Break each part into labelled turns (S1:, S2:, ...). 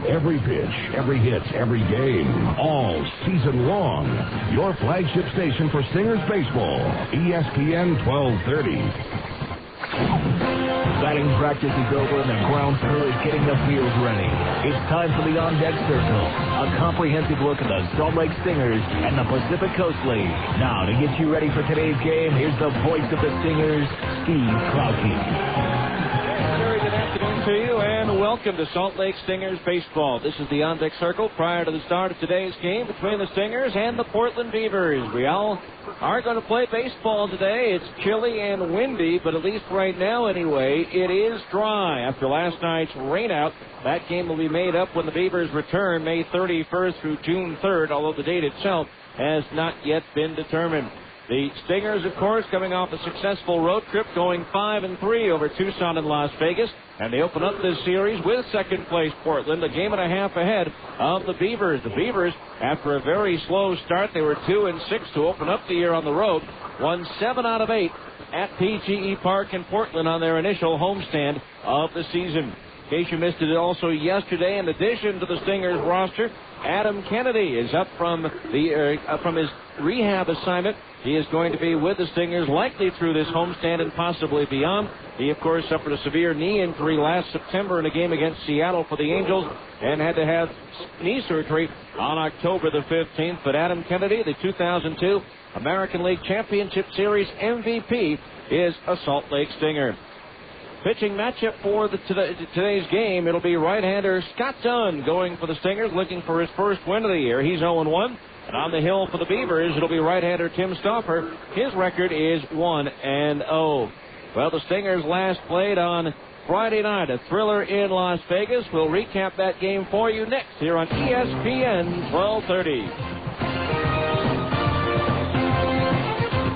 S1: Every pitch, every hit, every game, all season long. Your flagship station for Stingers baseball, ESPN 1230.
S2: Batting practice is over and the ground crew is getting the field ready. It's time for the On-Deck Circle, a comprehensive look at the Salt Lake Stingers and the Pacific Coast League. Now, to get you ready for today's game, here's the voice of the Stingers, Steve Klauke.
S3: Very good afternoon to you, and welcome to Salt Lake Stingers baseball. This is the On-Deck Circle prior to the start of today's game between the Stingers and the Portland Beavers. We all are going to play baseball today. It's chilly and windy, but at least right now anyway, it is dry. After last night's rainout, that game will be made up when the Beavers return May 31st through June 3rd, although the date itself has not yet been determined. The Stingers, of course, coming off a successful road trip, going 5-3 over Tucson and Las Vegas, and they open up this series with second-place Portland, a game and a half ahead of the Beavers. The Beavers, after a very slow start, they were 2-6 to open up the year on the road, won 7 out of 8 at PGE Park in Portland on their initial homestand of the season. In case you missed it also yesterday, in addition to the Stingers roster, Adam Kennedy is up from his rehab assignment. He is going to be with the Stingers likely through this homestand and possibly beyond. He, of course, suffered a severe knee injury last September in a game against Seattle for the Angels and had to have knee surgery on October the 15th. But Adam Kennedy, the 2002 American League Championship Series MVP, is a Salt Lake Stinger. Pitching matchup for today's game, it'll be right-hander Scott Dunn going for the Stingers, looking for his first win of the year. He's 0-1. And on the hill for the Beavers, it'll be right-hander Tim Stauffer. His record is 1-0. Well, the Stingers last played on Friday night, a thriller in Las Vegas. We'll recap that game for you next here on ESPN 1230.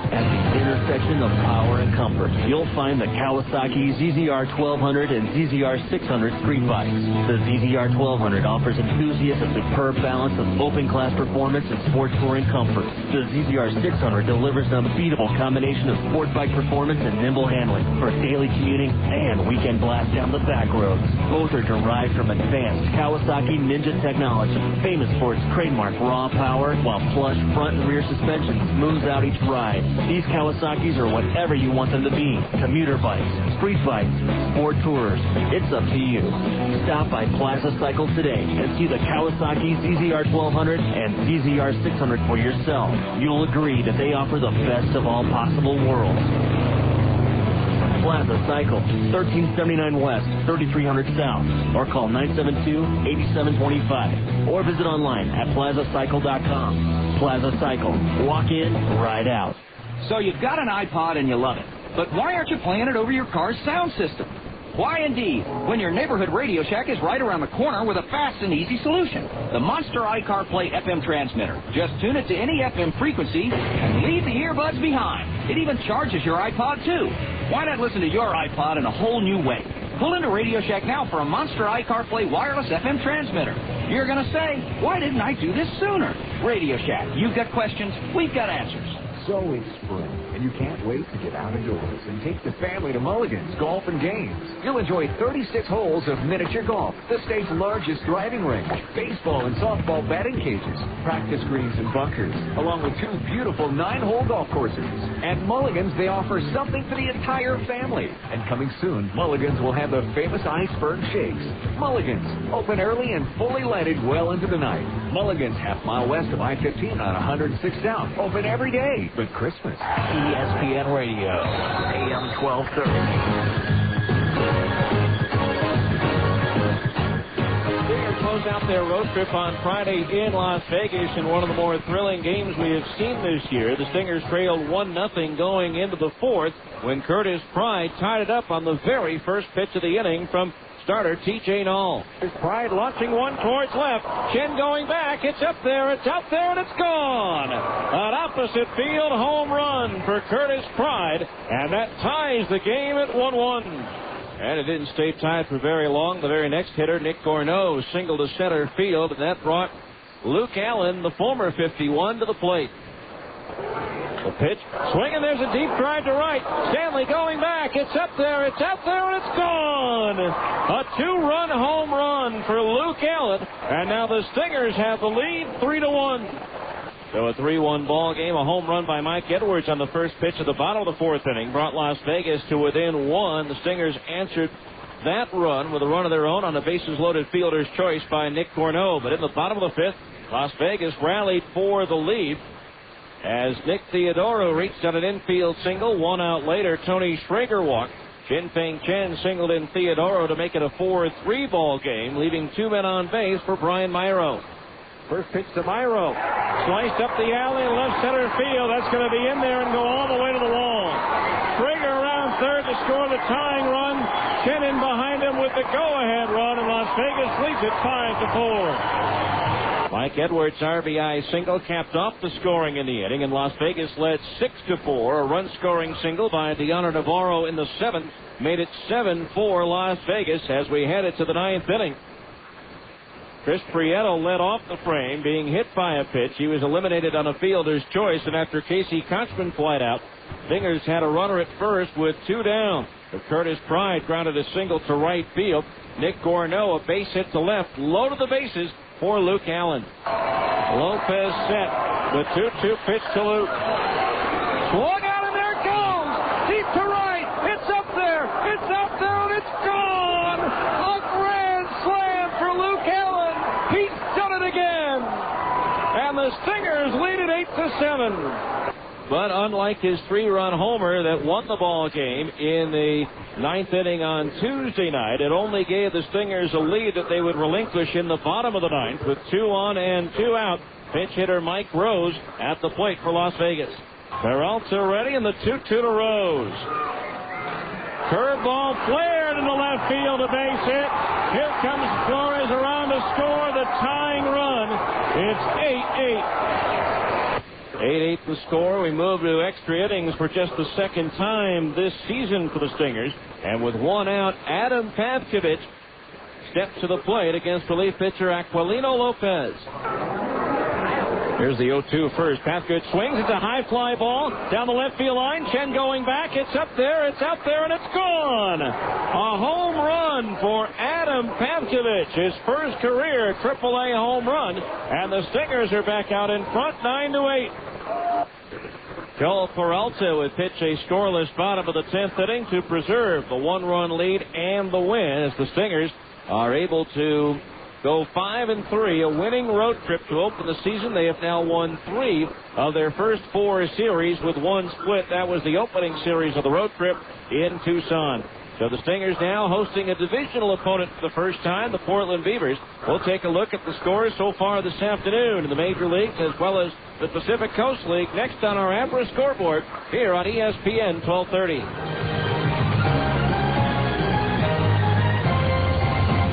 S2: At the intersection of power and comfort, you'll find the Kawasaki ZZR 1200 and ZZR 600 street bikes. The ZZR 1200 offers enthusiasts a superb balance of open-class performance and sport touring comfort. The ZZR 600 delivers an unbeatable combination of sport bike performance and nimble handling for daily commuting and weekend blast down the back roads. Both are derived from advanced Kawasaki Ninja technology, famous for its trademark raw power, while plush front and rear suspension smooths out each ride. These Kawasaki's are whatever you want them to be. Commuter bikes, street bikes, sport tours. It's up to you. Stop by Plaza Cycle today and see the Kawasaki ZZR 1200 and ZZR 600 for yourself. You'll agree that they offer the best of all possible worlds. Plaza Cycle, 1379 West, 3300 South, or call 972-8725, or visit online at plazacycle.com. Plaza Cycle, walk in, ride out.
S4: So you've got an iPod and you love it, but why aren't you playing it over your car's sound system? Why indeed, when your neighborhood Radio Shack is right around the corner with a fast and easy solution. The Monster iCar Play FM transmitter. Just tune it to any FM frequency and leave the earbuds behind. It even charges your iPod too. Why not listen to your iPod in a whole new way? Pull into Radio Shack now for a Monster iCar Play wireless FM transmitter. You're going to say, why didn't I do this sooner? Radio Shack, you've got questions, we've got answers.
S5: So it's spring, and you can't wait to get out of doors and take the family to Mulligan's Golf and Games. You'll enjoy 36 holes of miniature golf, the state's largest driving range, baseball and softball batting cages, practice greens and bunkers, along with 2 beautiful 9-hole golf courses. At Mulligan's, they offer something for the entire family. And coming soon, Mulligan's will have the famous iceberg shakes. Mulligan's, open early and fully lighted well into the night. Mulligan's, half-mile west of I-15 on 106 South, open every day but Christmas.
S2: ESPN Radio, AM 1230.
S3: Stingers close out their road trip on Friday in Las Vegas in one of the more thrilling games we have seen this year. The Stingers trailed 1-0 going into the fourth when Curtis Pride tied it up on the very first pitch of the inning from starter T.J. Knoll. Pride launching one towards left. Chen going back. It's up there, and it's gone. An opposite field home run for Curtis Pride, and that ties the game at 1-1. And it didn't stay tied for very long. The very next hitter, Nick Gorneau, singled to center field, and that brought Luke Allen, the former 51, to the plate. The pitch, swing, and there's a deep drive to right. Stanley going back. It's up there, and it's gone. A 2-run home run for Luke Allen, and now the Stingers have the lead 3-1. So a 3-1 ball game. A home run by Mike Edwards on the first pitch of the bottom of the fourth inning brought Las Vegas to within 1. The Stingers answered that run with a run of their own on a bases-loaded fielder's choice by Nick Corneau. But in the bottom of the fifth, Las Vegas rallied for the lead as Nick Theodoro reached on an infield single. 1 out later, Tony Schrager walked. Chin Peng Chen singled in Theodoro to make it a 4-3 ball game, leaving 2 men on base for Brian Myro. First pitch to Myro. Sliced up the alley, left center field. That's going to be in there and go all the way to the wall. Schrager around third to score the tying run. Chen in behind him with the go-ahead run, and Las Vegas leads it 5-4. Mike Edwards' RBI single capped off the scoring in the inning, and Las Vegas led 6-4. A run-scoring single by Deanna Navarro in the 7th made it 7-4 Las Vegas as we headed to the 9th inning. Chris Prieto led off the frame, being hit by a pitch. He was eliminated on a fielder's choice, and after Casey Kochman flied out, Stingers had a runner at first with 2 down. But Curtis Pride grounded a single to right field. Nick Corneau, a base hit to left, loaded the bases for Luke Allen. Lopez set. The 2-2 pitch to Luke. Swung out, and there it goes! Deep to right! It's up there! It's up there, and it's gone! A grand slam for Luke Allen! He's done it again! And the Stingers lead it 8-7. But unlike his 3-run homer that won the ball game in the 9th inning on Tuesday night, it only gave the Stingers a lead that they would relinquish in the bottom of the 9th with 2 on and 2 out. Pinch hitter Mike Rose at the plate for Las Vegas. Peralta ready, and the 2-2 to Rose. Curveball flared into left field, a base hit. Here comes Flores around to score the tying run. It's 8-8. 8-8 the score. We move to extra innings for just the second time this season for the Stingers. And with 1 out, Adam Pavkovich steps to the plate against relief pitcher Aquilino Lopez. Here's the 0-2 first. Pavkovich swings. It's a high fly ball down the left field line. Chen going back. It's up there. It's out there, and it's gone. A home run for Adam Pavkovich. His first career AAA home run. And the Stingers are back out in front, 9-8. Joel Peralta would pitch a scoreless bottom of the 10th inning to preserve the 1-run lead and the win as the Stingers are able to go 5-3, a winning road trip to open the season. They have now won 3 of their first 4 series with 1 split. That was the opening series of the road trip in Tucson. So the Stingers now hosting a divisional opponent for the first time, the Portland Beavers. We'll take a look at the scores so far this afternoon in the major leagues as well as the Pacific Coast League next on our APRA scoreboard here on ESPN 1230.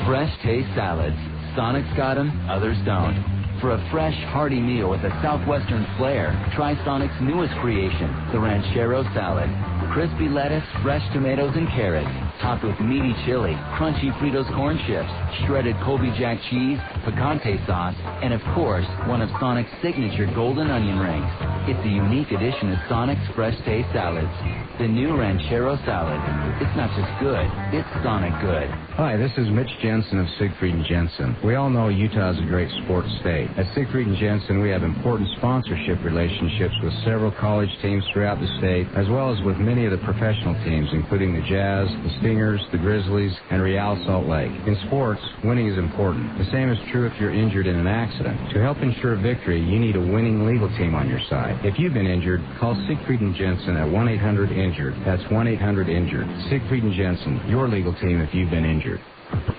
S6: Fresh taste salads. Sonic's got them, others don't. For a fresh, hearty meal with a Southwestern flair, try Sonic's newest creation, the Ranchero Salad. Crispy lettuce, fresh tomatoes, and carrots, topped with meaty chili, crunchy Fritos corn chips, shredded Colby Jack cheese, picante sauce, and of course, one of Sonic's signature golden onion rings. It's a unique addition of Sonic's Fresh Taste Salads. The new Ranchero Salad. It's not just good, it's Sonic good.
S7: Hi, this is Mitch Jensen of Siegfried & Jensen. We all know Utah is a great sports state. At Siegfried & Jensen, we have important sponsorship relationships with several college teams throughout the state, as well as with many of the professional teams, including the Jazz, the Stingers, the Grizzlies, and Real Salt Lake. In sports, winning is important. The same is true if you're injured in an accident. To help ensure victory, you need a winning legal team on your side. If you've been injured, call Siegfried & Jensen at 1-800-INJURED. That's 1-800-INJURED. Siegfried & Jensen, your legal team if you've been injured.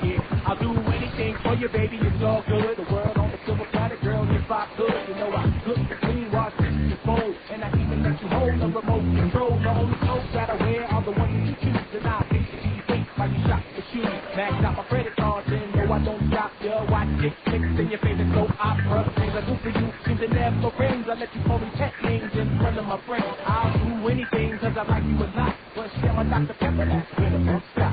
S8: Yeah, I'll do anything for you, baby. It's all good. The world on the silver platter, girl, if I could. You know I cook, clean, wash, your phone, and I even let you hold the remote control. The only clothes that I wear are the ones you choose. And I think that you think while you shop the shoes. Max out my credit cards, and no, I don't shop. Yeah, watch it, clicks in your favorite soap opera. Things I do for you seem to never rings. I let you call me pet names in front of my friends. I'll do anything because I like you a lot. But share my Dr. Pepper, that's where the best stop.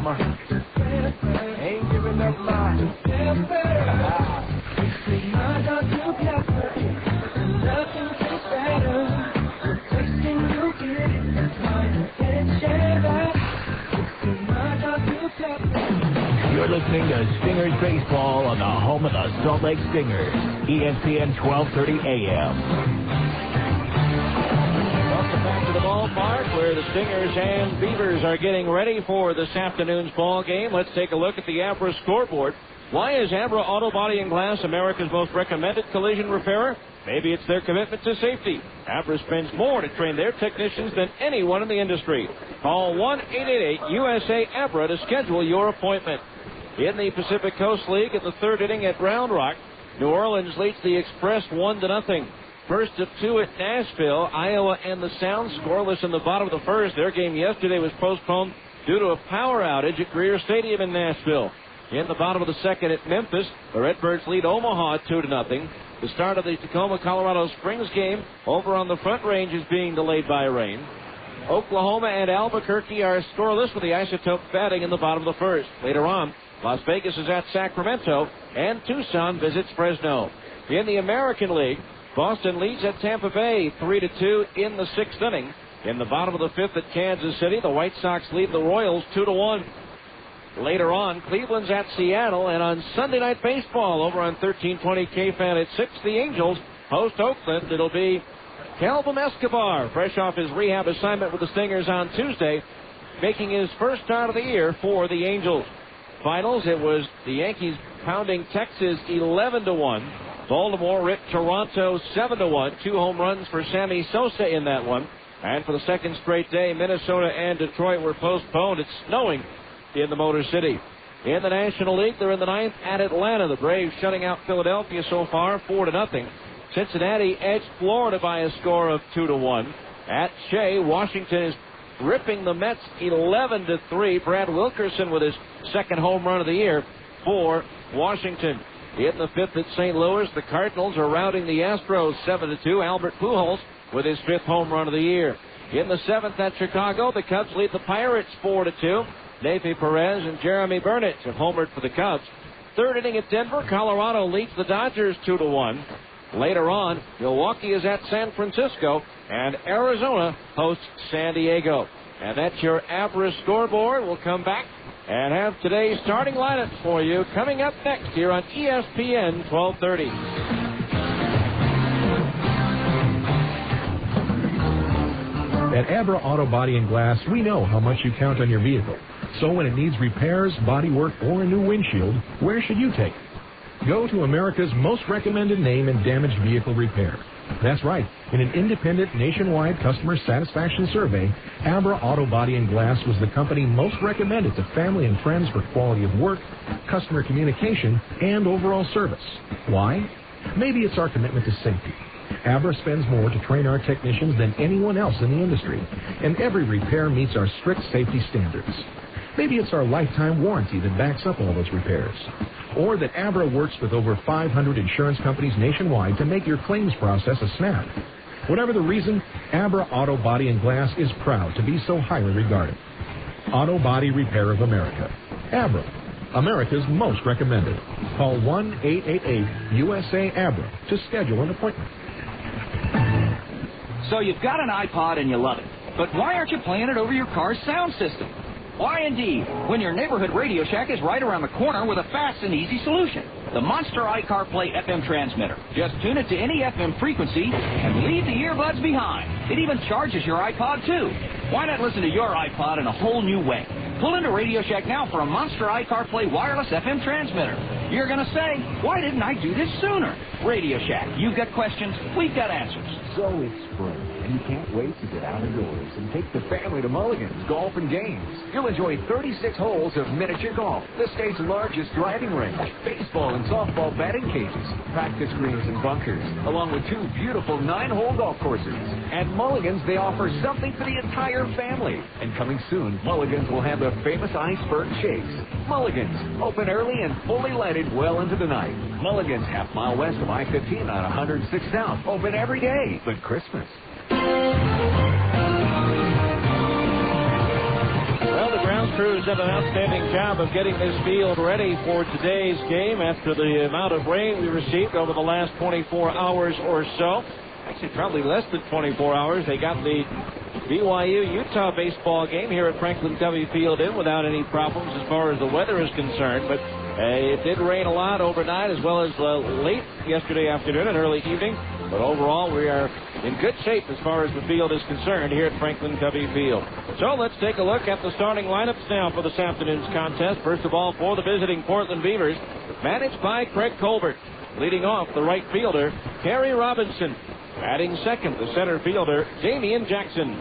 S8: mama. Ain't giving up my temper. Nothing tastes better. Tasting you get it. That's why you can't share that.
S2: You're listening to Stingers Baseball on the home of the Salt Lake Stingers, ESPN 1230 AM.
S3: Welcome back to the ballpark where the Stingers and Beavers are getting ready for this afternoon's ball game. Let's take a look at the Abra scoreboard. Why is Abra Auto Body and Glass America's most recommended collision repairer? Maybe it's their commitment to safety. Abra spends more to train their technicians than anyone in the industry. Call 1-888-USA-ABRA to schedule your appointment. In the Pacific Coast League, in the third inning at Round Rock, New Orleans leads the Express 1-0. First of two at Nashville, Iowa and the Sound scoreless in the bottom of the first. Their game yesterday was postponed due to a power outage at Greer Stadium in Nashville. In the bottom of the second at Memphis, the Redbirds lead Omaha 2-0. The start of the Tacoma, Colorado Springs game over on the Front Range is being delayed by rain. Oklahoma and Albuquerque are scoreless with the Isotope batting in the bottom of the first. Later on, Las Vegas is at Sacramento, and Tucson visits Fresno. In the American League, Boston leads at Tampa Bay 3-2 in the sixth inning. In the bottom of the fifth at Kansas City, the White Sox lead the Royals 2-1. Later on, Cleveland's at Seattle, and on Sunday Night Baseball over on 1320 KFAN at 6, the Angels host Oakland. It'll be Calvin Escobar, fresh off his rehab assignment with the Stingers on Tuesday, making his first start of the year for the Angels. Finals, it was the Yankees pounding Texas 11-1. Baltimore ripped Toronto 7-1. 2 home runs for Sammy Sosa in that one. And for the second straight day, Minnesota and Detroit were postponed. It's snowing in the Motor City. In the National League, they're in the ninth at Atlanta. The Braves shutting out Philadelphia so far 4-0. Cincinnati edged Florida by a score of 2-1. At Shea, Washington is ripping the Mets 11-3. Brad Wilkerson with his second home run of the year for Washington. In the fifth at St. Louis, the Cardinals are routing the Astros 7-2. Albert Pujols with his fifth home run of the year. In the seventh at Chicago, the Cubs lead the Pirates 4-2. Davey Perez and Jeremy Burnett have homered for the Cubs. Third inning at Denver, Colorado leads the Dodgers 2-1. Later on, Milwaukee is at San Francisco, and Arizona hosts San Diego. And that's your Abra scoreboard. We'll come back and have today's starting lineups for you coming up next here on ESPN 1230.
S9: At Abra Auto Body and Glass, we know how much you count on your vehicle. So when it needs repairs, body work, or a new windshield, where should you take it? Go to America's most recommended name in damaged vehicle repair. That's right. In an independent nationwide customer satisfaction survey, Abra Auto Body and Glass was the company most recommended to family and friends for quality of work, customer communication, and overall service. Why? Maybe it's our commitment to safety. Abra spends more to train our technicians than anyone else in the industry, and every repair meets our strict safety standards. Maybe it's our lifetime warranty that backs up all those repairs. Or that Abra works with over 500 insurance companies nationwide to make your claims process a snap. Whatever the reason, Abra Auto Body and Glass is proud to be so highly regarded. Auto Body Repair of America. Abra, America's most recommended. Call 1-888-USA-ABRA to schedule an appointment.
S4: So you've got an iPod and you love it, but why aren't you playing it over your car's sound system? Why indeed, when your neighborhood Radio Shack is right around the corner with a fast and easy solution. The Monster iCar Play FM transmitter. Just tune it to any FM frequency and leave the earbuds behind. It even charges your iPod too. Why not listen to your iPod in a whole new way? Pull into Radio Shack now for a Monster iCar Play wireless FM transmitter. You're going to say, why didn't I do this sooner? Radio Shack, you've got questions, we've got answers.
S5: So it's spring, and you can't wait to get out of doors and take the family to Mulligan's Golf and Games. You'll enjoy 36 holes of miniature golf, the state's largest driving range, baseball and softball batting cages, practice greens and bunkers, along with 2 beautiful 9-hole golf courses. At Mulligan's, they offer something for the entire family. And coming soon, Mulligan's will have the famous iceberg shakes. Mulligan's, open early and fully lighted well into the night. Mulligan's, half-mile west of I-15 on 106 South, open every day but Christmas.
S3: Well, the ground grounds crews did an outstanding job of getting this field ready for today's game after the amount of rain we received over the last 24 hours or so. Actually, probably less than 24 hours. They got the BYU-Utah baseball game here at Franklin Covey Field in without any problems as far as the weather is concerned. But it did rain a lot overnight as well as late yesterday afternoon and early evening. But overall, we are in good shape as far as the field is concerned here at Franklin Covey Field. So let's take a look at the starting lineups now for this afternoon's contest. First of all, for the visiting Portland Beavers, managed by Craig Colbert. Leading off, the right fielder, Kerry Robinson. Batting second, the center fielder, Damian Jackson.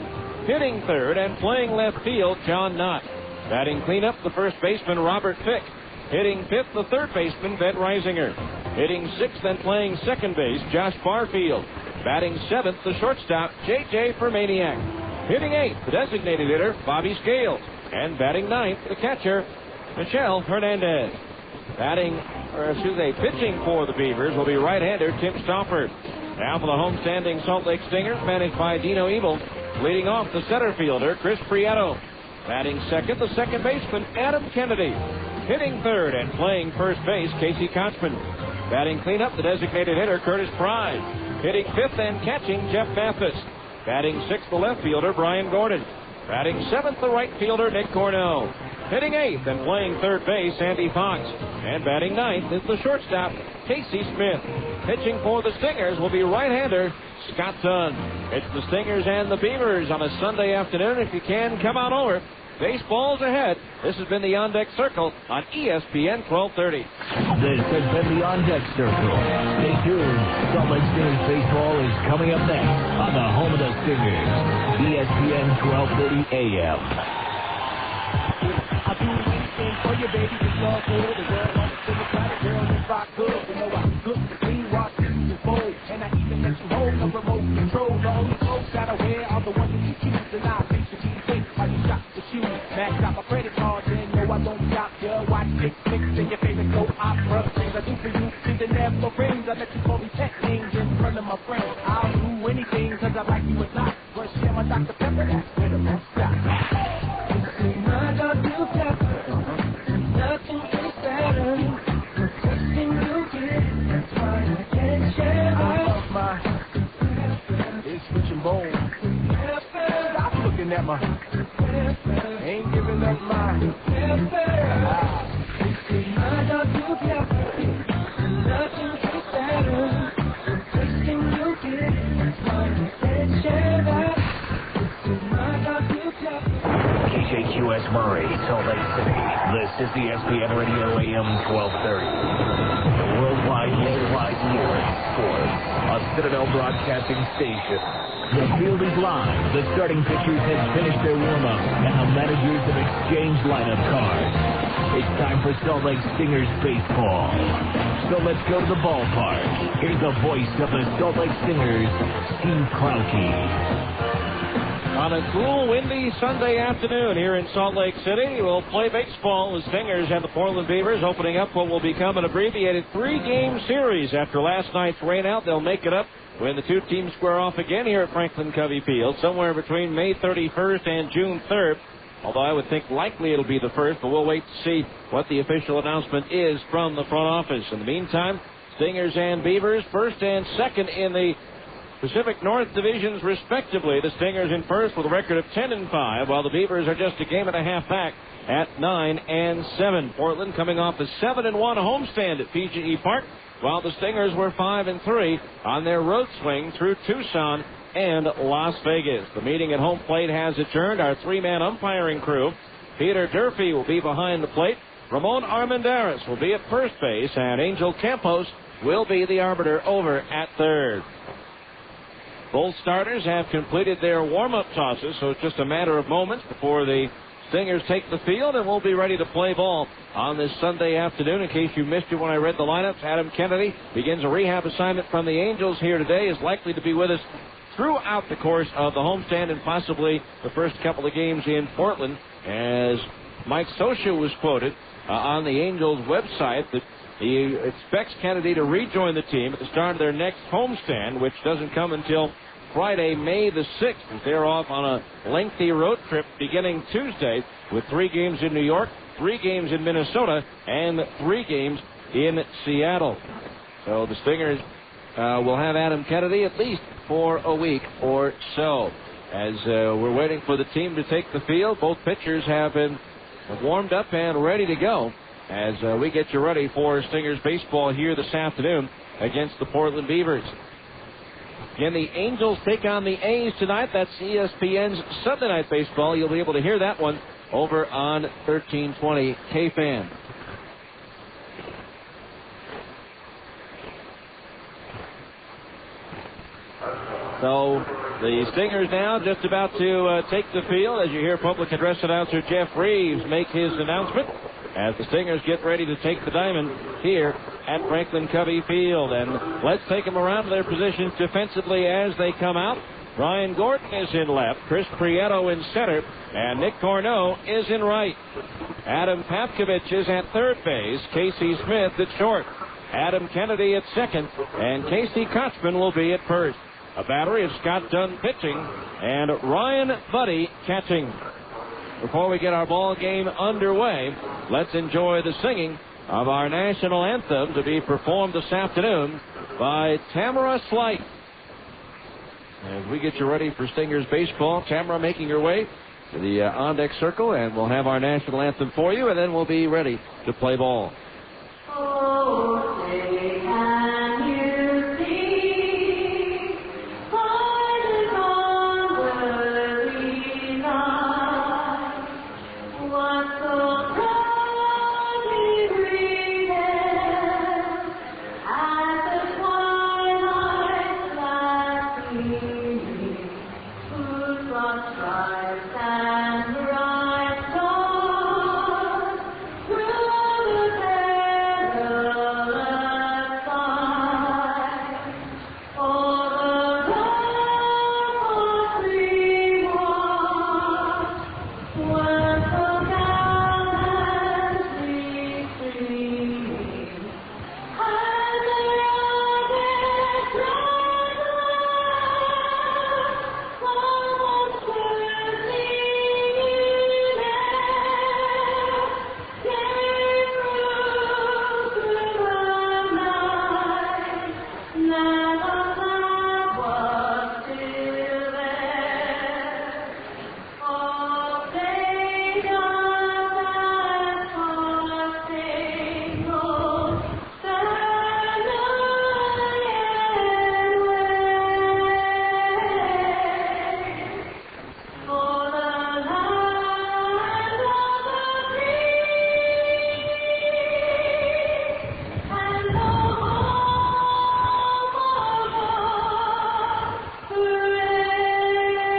S3: Hitting third and playing left field, John Knott. Batting cleanup, the first baseman, Robert Fick. Hitting fifth, the third baseman, Ben Reisinger. Hitting sixth and playing second base, Josh Barfield. Batting seventh, the shortstop, J.J. Fermaniak. Hitting eighth, the designated hitter, Bobby Scales. And batting ninth, the catcher, Michelle Hernandez. Pitching for the Beavers will be right-hander Tim Stauffer. Now for the homestanding Salt Lake Stingers, managed by Dino Ebel. Leading off, the center fielder, Chris Prieto. Batting second, the second baseman, Adam Kennedy. Hitting third and playing first base, Casey Kotzman. Batting cleanup, the designated hitter, Curtis Pride. Hitting fifth and catching, Jeff Mathis. Batting sixth, the left fielder, Brian Gordon. Batting seventh, the right fielder, Nick Cornell. Hitting eighth and playing third base, Andy Fox. And batting ninth is the shortstop, Casey Smith. Pitching for the Stingers will be right-hander Scott Dunn. It's the Stingers and the Beavers on a Sunday afternoon. If you can, come on over. Baseball's ahead. This has been the On Deck Circle on ESPN 1230.
S5: This has been the On Deck Circle. Stay tuned. Salt Lake Stingers baseball is coming up next on the home of the Stingers, ESPN 1230 AM.
S8: I'll do anything for you, baby. It's all good. The world on the silver platter, girl, if I could. You know I cook the clean, wash, and fold. And I even let you hold the remote control. The only clothes that I wear are the ones that you choose. And I make sure you think while you shop the shoes. Max out my credit card, and no, I don't shop ya. Watch Nick Six and your favorite soap opera. Things I do for you, things that never rings. I let you call me pet names in front of my friends. I'll do anything, cause I like you a lot. But share my Dr. Pepper, that's where the best stop. My Dr. Pepper, nothing is better. The testing you get, that's why I can't share. I love my Pepper. It's rich and bold. Pepper. Stop looking at my Pepper. Ain't giving up my Pepper. My Dr. Pepper, nothing is better. The testing you get, that's why I can't share that. My Dr. Pepper.
S5: KJQS Murray, Salt Lake City. This is the ESPN Radio AM 1230. The worldwide leader in sports. A Citadel Broadcasting Station. The field is live. The starting pitchers have finished their warm-up, and the managers have exchanged lineup cards. It's time for Salt Lake Stingers baseball. So let's go to the ballpark. Here's the voice of the Salt Lake Stingers, Steve Krauke.
S3: On a cool, windy Sunday afternoon here in Salt Lake City, we'll play baseball. The Stingers and the Portland Beavers opening up what will become an abbreviated 3-game series. After last night's rainout, they'll make it up when the two teams square off again here at Franklin Covey Field, somewhere between May 31st and June 3rd. Although I would think likely it'll be the 1st, but we'll wait to see what the official announcement is from the front office. In the meantime, Stingers and Beavers, first and second in the Pacific North divisions, respectively. The Stingers in first with a record of 10-5, while the Beavers are just a game and a half back at 9-7. Portland coming off a 7-1 homestand at PGE Park, while the Stingers were 5-3 on their road swing through Tucson and Las Vegas. The meeting at home plate has adjourned. Our three-man umpiring crew, Peter Durfee will be behind the plate, Ramon Armendariz will be at first base, and Angel Campos will be the arbiter over at third. Both starters have completed their warm-up tosses, so it's just a matter of moments before the Stingers take the field, and we'll be ready to play ball on this Sunday afternoon. In case you missed it when I read the lineups, Adam Kennedy begins a rehab assignment from the Angels here today, is likely to be with us throughout the course of the homestand and possibly the first couple of games in Portland, as Mike Scioscia was quoted on the Angels website that he expects Kennedy to rejoin the team at the start of their next homestand, which doesn't come until Friday, May the 6th. They're off on a lengthy road trip beginning Tuesday with 3 games in New York, 3 games in Minnesota, and 3 games in Seattle. So the Stingers will have Adam Kennedy at least for a week or so. As we're waiting for the team to take the field, both pitchers have been warmed up and ready to go as we get you ready for Stingers baseball here this afternoon against the Portland Beavers. Again, the Angels take on the A's tonight. That's ESPN's Sunday Night Baseball. You'll be able to hear that one over on 1320 KFan. So the Stingers now just about to take the field as you hear public address announcer Jeff Reeves make his announcement as the Stingers get ready to take the diamond here at Franklin Covey Field. And let's take them around to their positions defensively as they come out. Brian Gordon is in left, Chris Prieto in center, and Nick Corneau is in right. Adam Papkovich is at third base, Casey Smith at short, Adam Kennedy at second, and Casey Kochman will be at first. A battery of Scott Dunn pitching and Ryan Buddy catching. Before we get our ball game underway, let's enjoy the singing of our national anthem to be performed this afternoon by Tamara Slight. As we get you ready for Stingers baseball, Tamara making her way to the on-deck circle, and we'll have our national anthem for you, and then we'll be ready to play ball.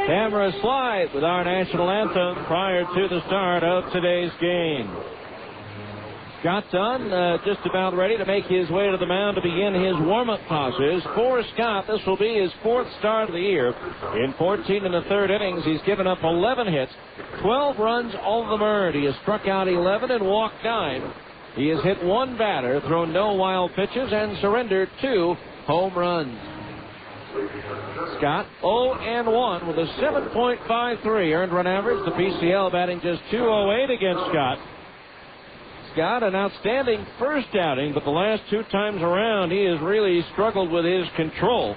S3: Tamara Slight with our national anthem prior to the start of today's game. Scott Dunn just about ready to make his way to the mound to begin his warm-up tosses. For Scott, this will be his 4th start of the year. In 14 and a third innings, he's given up 11 hits, 12 runs, all of them earned. He has struck out 11 and walked 9. He has hit 1 batter, thrown no wild pitches, and surrendered 2 home runs. Scott 0-1 with a 7.53 earned run average. The PCL batting just .208 against Scott. Scott, an outstanding first outing, but the last 2 times around, he has really struggled with his control.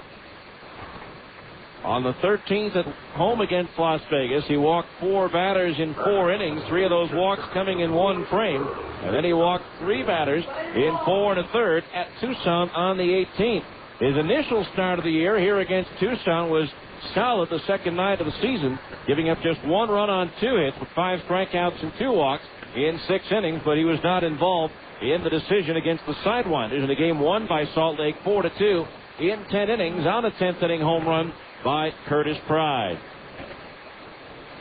S3: On the 13th at home against Las Vegas, he walked 4 batters in 4 innings, 3 of those walks coming in 1 frame, and then he walked 3 batters in 4 1/3 at Tucson on the 18th. His initial start of the year here against Tucson was solid the second night of the season, giving up just 1 run on 2 hits with 5 strikeouts and 2 walks in 6 innings, but he was not involved in the decision against the Sidewinders in the game won by Salt Lake 4-2 in 10 innings on a 10th inning home run by Curtis Pride.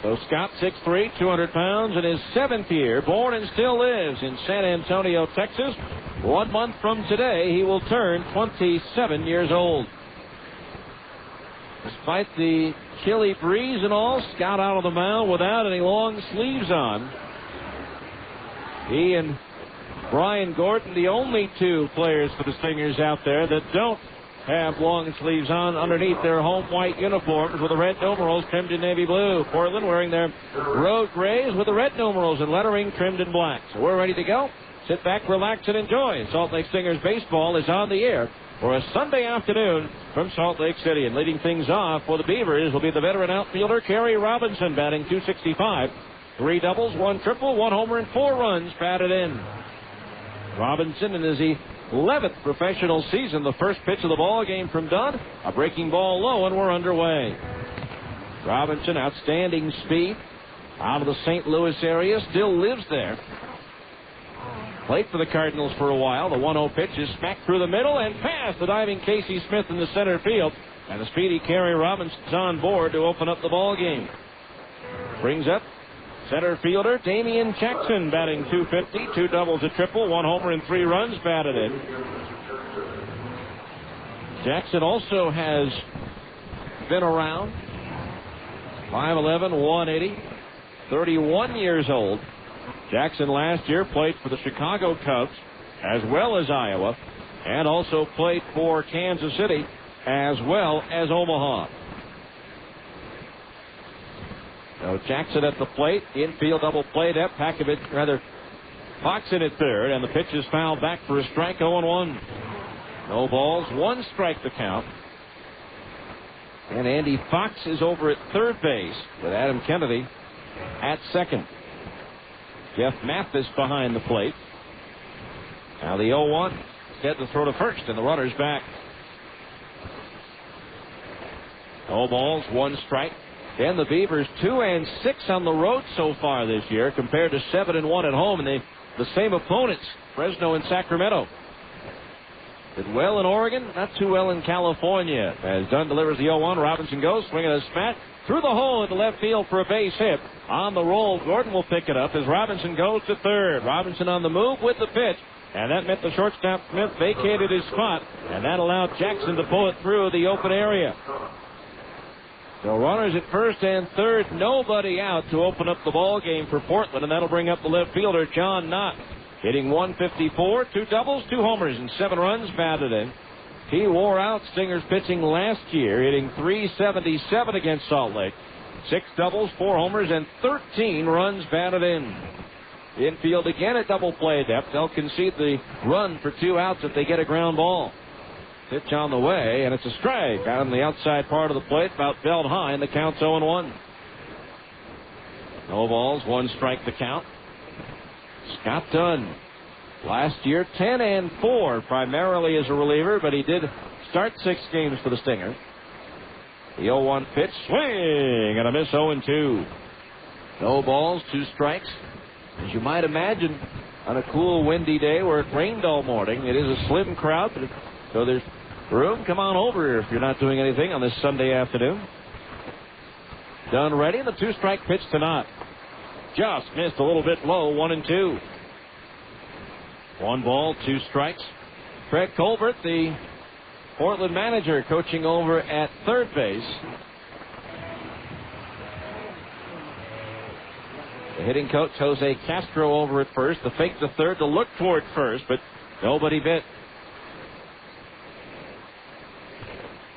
S3: So Scott, 6'3", 200 pounds, in his 7th year, born and still lives in San Antonio, Texas. 1 month from today, he will turn 27 years old. Despite the chilly breeze and all, Scott out on the mound without any long sleeves on. He and Brian Gordon, the only 2 players for the Stingers out there that don't have long sleeves on underneath their home white uniforms with the red numerals trimmed in navy blue. Portland wearing their road grays with the red numerals and lettering trimmed in black. So we're ready to go. Sit back, relax, and enjoy. Salt Lake Stingers baseball is on the air for a Sunday afternoon from Salt Lake City. And leading things off for the Beavers will be the veteran outfielder Kerry Robinson, batting .265. 3 doubles, 1 triple, 1 homer, and 4 runs batted in. Robinson in his 11th professional season. The first pitch of the ball game from Dunn, a breaking ball low, and we're underway. Robinson, outstanding speed, out of the St. Louis area, still lives there. Played for the Cardinals for a while. The 1-0 pitch is smacked through the middle and past the diving Casey Smith in the center field. And the speedy Kerry Robinson's on board to open up the ball game. Brings up center fielder Damian Jackson, batting .250, 2 doubles, a triple, 1 homer, and 3 runs batted in. Jackson also has been around. 5'11", 180, 31 years old. Jackson last year played for the Chicago Cubs as well as Iowa, and also played for Kansas City as well as Omaha. So Jackson at the plate, infield double play depth, Fox in at third, and the pitch is fouled back for a strike, 0-1. No balls, 1 strike the count. And Andy Fox is over at third base with Adam Kennedy at second. Jeff Mathis behind the plate. Now the 0-1 set to throw to first, and the runner's back. No balls, 1 strike. Then the Beavers 2-6 on the road so far this year, compared to 7-1 at home, and the same opponents, Fresno and Sacramento. Did well in Oregon, not too well in California. As Dunn delivers the 0-1, Robinson goes, swinging a spat through the hole into left field for a base hit. On the roll, Gordon will pick it up as Robinson goes to third. Robinson on the move with the pitch, and that meant the shortstop Smith vacated his spot, and that allowed Jackson to pull it through the open area. So runners at first and third, nobody out to open up the ball game for Portland, and that'll bring up the left fielder John Knott, hitting .154, 2 doubles, 2 homers, and 7 runs batted in. He wore out Stingers pitching last year, hitting .377 against Salt Lake. 6 doubles, 4 homers, and 13 runs batted in. Infield again at double play depth. They'll concede the run for 2 outs if they get a ground ball. Pitch on the way, and it's a strike out on the outside part of the plate, about belt high, and the count's 0-1. No balls, 1 strike the count. Scott Dunn, last year 10-4, primarily as a reliever, but he did start 6 games for the Stingers. The 0-1 pitch, swing, and a miss, 0-2. No balls, 2 strikes. As you might imagine, on a cool, windy day where it rained all morning, it is a slim crowd, so there's room. Come on over if you're not doing anything on this Sunday afternoon. Dunn ready, the 2-strike pitch to Knott. Just missed a little bit low, 1-2. 1 ball, 2 strikes. Craig Colbert, the Portland manager, coaching over at third base. The hitting coach, Jose Castro, over at first. The fake to third to look toward first, but nobody bit.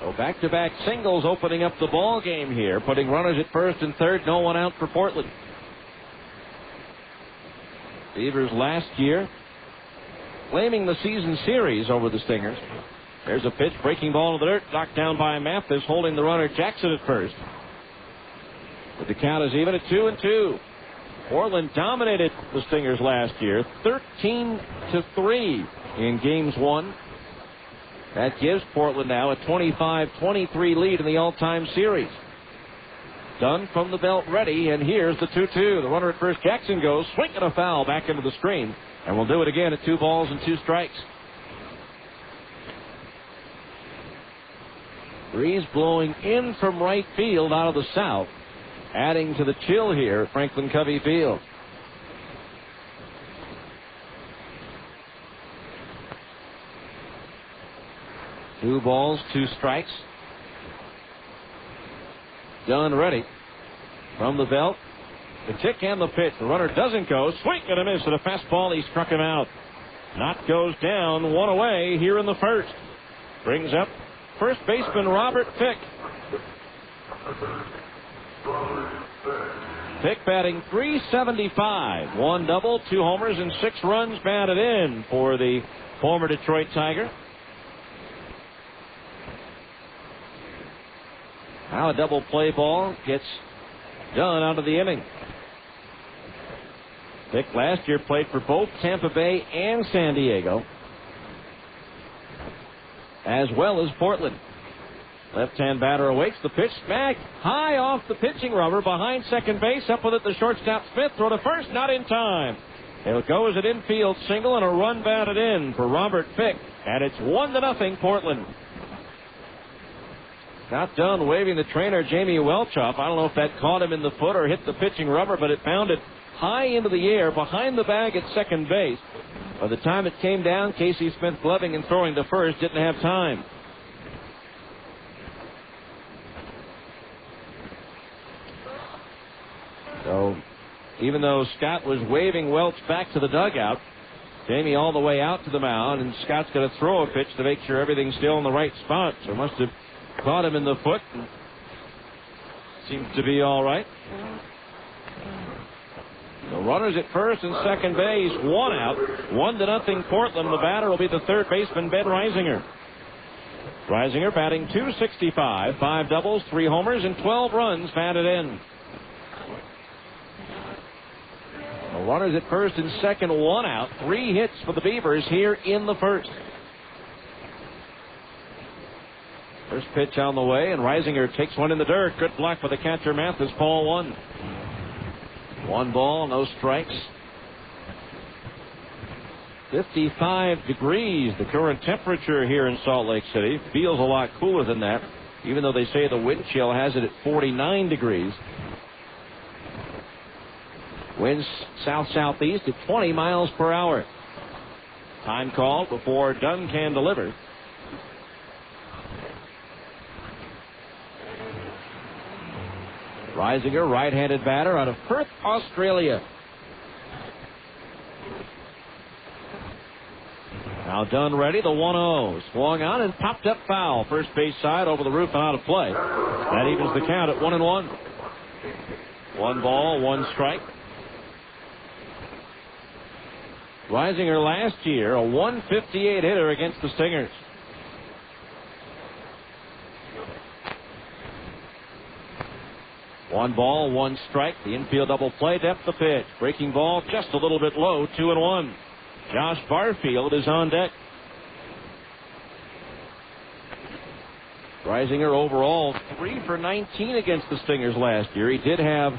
S3: So back-to-back singles opening up the ball game here, putting runners at first and third, no one out for Portland. Beavers last year claiming the season series over the Stingers. There's a pitch, breaking ball to the dirt, knocked down by Mathis, holding the runner Jackson at first. But the count is even at 2-2. Portland dominated the Stingers last year, 13-3 in games 1. That gives Portland now a 25-23 lead in the all-time series. Dunn from the belt ready, and here's the 2-2. The runner at first, Jackson, goes, swinging a foul back into the screen, and we'll do it again at 2 balls and 2 strikes. Breeze blowing in from right field out of the south, adding to the chill here at Franklin Covey Field. Two balls, 2 strikes. Dunn ready. From the belt, the kick and the pitch. The runner doesn't go. Swing and a miss at a fastball. He struck him out. Knott goes down, 1 away here in the first. Brings up first baseman Robert Fick. Fick batting .375. 1 double, 2 homers, and 6 runs batted in for the former Detroit Tiger. Now a double play ball gets done out of the inning. Fick last year played for both Tampa Bay and San Diego, as well as Portland. Left-hand batter awaits the pitch. Smack high off the pitching rubber behind second base. Up with it the shortstop Smith. Throw to first. Not in time. It'll go as an infield single and a run batted in for Robert Fick. And it's 1-0 Portland. Got done waving the trainer Jamie Welch off. I don't know if that caught him in the foot or hit the pitching rubber, but it bounded high into the air behind the bag at second base. By the time it came down, Casey Smith gloving and throwing to first didn't have time. So, even though Scott was waving Welch back to the dugout, Jamie all the way out to the mound, and Scott's going to throw a pitch to make sure everything's still in the right spot. So must have caught him in the foot. And seems to be all right. The runners at first and second base, 1 out. 1-0 Portland. The batter will be the third baseman, Ben Reisinger. Reisinger batting .265, 5 doubles, 3 homers, and 12 runs batted in. The runners at first and second, 1 out. 3 hits for the Beavers here in the first. First pitch on the way, and Reisinger takes one in the dirt. Good block for the catcher, Mathis. Ball 1. 1 ball, no strikes. 55 degrees, the current temperature here in Salt Lake City. Feels a lot cooler than that, even though they say the wind chill has it at 49 degrees. Winds south-southeast at 20 miles per hour. Time called before Duncan delivers. Reisinger, right-handed batter out of Perth, Australia. Now done ready, the 1-0. Swung on and popped up foul. First base side over the roof and out of play. That evens the count at 1-1. 1 ball, 1 strike. Reisinger last year, a .158 hitter against the Stingers. One ball, 1 strike. The infield double play, depth the pitch. Breaking ball just a little bit low, 2-1. Josh Barfield is on deck. Reisinger overall 3 for 19 against the Stingers last year. He did have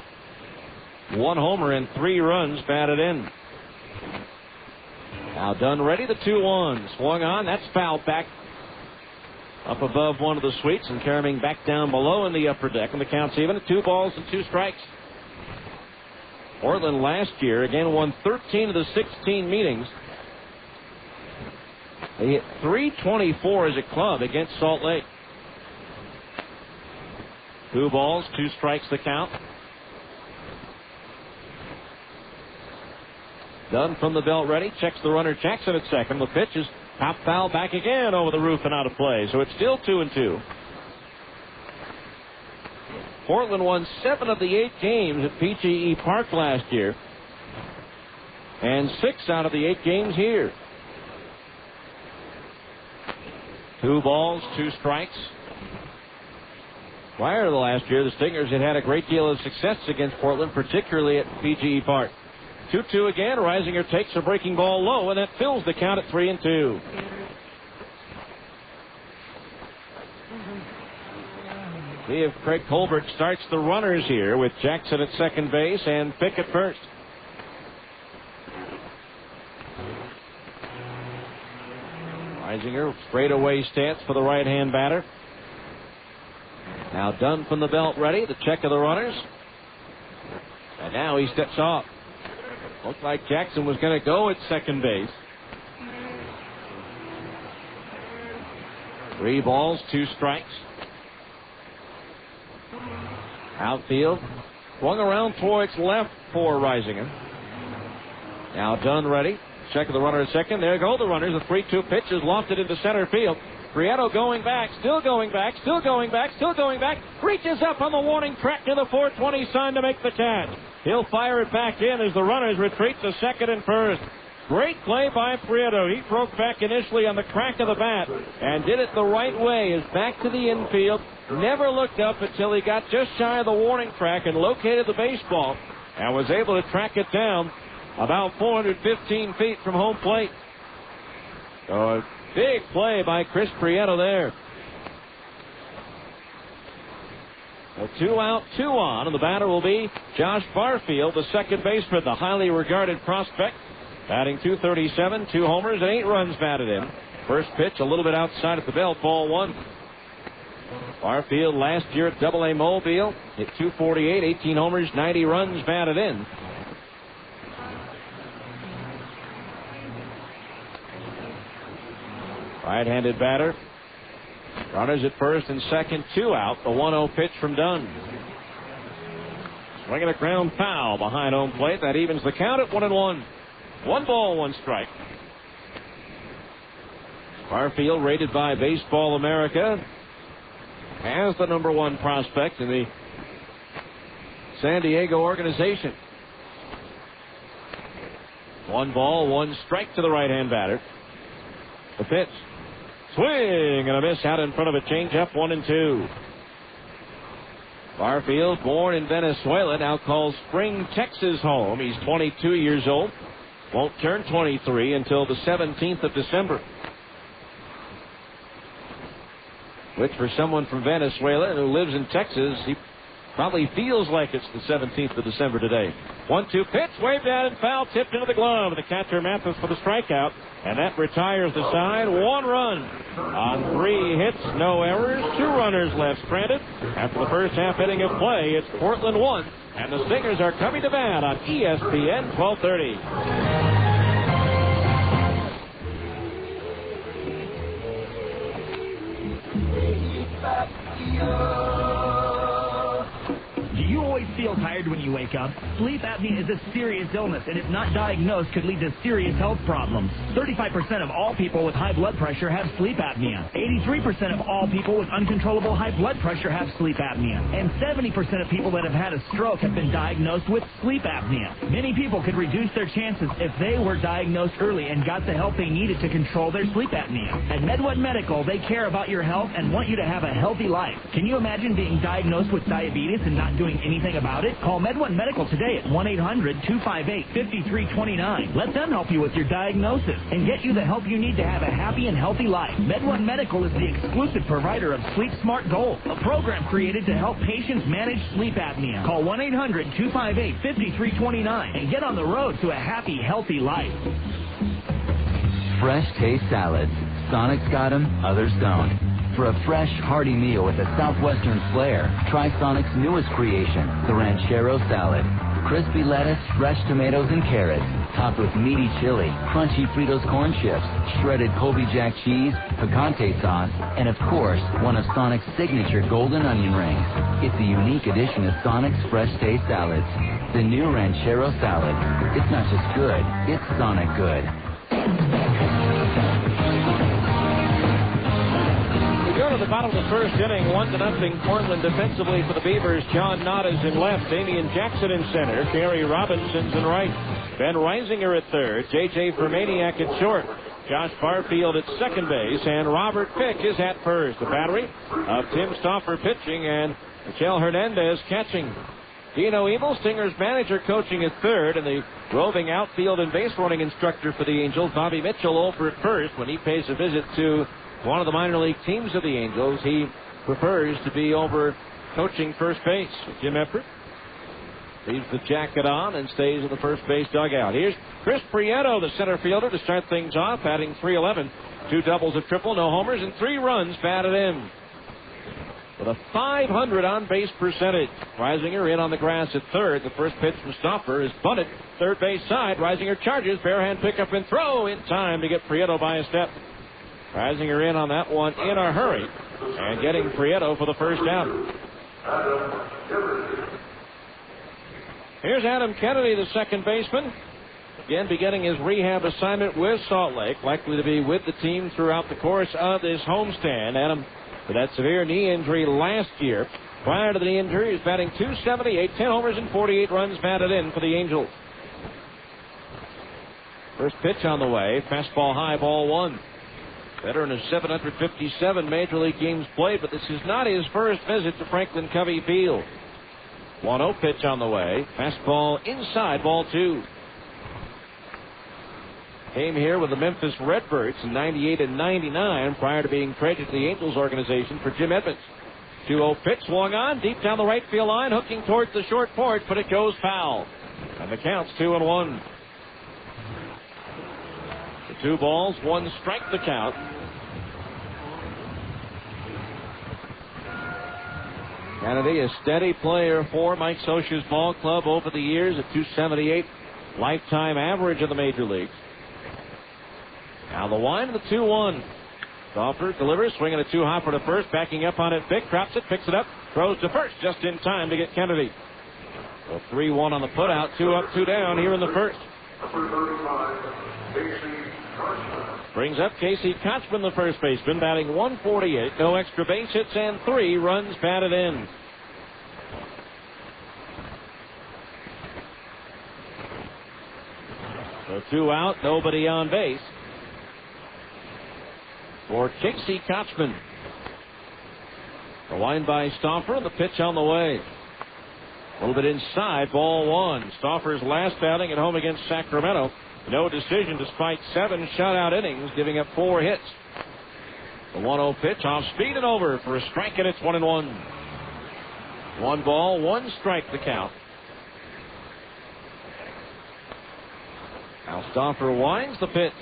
S3: 1 homer and 3 runs batted in. Now done ready, the 2-1. Swung on, that's fouled back up above one of the suites and carrying back down below in the upper deck. And the count's even at 2 balls and 2 strikes. Portland last year again won 13 of the 16 meetings. They hit .324 as a club against Salt Lake. 2 balls, 2 strikes the count. Dunn from the belt ready. Checks the runner Jackson at second. The pitch is pop foul back again over the roof and out of play. So it's still 2-2. Portland won 7 of the 8 games at PGE Park last year. And 6 out of the 8 games here. 2 balls, 2 strikes. Prior to the last year, the Stingers had a great deal of success against Portland, particularly at PGE Park. 2-2 again. Reisinger takes a breaking ball low, and that fills the count at 3-2. See if Craig Colbert starts the runners here with Jackson at second base and Fick at first. Reisinger, straightaway stance for the right-hand batter. Now Dunn from the belt ready. The check of the runners. And now he steps off. Looked like Jackson was going to go at second base. 3 balls, 2 strikes. Outfield. Swung around towards left for Reisinger. Now Dunn ready. Check of the runner at second. There go the runners. The 3-2 pitch is lofted into center field. Prieto going back, still going back, still going back, still going back. Reaches up on the warning track to the 420 sign to make the catch. He'll fire it back in as the runners retreat to second and first. Great play by Prieto. He broke back initially on the crack of the bat and did it the right way. Is back to the infield. Never looked up until he got just shy of the warning track and located the baseball and was able to track it down about 415 feet from home plate. So a big play by Chris Prieto there. A 2-out, 2-on, and the batter will be Josh Barfield, the second baseman, the highly regarded prospect, batting .237, 2 homers, and 8 runs batted in. First pitch a little bit outside at the belt, ball 1. Barfield last year at AA Mobile hit .248, 18 homers, 90 runs batted in. Right-handed batter. Runners at first and second, 2 out. The 1-0 pitch from Dunn. Swinging a ground foul behind home plate. That evens the count at 1-1. 1 ball, 1 strike. Barfield, rated by Baseball America as the number 1 prospect in the San Diego organization. 1 ball, 1 strike to the right-hand batter. The pitch. Swing and a miss out in front of a changeup, 1-2. Barfield, born in Venezuela, now calls Spring, Texas home. He's 22 years old. Won't turn 23 until the 17th of December. Which for someone from Venezuela who lives in Texas, he probably feels like it's the 17th of December today. 1-2 pitch, waved out and foul, tipped into the glove. The catcher Mathis for the strikeout, and that retires the side. 1 run on 3 hits, no errors, 2 runners left stranded. After the first half inning of play, it's Portland 1, and the Stingers are coming to bat on ESPN 1230.
S10: Do you always feel tired when you wake up? Sleep apnea is a serious illness, and if not diagnosed, could lead to serious health problems. 35% of all people with high blood pressure have sleep apnea. 83% of all people with uncontrollable high blood pressure have sleep apnea. And 70% of people that have had a stroke have been diagnosed with sleep apnea. Many people could reduce their chances if they were diagnosed early and got the help they needed to control their sleep apnea. At MedOne Medical, they care about your health and want you to have a healthy life. Can you imagine being diagnosed with diabetes and not doing anything about it? Call MedOne Medical today at 1-800-258-5329. Let them help you with your diagnosis and get you the help you need to have a happy and healthy life. MedOne Medical is the exclusive provider of Sleep Smart Gold, a program created to help patients manage sleep apnea. Call 1-800-258-5329 and get on the road to a happy, healthy life.
S6: Fresh taste salads. Sonic's got them, others don't. For a fresh, hearty meal with a southwestern flair, try Sonic's newest creation, the Ranchero Salad. Crispy lettuce, fresh tomatoes and carrots, topped with meaty chili, crunchy Fritos corn chips, shredded Colby Jack cheese, picante sauce, and of course, one of Sonic's signature golden onion rings. It's a unique addition of Sonic's Fresh Taste Salads. The new Ranchero Salad. It's not just good, it's Sonic good.
S3: Go to the bottom of the first inning, 1-0 Portland defensively for the Beavers. John Knott is in left, Damian Jackson in center, Gary Robinson's in right, Ben Reisinger at third, J.J. Vermaniak at short, Josh Barfield at second base, and Robert Fick is at first. The battery of Tim Stauffer pitching and Michel Hernandez catching. Dino Ebel, Stingers manager, coaching at third, and the roving outfield and base running instructor for the Angels, Bobby Mitchell, over at first when he pays a visit to one of the minor league teams of the Angels. He prefers to be over coaching first base. Jim Effort leaves the jacket on and stays in the first base dugout. Here's Chris Prieto, the center fielder, to start things off, batting .311. 2 doubles, a triple, no homers, and 3 runs batted in. With a .500 on-base percentage. Reisinger in on the grass at third. The first pitch from Stauffer is bunted. Third base side. Reisinger charges. Barehand pickup and throw in time to get Prieto by a step. Reisinger in on that one in a hurry and getting Prieto for the first out. Here's Adam Kennedy, the second baseman. Again, beginning his rehab assignment with Salt Lake, likely to be with the team throughout the course of this homestand. Adam, with that severe knee injury last year. Prior to the knee injury, he was batting .278, 10 homers and 48 runs batted in for the Angels. First pitch on the way, fastball high, ball one. Veteran of 757 Major League games played, but this is not his first visit to Franklin Covey Field. 1-0 pitch on the way, fastball inside, ball two. Came here with the Memphis Redbirds in 98 and 99 prior to being traded to the Angels organization for Jim Edmonds. 2-0 pitch, swung on, deep down the right field line, hooking towards the short porch, but it goes foul. And the count's 2-1. The 2 balls, 1 strike the count. Kennedy, a steady player for Mike Scioscia's ball club over the years, at .278 lifetime average of the major leagues. Now the wind of the 2-1. Stauffer delivers, swinging a 2-hopper to first, backing up on it. Vick drops it, picks it up, throws to first, just in time to get Kennedy. So 3-1 on the putout, 2 up, 2 down here in the first. Brings up Casey Kochman, the first baseman, batting .148, no extra base hits and 3 runs batted in. So 2 out, nobody on base for Casey Kochman. The line by Stauffer, the pitch on the way. A little bit inside, ball one. Stauffer's last outing at home against Sacramento. No decision despite 7 shutout innings, giving up 4 hits. The 1-0 pitch off speed and over for a strike, and it's 1-1. 1 ball, 1 strike the count. Now Stauffer winds the pitch.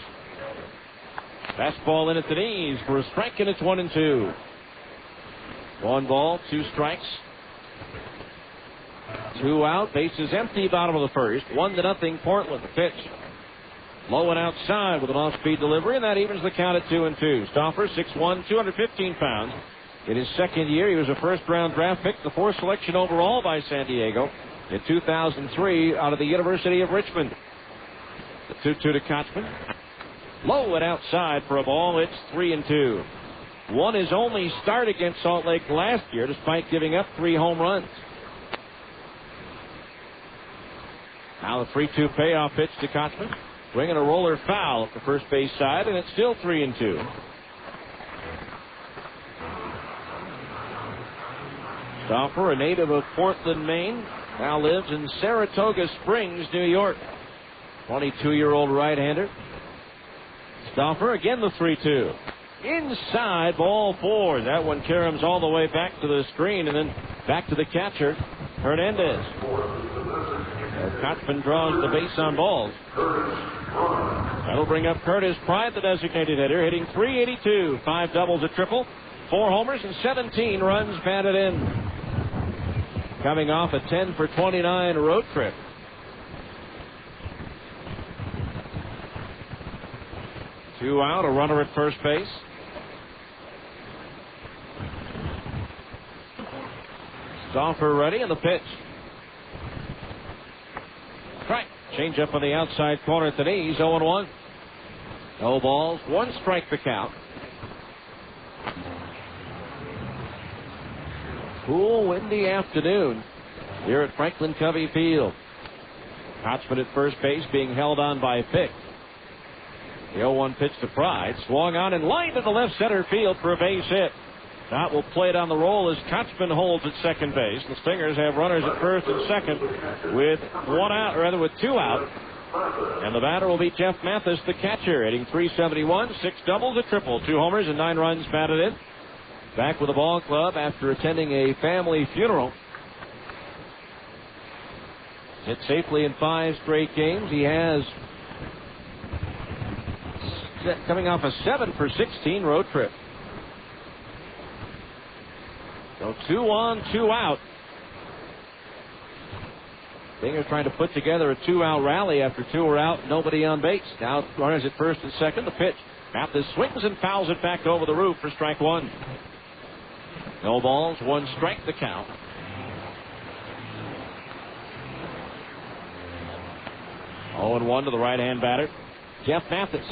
S3: Fastball in at the knees for a strike, and it's 1-2. 1 ball, 2 strikes. 2 out, bases empty, bottom of the first. 1-0 Portland. The pitch low and outside with an off-speed delivery, and that evens the count at 2-2. Stauffer, 6'1", 215 pounds. In his second year, he was a first-round draft pick, the 4th selection overall by San Diego in 2003 out of the University of Richmond. The 2-2 to Kochman. Low and outside for a ball. It's 3-2. Won his only start against Salt Lake last year, despite giving up 3 home runs. Now the 3-2 payoff pitch to Kochman. Swinging a roller foul at the first base side, and it's still 3-2. Stauffer, a native of Portland, Maine, now lives in Saratoga Springs, New York. 22-year-old right-hander. Stauffer, again the 3-2. Inside, ball 4. That one caroms all the way back to the screen and then back to the catcher, Hernandez. Kochman draws the base on balls. That'll bring up Curtis Pride, the designated hitter, hitting .382. 5 doubles, a triple, 4 homers, and 17 runs batted in. Coming off a 10-for-29 road trip. Two out, a runner at first base. Stauffer ready, and the pitch. Strike. Change up on the outside corner at the knees, 0-1. No balls, 1 strike the count. Cool, windy afternoon here at Franklin Covey Field. Kochman at first base being held on by Pick. The 0-1 pitch to Pride. Swung on and lined to the left center field for a base hit. Knott will play it on the roll as Kochman holds at second base. The Stingers have runners at first and second with 2 out. And the batter will be Jeff Mathis, the catcher, hitting .371, 6 doubles, a triple, 2 homers, and 9 runs batted in. Back with the ball club after attending a family funeral. Hit safely in 5 straight games. He has coming off a 7-for-16 road trip. So 2 on, 2 out. Stingers trying to put together a 2-out rally after 2 are out, nobody on base. Now runners at first and second. The pitch. Mathis swings and fouls it back over the roof for strike 1. No balls, 1 strike the count. 0-1 to the right-hand batter, Jeff Mathis.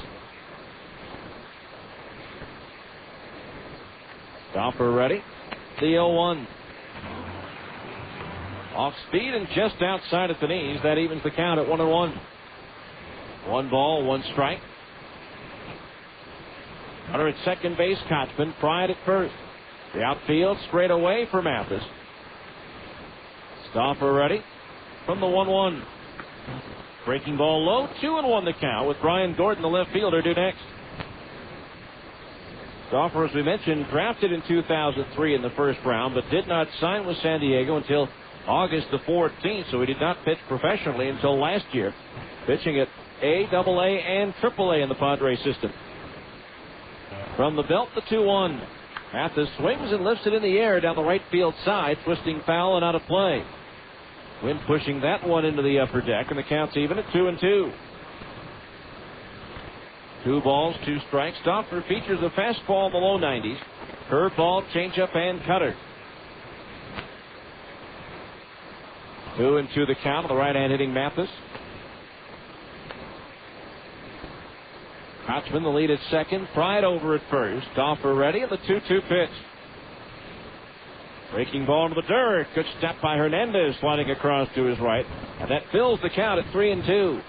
S3: Stopper ready. The 0-1. Off speed and just outside at the knees. That evens the count at 1-1. 1 ball, 1 strike. Runner at second base, Kochman. Pride at first. The outfield straight away for Mathis. Stopper ready from the 1-1. Breaking ball low, 2-1 the count with Brian Gordon, the left fielder, due next. Stopper, as we mentioned, drafted in 2003 in the first round, but did not sign with San Diego until August the 14th, so he did not pitch professionally until last year, pitching at A, AA, and AAA in the Padres system. From the belt, the 2-1. Mathis swings and lifts it in the air down the right field side, twisting foul and out of play. Wind pushing that one into the upper deck, and the count's even at 2-2. 2 balls, 2 strikes. Stopper features a fastball in the low 90s, curveball, changeup, and cutter. 2-2 the count of the right-hand hitting Mathis. Kochman the lead at second. Pride over at first. Stopper ready, and the 2-2 pitch. Breaking ball into the dirt. Good step by Hernandez, sliding across to his right, and that fills the count at 3-2.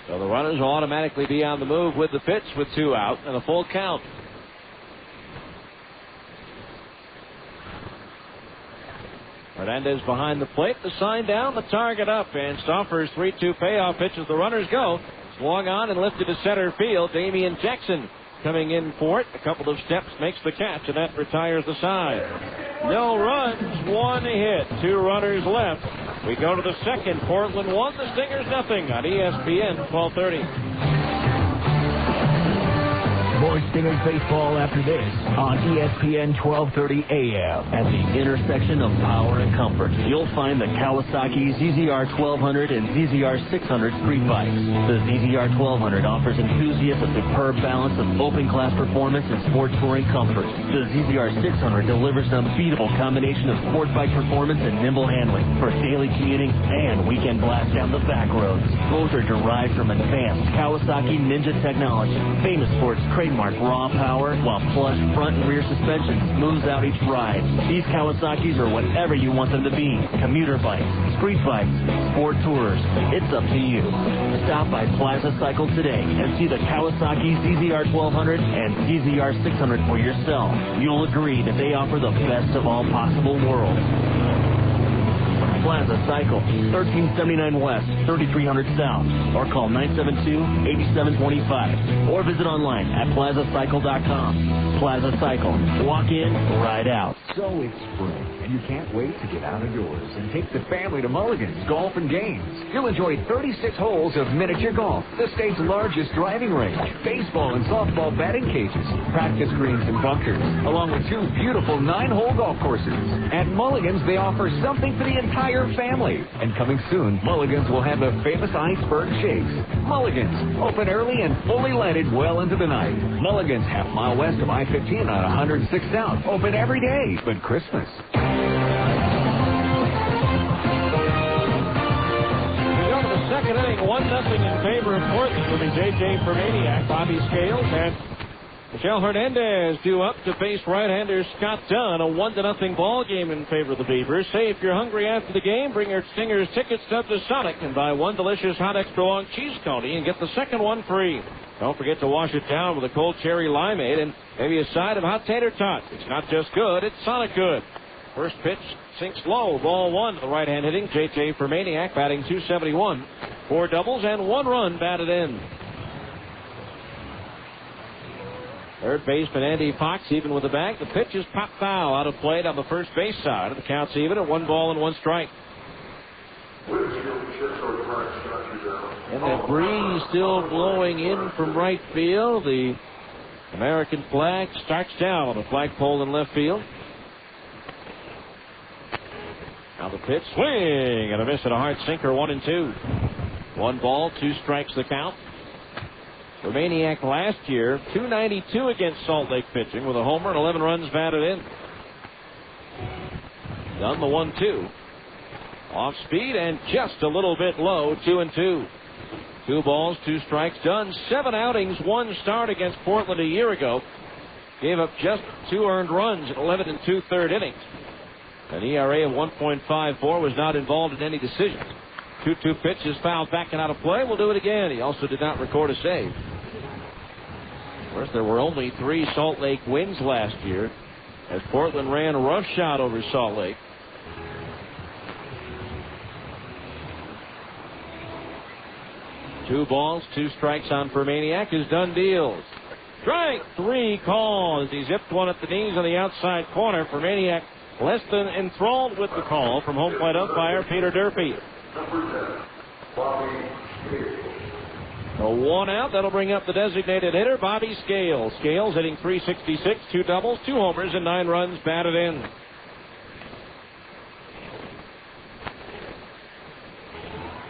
S3: So the runners will automatically be on the move with the pitch with 2 out and a full count. Hernandez behind the plate, the sign down, the target up, and Stopper's 3-2 payoff pitch as the runners go. Swung on and lifted to center field. Damian Jackson coming in for it. A couple of steps, makes the catch, and that retires the side. No runs, 1 hit, 2 runners left. We go to the second. Portland 1, the Stingers nothing on ESPN 1230.
S11: More Stingers baseball after this on ESPN 1230 AM.
S2: At the intersection of power and comfort, you'll find the Kawasaki ZZR 1200 and ZZR 600 street bikes. The ZZR 1200 offers enthusiasts a superb balance of open-class performance and sport touring comfort. The ZZR 600 delivers an unbeatable combination of sport bike performance and nimble handling for daily commuting and weekend blast down the back roads. Both are derived from advanced Kawasaki Ninja technology, famous for its trademark raw power, while plush front and rear suspension smooths out each ride. These Kawasaki's are whatever you want them to be. Commuter bikes, street bikes, sport tours. It's up to you. Stop by Plaza Cycle today and see the Kawasaki ZZR 1200 and ZZR 600 for yourself. You'll agree that they offer the best of all possible worlds. Plaza Cycle, 1379 West, 3300 South, or call 972-8725, or visit online at plazacycle.com. Plaza Cycle, walk in, ride out.
S5: So it's spring, and you can't wait to get out of doors and take the family to Mulligan's Golf and Games. You'll enjoy 36 holes of miniature golf, the state's largest driving range, baseball and softball batting cages, practice greens and bunkers, along with 2 beautiful 9-hole golf courses. At Mulligan's, they offer something for the entire family. And coming soon, Mulligan's will have the famous iceberg shakes. Mulligan's, open early and fully lighted well into the night. Mulligan's, half-mile west of I-15 on 106 South, open every day but Christmas.
S3: We go to the second inning, 1-0 in favor of Portland, with J.J. Permaniak, Bobby Scales, and Michel Hernandez due up to face right-hander Scott Dunn. A 1-0 ball game in favor of the Beavers. Say if you're hungry after the game, bring your Stingers tickets up to Sonic and buy 1 delicious hot extra long cheese coney and get the second one free. Don't forget to wash it down with a cold cherry limeade and maybe a side of hot tater tots. It's not just good, it's Sonic good. First pitch sinks low. Ball 1 to the right-hand hitting J.J. Permaniak, batting .271. 4 doubles and 1 run batted in. Third baseman Andy Fox even with the bag. The pitch is popped foul out of play on the first base side. The count's even at 1 ball and 1 strike. And that breeze still blowing in from right field. The American flag starts down on the flagpole in left field. Now the pitch, swing and a miss at a hard sinker, 1-2. 1 ball, 2 strikes the count. Permaniak last year, .292 against Salt Lake pitching with a homer and 11 runs batted in. Done the 1-2. Off speed and just a little bit low, 2-2. 2 balls, 2 strikes, Dunn. 7 outings, 1 start against Portland a year ago. Gave up just 2 earned runs in 11 2/3 innings. An ERA of 1.54, was not involved in any decisions. 2-2 pitch is fouled back and out of play. We'll do it again. He also did not record a save. Of course, there were only 3 Salt Lake wins last year as Portland ran roughshod over Salt Lake. Two balls, 2 strikes on Permaniak as Dunn deals. Strike 3 call as he zipped one at the knees on the outside corner. Permaniak less than enthralled with the call from home plate umpire Peter Durfee. A 1 out. That'll bring up the designated hitter, Bobby Scales. Scales hitting .366, 2 doubles, 2 homers, and 9 runs batted in.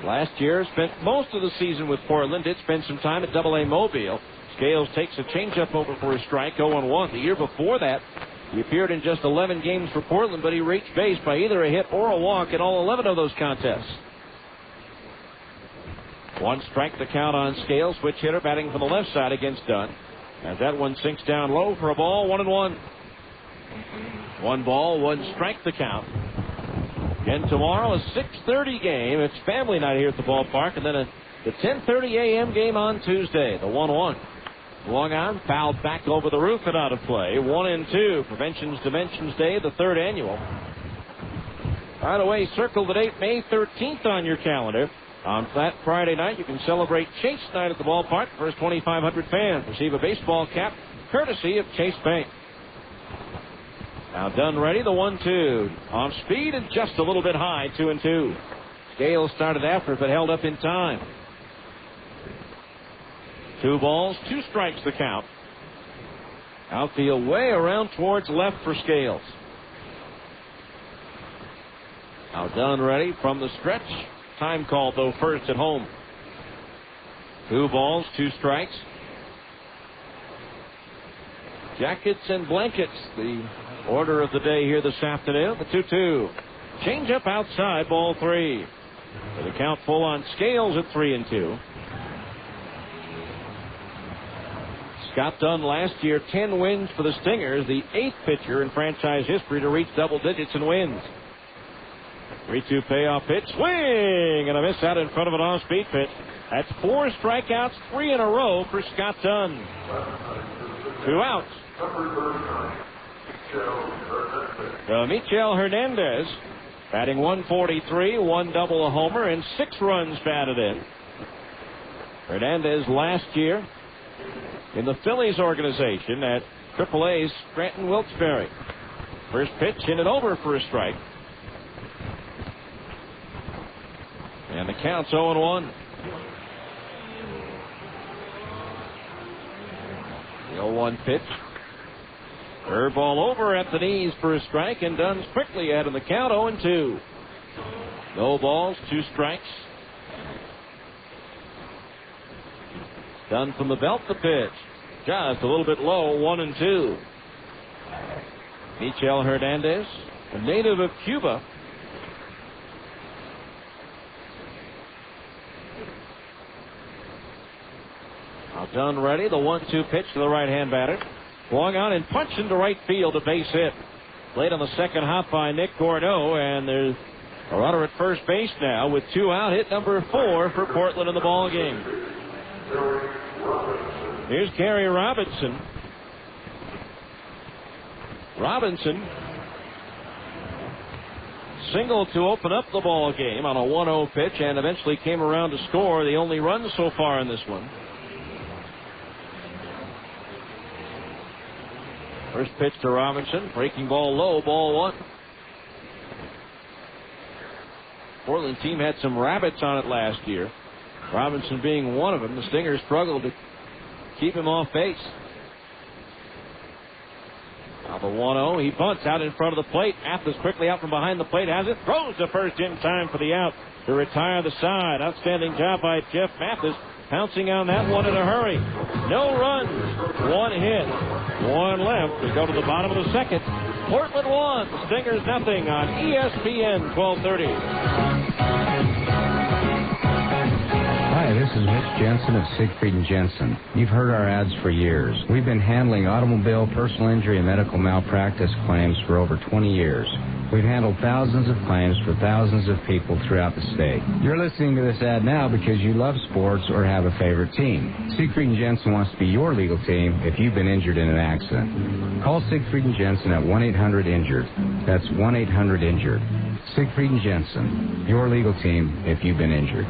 S3: Last year, spent most of the season with Portland. Did spend some time at AA Mobile. Scales takes a changeup over for a strike, 0-1. The year before that, he appeared in just 11 games for Portland, but he reached base by either a hit or a walk in all 11 of those contests. 1 strike the count on Scales. Switch hitter batting from the left side against Dunn. As that one sinks down low for a ball, 1-1. 1 ball, 1 strike the count. Again tomorrow, a 6:30 game. It's family night here at the ballpark, and then the 10:30 a.m. game on Tuesday. The 1-1. Long on, fouled back over the roof and out of play. 1-2. Prevention's Dimensions Day, the 3rd annual. By the way, circle the date May 13th on your calendar. On that Friday night, you can celebrate Chase Night at the ballpark. First 2,500 fans receive a baseball cap courtesy of Chase Bank. Now Dunn ready, the 1-2. Off speed and just a little bit high, 2-2. Scales started after it, but held up in time. 2 balls, 2 strikes the count. Outfield way around towards left for Scales. Now Dunn ready from the stretch. Time called, though, first at home. 2 balls, 2 strikes. Jackets and blankets, the order of the day here this afternoon. The 2-2. Change up outside, ball 3. With a count full on Scales at 3-2. Scott Dunn last year, 10 wins for the Stingers, the 8th pitcher in franchise history to reach double digits in wins. 3-2 payoff pitch, swing, and a miss out in front of an off-speed pitch. That's 4 strikeouts, 3 in a row for Scott Dunn. 2 outs. Michel Hernandez batting .143, 1 double, a homer, and 6 runs batted in. Hernandez last year in the Phillies organization at AAA's Scranton Wilkes-Barre. First pitch in and over for a strike. And the count's 0-1. The 0-1 pitch. Curveball over at the knees for a strike, and Dunn's quickly ahead of the count, 0-2. No balls, 2 strikes. Dunn from the belt, the pitch. Just a little bit low, 1-2. Michel Hernandez, a native of Cuba. Now Dunn ready, the 1-2 pitch to the right-hand batter. Swung on and punched into right field, a base hit. Played on the second hop by Nick Gordeau, and there's a runner at first base now with 2 out. Hit number 4 for Portland in the ball game. Here's Gary Robinson. Robinson singled to open up the ball game on a 1-0 pitch and eventually came around to score the only run so far in this one. First pitch to Robinson. Breaking ball low, ball 1. Portland team had some rabbits on it last year. Robinson being one of them. The Stingers struggled to keep him off base. Now the 1-0. He bunts out in front of the plate. Mathis quickly out from behind the plate. Has it. Throws to first in time for the out to retire the side. Outstanding job by Jeff Mathis. pouncing on that one in a hurry. No runs, one hit, one left. We go to the bottom of the second. Portland 1, Stingers nothing on ESPN 1230.
S7: Hi, this is Mitch Jensen of Siegfried & Jensen. You've heard our ads for years. We've been handling automobile, personal injury, and medical malpractice claims for over 20 years. We've handled thousands of claims for thousands of people throughout the state. You're listening to this ad now because you love sports or have a favorite team. Siegfried & Jensen wants to be your legal team if you've been injured in an accident. Call Siegfried & Jensen at 1-800-INJURED. That's 1-800-INJURED. Siegfried & Jensen, your legal team if you've been injured.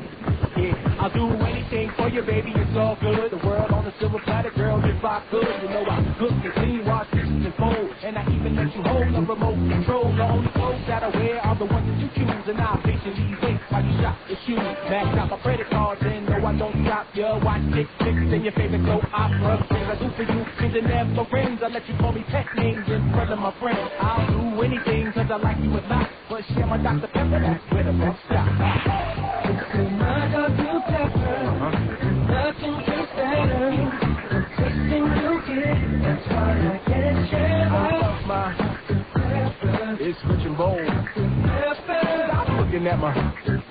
S8: Yeah, I'll do anything for you, baby, it's all good. The world on a silver platter, girl, if I could. You know I cook and clean, wash, dishes, and fold. And I even let you hold the remote control. The only clothes that I wear are the ones that you choose. And I'll patiently wait while you shop your shoes. Max out my credit cards and no, I don't stop you. Watch flicks and your favorite soap opera. Things I do for you, things that never friends. I let you call me pet names in front of my friends. I'll do anything cause I like you a lot. But share my Dr. Pepper, that's where the best stop. My Dr. Pepper, nothing tastes better. The tasting you get, that's why I can't share. I love my Dr. Pepper. It's rich and bold. Pepper. I'm looking at my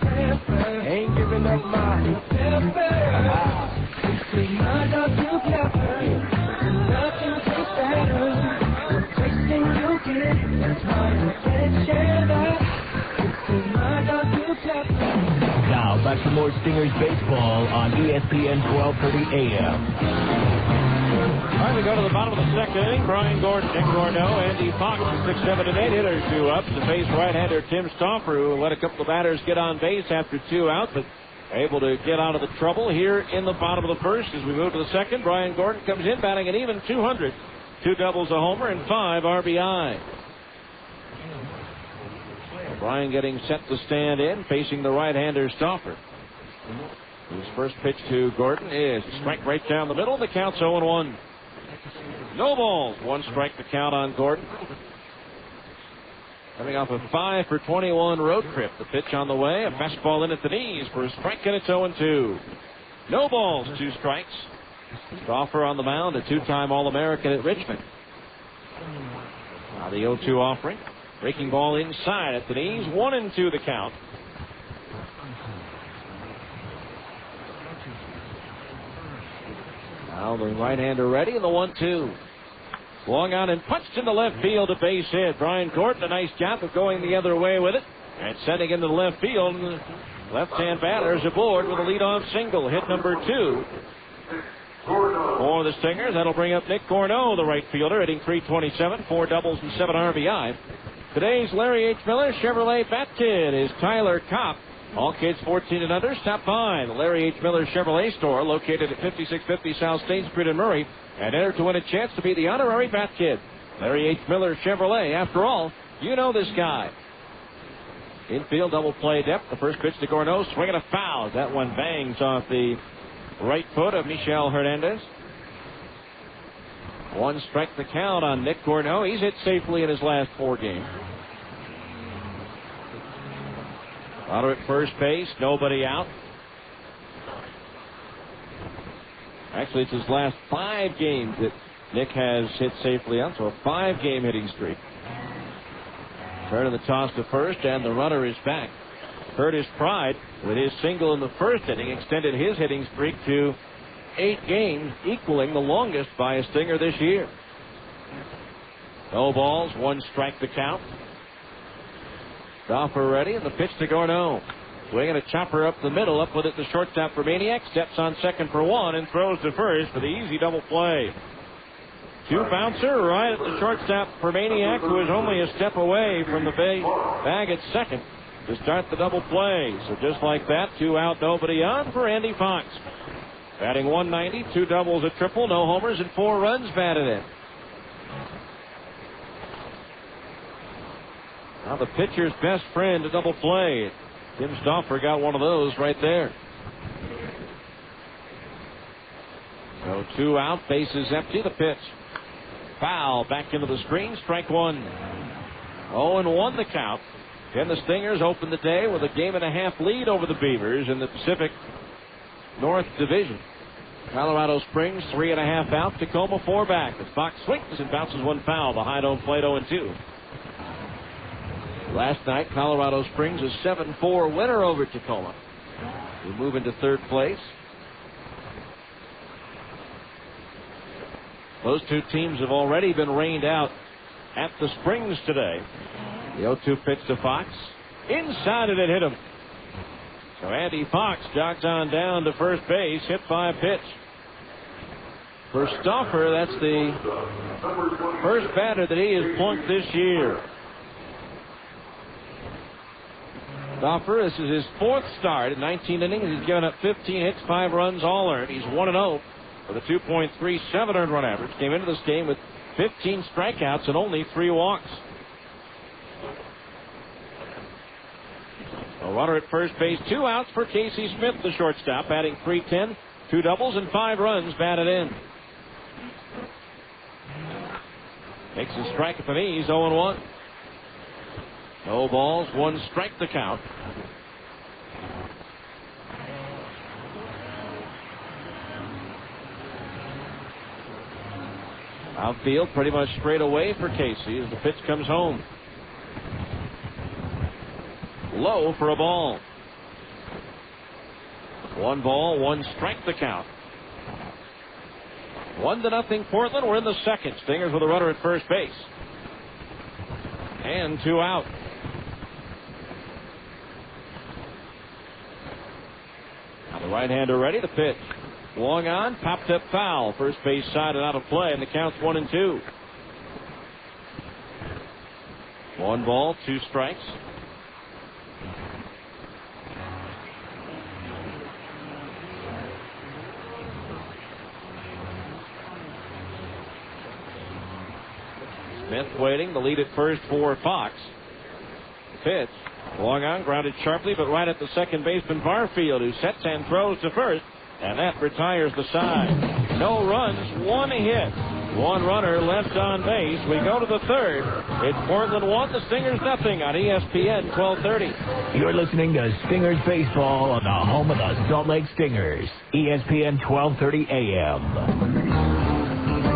S8: Pepper. Ain't giving up my Pepper. My Dr. Pepper, nothing tastes better. The tasting you get, that's why I can't share that. My Dr. Pepper.
S11: Now, back to more Stingers baseball on ESPN 1230 AM.
S3: All right, we go to the bottom of the second inning. Brian Gordon, Nick Corneau, Andy Fox, 6, 7, and 8 hitters, 2 up. To face right-hander Tim Stauffer, who let a couple of batters get on base after 2 outs, but able to get out of the trouble here in the bottom of the first. As we move to the second, Brian Gordon comes in batting an even 200. 2 doubles, a homer, and 5 RBI. Brian getting set to stand in, facing the right-hander Stauffer. His first pitch to Gordon is a strike right down the middle. The count's 0-1. No balls. 1 strike to count on Gordon. Coming off a 5 for 21 road trip. The pitch on the way. A fastball in at the knees for a strike, and it's 0-2. No balls. 2 strikes. Stauffer on the mound, a 2-time All-American at Richmond. Now the 0-2 offering. Breaking ball inside at the knees. 1-2 the count. Now the right-hander ready, and the 1-2. Swung on and punched into left field, a base hit. Brian Gordon, a nice job of going the other way with it and sending into the left field. Left-hand batters aboard with a leadoff single. Hit number 2 for the Stingers. That'll bring up Nick Corneau, the right fielder, hitting .327, 4 doubles and 7 RBI. Today's Larry H. Miller Chevrolet Bat Kid is Tyler Kopp. All kids 14 and under, stop by the Larry H. Miller Chevrolet store located at 5650 South State Street in Murray and enter to win a chance to be the honorary Bat Kid. Larry H. Miller Chevrolet. After all, you know this guy. Infield double play depth. The first pitch to Corneau, swinging a foul. That one bangs off the right foot of Michel Hernandez. 1 strike the count on Nick Corneau. He's hit safely in his last 4 games. Runner at first base, nobody out. Actually, it's his last 5 games that Nick has hit safely on, so a 5-game hitting streak. Turn of the toss to first, and the runner is back. Curtis Pride, with his single in the first inning, extended his hitting streak to 8 games, equaling the longest by a Stinger this year. No balls, 1 strike to count. Stauffer ready, and the pitch to Corneau. Swinging a chopper up the middle, up with it the shortstop for Maniac, steps on second for 1 and throws to first for the easy double play. 2 bouncer right at the shortstop for Maniac, who is only a step away from the bag at second to start the double play. So just like that, 2 out, nobody on for Andy Fox. Batting 190, 2 doubles, a triple, no homers, and 4 runs batted in. Now the pitcher's best friend, a double play. Tim Stauffer got one of those right there. So 2 out, bases empty, the pitch. Foul back into the screen, strike 1. 0-1 the count. And the Stingers open the day with a 1.5 game lead over the Beavers in the Pacific North Division. Colorado Springs 3.5 out. Tacoma 4 back. As Fox swings and bounces one foul. The high don't play 0-2. Last night, Colorado Springs a 7-4 winner over Tacoma. We move into third place. Those two teams have already been rained out at the Springs today. The 0-2 pitch to Fox. Inside it hit him. So Andy Fox jogs on down to first base, hit by a pitch. For Stauffer, that's the first batter that he has plunked this year. Stauffer, this is his fourth start in 19 innings. He's given up 15 hits, 5 runs, all earned. He's 1-0 with a 2.37 earned run average. Came into this game with 15 strikeouts and only 3 walks. A runner at first base, 2 outs for Casey Smith, the shortstop, batting .310, 2 doubles and 5 runs batted in. Takes a strike at the knees, 0-1. No balls, 1 strike to count. Outfield pretty much straight away for Casey as the pitch comes home. Low for a ball. 1 ball, 1 strike to count. 1-0 Portland. We're in the second. Stingers with a runner at first base. And 2 out. Now the right-hander ready. The pitch. Long on. Popped up foul. First base side and out of play. And the count's 1-2. 1 ball, 2 strikes. Smith waiting. The lead at first for Fox. Pitch. Long on, grounded sharply, but right at the second baseman Barfield, who sets and throws to first, and that retires the side. No runs, 1 hit. 1 runner left on base. We go to the third. It's Portland 1, the Stingers nothing on ESPN 1230.
S11: You're listening to Stingers Baseball on the home of the Salt Lake Stingers, ESPN 1230 AM.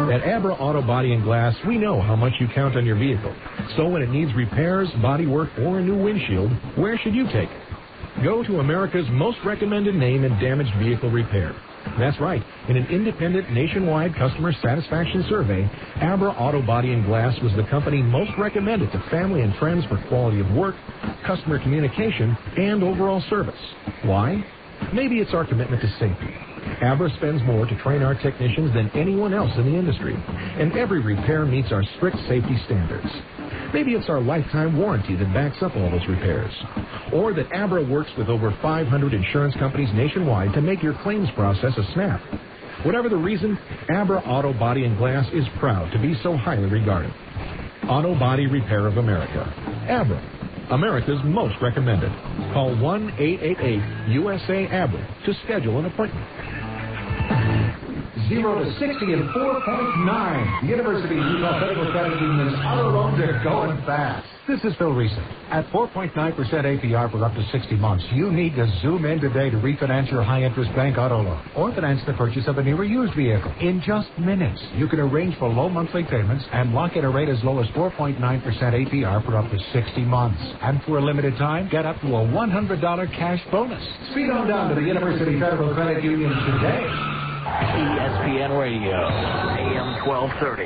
S9: At Abra Auto Body and Glass, we know how much you count on your vehicle. So when it needs repairs, body work, or a new windshield, where should you take it? Go to America's most recommended name in damaged vehicle repair. That's right. In an independent nationwide customer satisfaction survey, Abra Auto Body and Glass was the company most recommended to family and friends for quality of work, customer communication, and overall service. Why? Maybe it's our commitment to safety. Abra spends more to train our technicians than anyone else in the industry, and every repair meets our strict safety standards. Maybe it's our lifetime warranty that backs up all those repairs, or that Abra works with over 500 insurance companies nationwide to make your claims process a snap. Whatever the reason, Abra Auto Body and Glass is proud to be so highly regarded. Auto Body Repair of America. Abra, America's most recommended. Call 1-888-USA-ABRA to schedule an appointment.
S12: 0 to 60 in 4.9. The University of Utah Federal Credit Union's auto loans are going fast.
S13: This is Phil Reese. At 4.9% APR for up to 60 months, you need to zoom in today to refinance your high-interest bank auto loan or finance the purchase of a new or used vehicle. In just minutes, you can arrange for low monthly payments and lock in a rate as low as 4.9% APR for up to 60 months. And for a limited time, get up to a $100 cash bonus.
S12: Speed on down to the University Federal Credit Union today.
S11: ESPN Radio, AM 1230.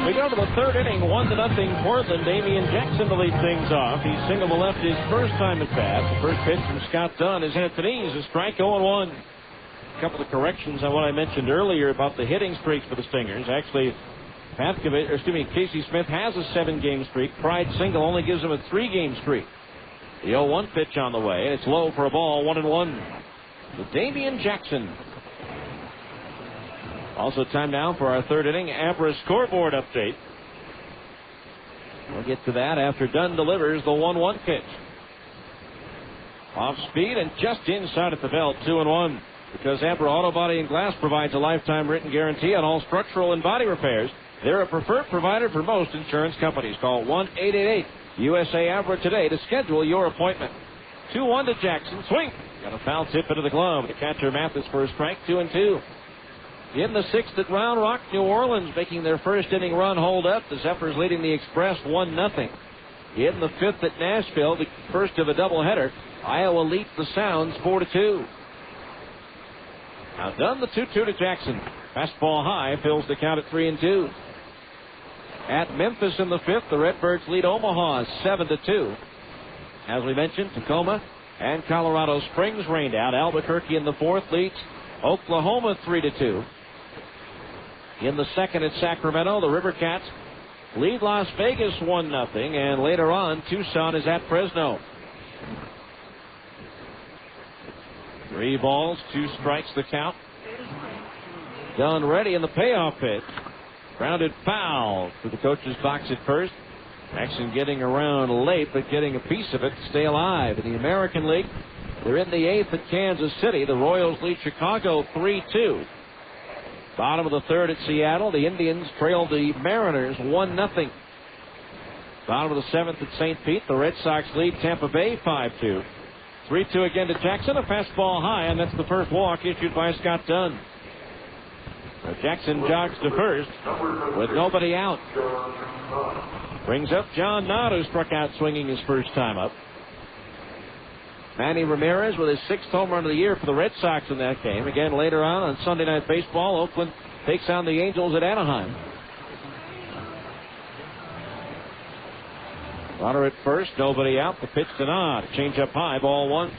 S3: We go to the third inning, 1-0 Portland. Damian Jackson to lead things off. He singled to left his first time at bat. The first pitch from Scott Dunn is at the knees. A strike, 0-1. A couple of corrections on what I mentioned earlier about the hitting streaks for the Stingers. Actually, Casey Smith has a 7-game streak. Pride single only gives him a 3-game streak. The 0-1 pitch on the way, and it's low for a ball, 1-1. With Damian Jackson. Also time now for our third inning Abra scoreboard update. We'll get to that after Dunn delivers the 1-1 pitch. Off speed and just inside at the belt, 2-1. Because Abra Auto Body and Glass provides a lifetime written guarantee on all structural and body repairs, they're a preferred provider for most insurance companies. Call USA Abra today to schedule your appointment. 2-1 to Jackson. Swing. Got a foul tip into the glove. The catcher Mathis for a strike. 2-2. In the 6th at Round Rock, New Orleans making their first inning run hold up. The Zephyrs leading the Express 1-0. In the 5th at Nashville, the first of a doubleheader, Iowa leads the Sounds 4-2. Now done the 2-2 to Jackson. Fastball high fills the count at 3-2. At Memphis in the 5th, the Redbirds lead Omaha 7-2. As we mentioned, Tacoma and Colorado Springs rained out. Albuquerque in the 4th leads Oklahoma 3-2. In the 2nd at Sacramento, the River Cats lead Las Vegas 1-0. And later on, Tucson is at Fresno. 3 balls, 2 strikes the count. Done ready in the payoff pitch. Grounded foul to the coach's box at first. Jackson getting around late, but getting a piece of it to stay alive. In the American League, they're in the 8th at Kansas City. The Royals lead Chicago 3-2. Bottom of the 3rd at Seattle, the Indians trail the Mariners 1-0. Bottom of the 7th at St. Pete, the Red Sox lead Tampa Bay 5-2. 3-2 again to Jackson, a fastball high, and that's the first walk issued by Scott Dunn. So Jackson jogs to first with nobody out. Brings up John Knott, who struck out swinging his first time up. Manny Ramirez with his 6th home run of the year for the Red Sox in that game. Again, later on Sunday Night Baseball, Oakland takes on the Angels at Anaheim. Runner at first, nobody out. The pitch to Knott. Change up high, ball 1.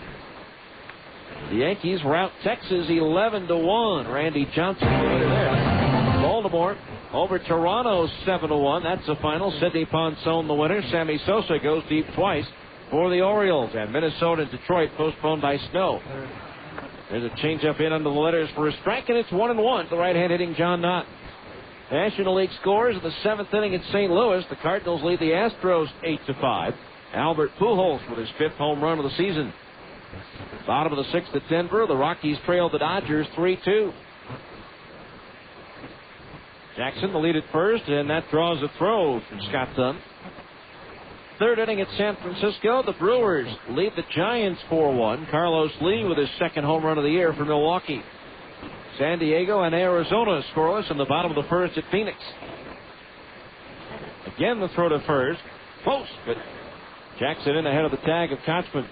S3: The Yankees rout Texas 11-1. Randy Johnson there. Baltimore over Toronto 7-1. That's the final. Sidney Ponson the winner. Sammy Sosa goes deep twice for the Orioles. And Minnesota and Detroit postponed by snow. There's a changeup in under the letters for a strike, and it's 1-1. The right hand hitting John Knott. National League scores in the 7th inning at St. Louis. The Cardinals lead the Astros 8-5. Albert Pujols with his 5th home run of the season. Bottom of the 6th at Denver, the Rockies trail the Dodgers 3-2. Jackson, the lead at first, and that draws a throw from Scott Dunn. 3rd inning at San Francisco, the Brewers lead the Giants 4-1. Carlos Lee with his 2nd home run of the year for Milwaukee. San Diego and Arizona scoreless in the bottom of the 1st at Phoenix. Again, the throw to first. Close, but Jackson in ahead of the tag of Kochman.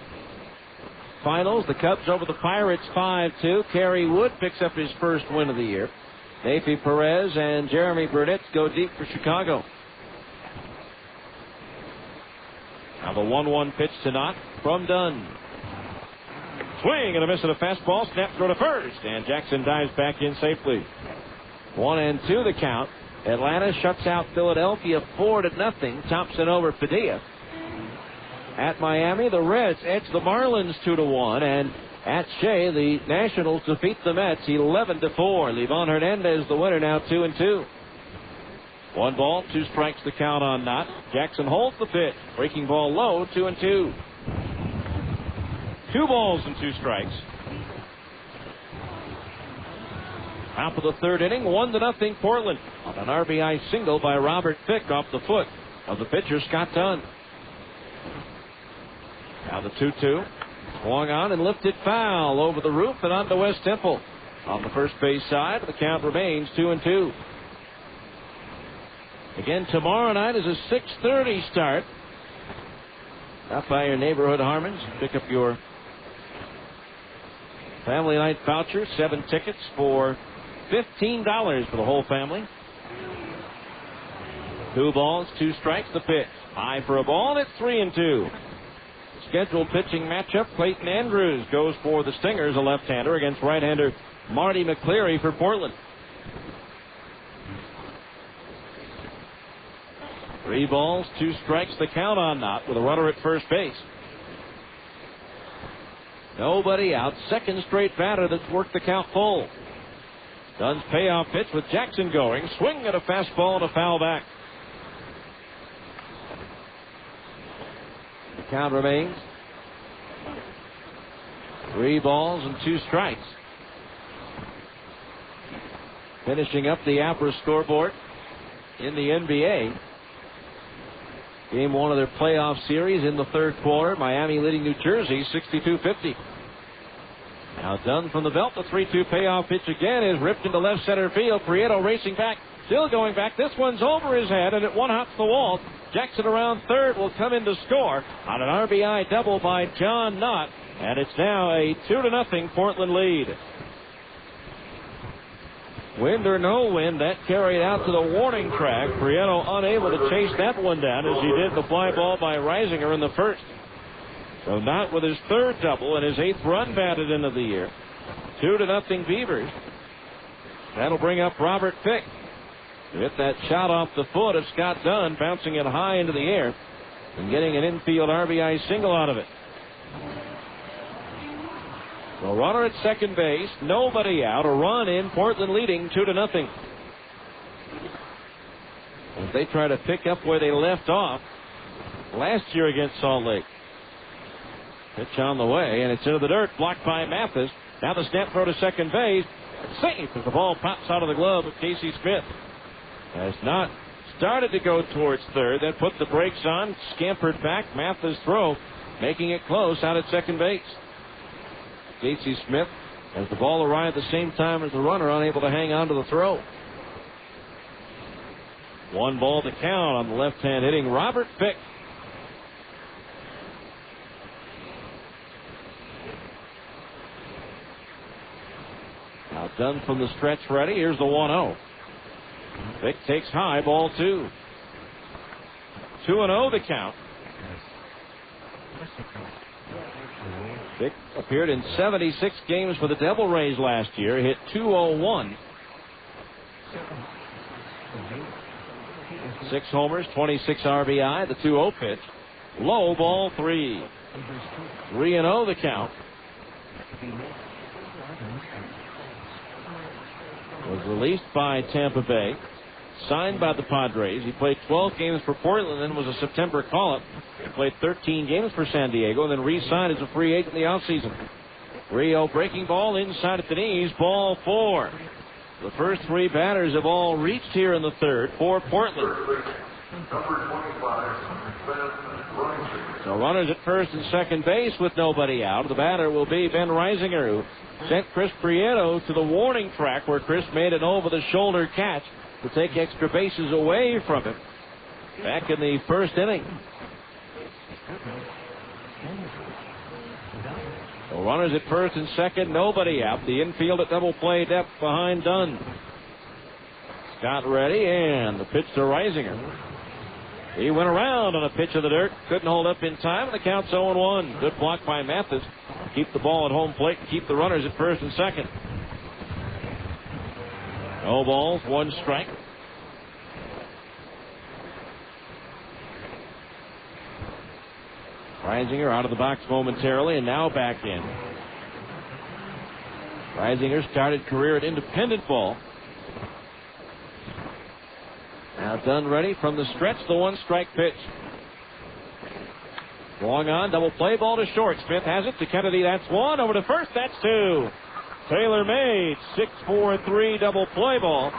S3: Finals, the Cubs over the Pirates 5-2. Kerry Wood picks up his first win of the year. Neifi Perez and Jeremy Burnett go deep for Chicago. Now the 1-1 pitch to Knott from Dunn. Swing and a miss at a fastball. Snap throw to first. And Jackson dives back in safely. 1-2 the count. Atlanta shuts out Philadelphia 4-0. Thompson over Padilla. At Miami, the Reds edge the Marlins 2-1. And at Shea, the Nationals defeat the Mets 11-4. Livan Hernandez the winner, now 2-2. 1 ball, 2 strikes the count on Knott. Jackson holds the pitch. Breaking ball low, 2-2. 2 balls and 2 strikes. Top of the 3rd inning, 1-0 Portland. On an RBI single by Robert Fick off the foot of the pitcher Scott Dunn. Now the 2-2. Swung on and lifted foul over the roof and onto West Temple. On the first base side, the count remains 2-2. Again, tomorrow night is a 6:30 start. Stop by your neighborhood Harmons. Pick up your family night voucher. 7 tickets for $15 for the whole family. 2 balls, 2 strikes. The pitch. High for a ball, and it's 3-2. Scheduled pitching matchup. Clayton Andrews goes for the Stingers, a left-hander, against right-hander Marty McCleary for Portland. 3 balls, 2 strikes, the count on Knott with a runner at first base. Nobody out. Second straight batter that's worked the count full. Dunn's payoff pitch with Jackson going. Swing at a fastball and a foul back. The count remains 3 balls and 2 strikes. Finishing up the Abra scoreboard in the NBA. Game 1 of their playoff series in the third quarter. Miami leading New Jersey 62-50. Now Dunn from the belt. The 3-2 payoff pitch again is ripped into left center field. Prieto racing back. Still going back. This one's over his head, and it one hops the wall. Jackson around third will come in to score on an RBI double by John Knott. And it's now a 2-0 Portland lead. Wind or no wind, that carried out to the warning track. Prieto unable to chase that one down as he did the fly ball by Reisinger in the first. So Knott with his third double and his 8th run batted into the year. 2-0 Beavers. That'll bring up Robert Fick. Hit that shot off the foot of Scott Dunn, bouncing it high into the air and getting an infield RBI single out of it. The runner at second base, nobody out, a run in, Portland leading 2-0. As they try to pick up where they left off last year against Salt Lake. Pitch on the way, and it's into the dirt, blocked by Mathis. Now the snap throw to second base. Safe as the ball pops out of the glove of Casey Smith. Has not started to go towards third, then put the brakes on, scampered back. Mathis throw, making it close out at second base. Casey Smith, as the ball arrived at the same time as the runner, unable to hang on to the throw. 1 ball to count on the left-hand hitting Robert Fick. Now Dunn from the stretch ready. Here's the 1-0. Fick takes high, ball 2. 2-0 the count. Fick appeared in 76 games for the Devil Rays last year. Hit .201. 6 homers, 26 RBI. The 2-0 pitch. Low, ball 3. 3-0 the count. Was released by Tampa Bay. Signed by the Padres. He played 12 games for Portland and was a September call-up. He played 13 games for San Diego and then re-signed as a free agent in the offseason. Rio breaking ball inside at the knees. Ball 4. The first 3 batters have all reached here in the third for Portland. So runners at first and second base with nobody out. The batter will be Ben Reisinger, who sent Chris Prieto to the warning track where Chris made an over-the-shoulder catch to take extra bases away from him back in the first inning. So runners at first and second, nobody out. The infield at double play depth behind Dunn. Scott ready, and the pitch to Reisinger. He went around on a pitch of the dirt, couldn't hold up in time, and the count's 0-1. Good block by Mathis. Keep the ball at home plate and keep the runners at first and second. No balls, 1 strike. Reisinger out of the box momentarily and now back in. Reisinger started career at independent ball. Now Dunn ready from the stretch, the 1-strike pitch. Long on, double play ball to short. Smith has it to Kennedy, that's 1. Over to first, that's 2. Taylor made 6-4-3 double play ball.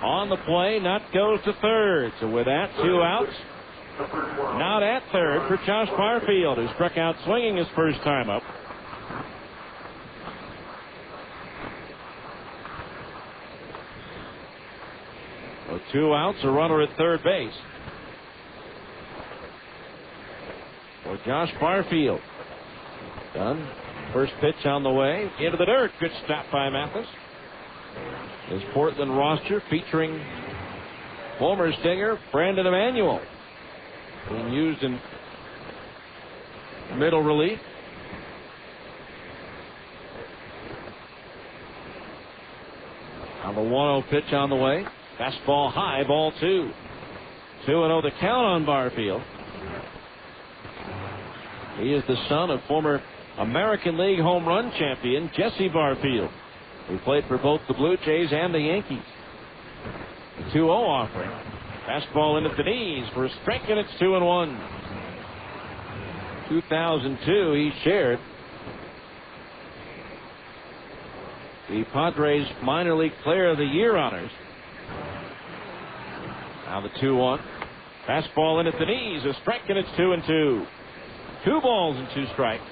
S3: On the play, Knott goes to third. So with that, 2 outs. Not at third for Josh Barfield, who struck out swinging his first time up. So 2 outs, a runner at third base. For Josh Barfield. Done. First pitch on the way. Into the dirt. Good stop by Mathis. His Portland roster featuring former Stinger Brandon Emanuel, being used in middle relief. Now the 1-0 pitch on the way. Fastball high, ball 2. 2-0 the count on Barfield. He is the son of former American League home run champion Jesse Barfield, who played for both the Blue Jays and the Yankees. The 2-0 offering. Fastball into the knees for a strike, and it's 2-1. 2002, he shared the Padres minor league player of the year honors. Now the 2-1. Fastball in at the knees, a strike, and it's 2-2. 2 balls and 2 strikes.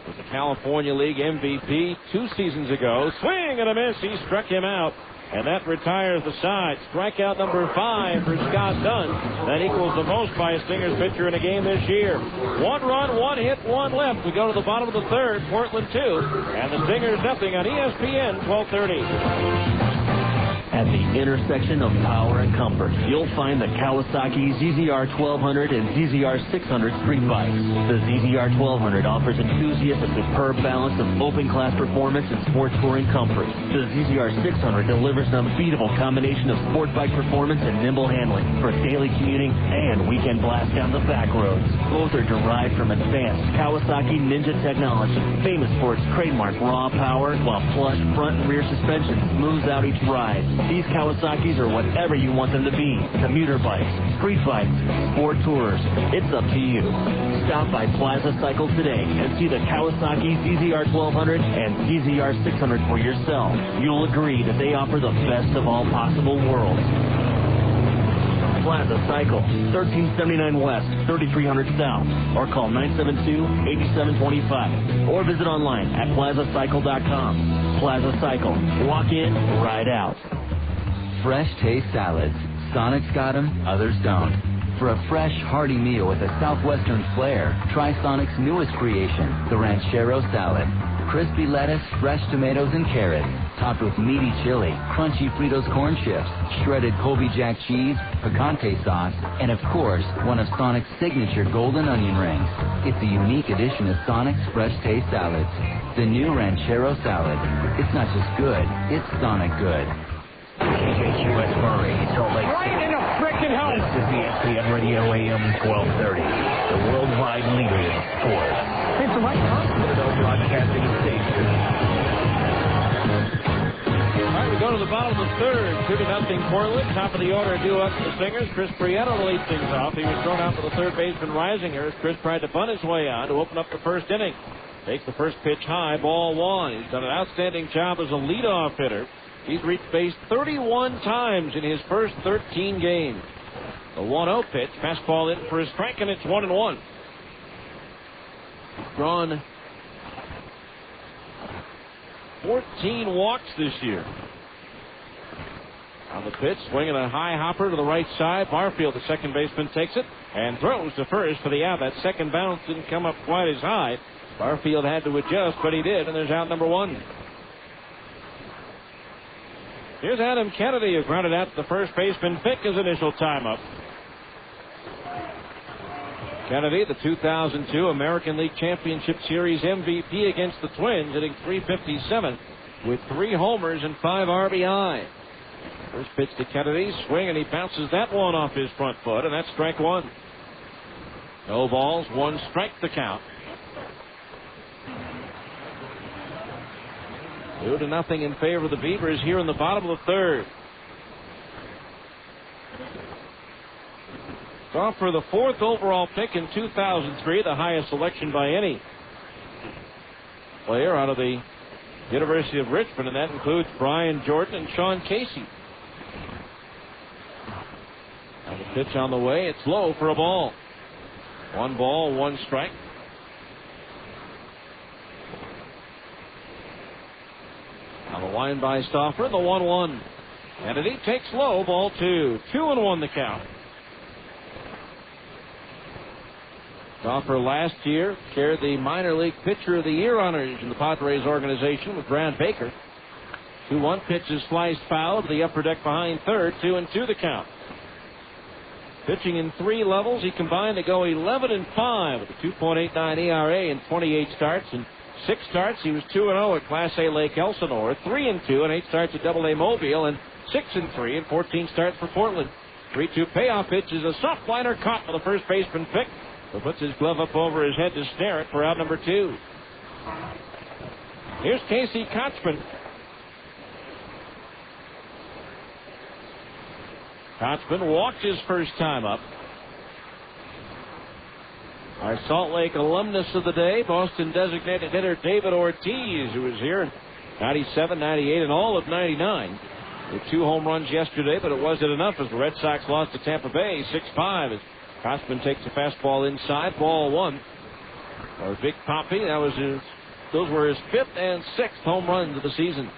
S3: Was the California League MVP 2 seasons ago. Swing and a miss. He struck him out. And that retires the side. Strikeout number 5 for Scott Dunn. That equals the most by a Stingers pitcher in a game this year. 1 run, 1 hit, 1 left. We go to the bottom of the third. Portland 2. And the Stingers nothing on ESPN 1230.
S2: At the intersection of power and comfort, you'll find the Kawasaki ZZR 1200 and ZZR 600 street bikes. The ZZR 1200 offers enthusiasts a superb balance of open-class performance and sport touring comfort. The ZZR 600 delivers an unbeatable combination of sport bike performance and nimble handling for daily commuting and weekend blast down the back roads. Both are derived from advanced Kawasaki Ninja technology, famous for its trademark raw power, while plush front and rear suspension smooths out each ride. These Kawasaki's are whatever you want them to be. Commuter bikes, street bikes, sport tours. It's up to you. Stop by Plaza Cycle today and see the Kawasaki ZZR 1200 and ZZR 600 for yourself. You'll agree that they offer the best of all possible worlds. Plaza Cycle, 1379 West, 3300 South, or call 972-8725, or visit online at plazacycle.com. Plaza Cycle, walk in, ride out.
S6: Fresh taste salads. Sonic's got them, others don't. For a fresh, hearty meal with a southwestern flair, try Sonic's newest creation, the Ranchero Salad. Crispy lettuce, fresh tomatoes, and carrots, topped with meaty chili, crunchy Fritos corn chips, shredded Colby Jack cheese, picante sauce, and of course, one of Sonic's signature golden onion rings. It's a unique addition of Sonic's Fresh Taste Salads. The new Ranchero Salad. It's not just good, it's Sonic good.
S11: KQS Murray, Salt Lake City.
S8: Right in the frickin' helmet.
S11: This is ESPN Radio AM 1230, the worldwide leader in sports.
S8: It's the right
S11: Broadcasting station.
S3: All right, we go to the bottom of the third. 2-0 Portland. Top of the order due up to the Stingers. Chris Prieto to lead things off. He was thrown out to the third baseman Reisinger as Chris tried to bunt his way on to open up the first inning. Takes the first pitch high, ball 1. He's done an outstanding job as a leadoff hitter. He's reached base 31 times in his first 13 games. The 1-0 pitch, fastball in for a strike, and it's 1-1. Drawn 14 walks this year. On the pitch, swinging a high hopper to the right side. Barfield, the second baseman, takes it and throws to first for the out. That second bounce didn't come up quite as high. Barfield had to adjust, but he did, and there's out number 1. Here's Adam Kennedy, who grounded out to the first baseman. Pick his initial time up. Kennedy, the 2002 American League Championship Series MVP against the Twins, hitting .357 with 3 homers and 5 RBI. First pitch to Kennedy, swing, and he bounces that one off his front foot, and that's strike 1. No balls, 1 strike to count. 2-0 in favor of the Beavers here in the bottom of the third. Off for the 4th overall pick in 2003, the highest selection by any player out of the University of Richmond, and that includes Brian Jordan and Sean Casey. Now the pitch on the way, it's low for a ball. 1 ball, 1 strike. On the line by Stauffer, the 1-1. Kennedy takes low, ball 2. 2-1 the count. Stauffer last year shared the minor league pitcher of the year honors in the Padres organization with Brad Baker. 2-1 pitch is sliced foul to the upper deck behind third. 2-2 the count. Pitching in 3 levels, he combined to go 11-5 with a 2.89 ERA in 28 starts. And 6 starts, he was 2-0 at Class A Lake Elsinore, 3-2 in 8 starts at Double A Mobile, and 6-3 in 14 starts for Portland. 3-2 payoff pitch is a soft liner caught for the first baseman pick, who puts his glove up over his head to stare it for out number 2. Here's Casey Kochman. Kochman walked his first time up. Our Salt Lake alumnus of the day, Boston designated hitter David Ortiz, who was here in 97, 98, and all of 99. With 2 home runs yesterday, but it wasn't enough as the Red Sox lost to Tampa Bay 6-5 as Kosman takes a fastball inside, ball 1. Or Vic Poppy, those were his 5th and 6th home runs of the season.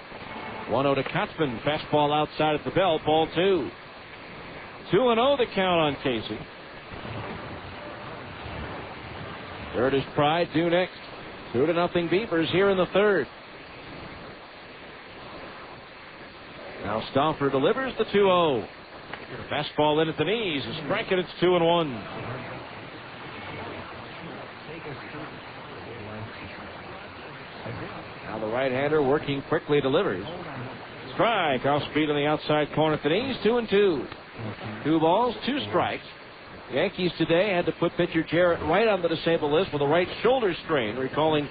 S3: 1-0 to Kosman, fastball outside at the belt, ball 2. 2-0 the count on Casey. Third is Pride, due next. 2-0 Beavers here in the third. Now Stauffer delivers the 2-0. Fastball in at the knees. A strike, and it's 2-1. Now the right-hander working quickly delivers. Strike, off speed on the outside corner at the knees. 2-2. 2 balls, 2 strikes. Yankees today had to put pitcher Jarrett Wright on the disabled list with a right shoulder strain, recalling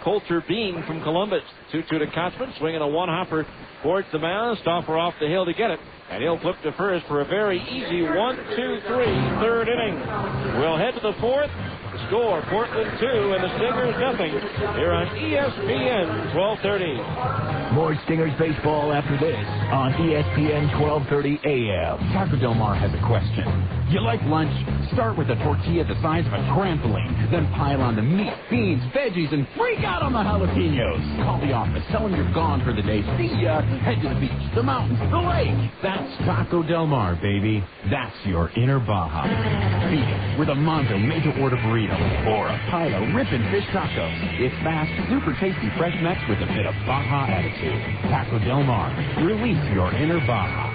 S3: Coulter Bean from Columbus. 2-2 to Kosman, swinging a 1-hopper towards the mound. Stauffer off the hill to get it, and he'll flip to first for a very easy 1-2-3 third inning. We'll head to the fourth. The score, Portland 2 and the Stingers nothing. Here on ESPN 1230.
S11: More Stingers baseball after this on ESPN 1230 AM.
S14: Taco Del Mar has a question. You like lunch? Start with a tortilla the size of a trampoline. Then pile on the meat, beans, veggies, and freak out on the jalapenos. Call the office. Tell them you're gone for the day. See ya. Head to the beach, the mountains, the lake. That's Taco Del Mar, baby. That's your inner Baja. Feed it with a Monzo made-to-order burrito or a pile of ripping fish tacos. It's fast, super tasty fresh mex with a bit of Baja attitude. Taco Del Mar. Release your inner Baja.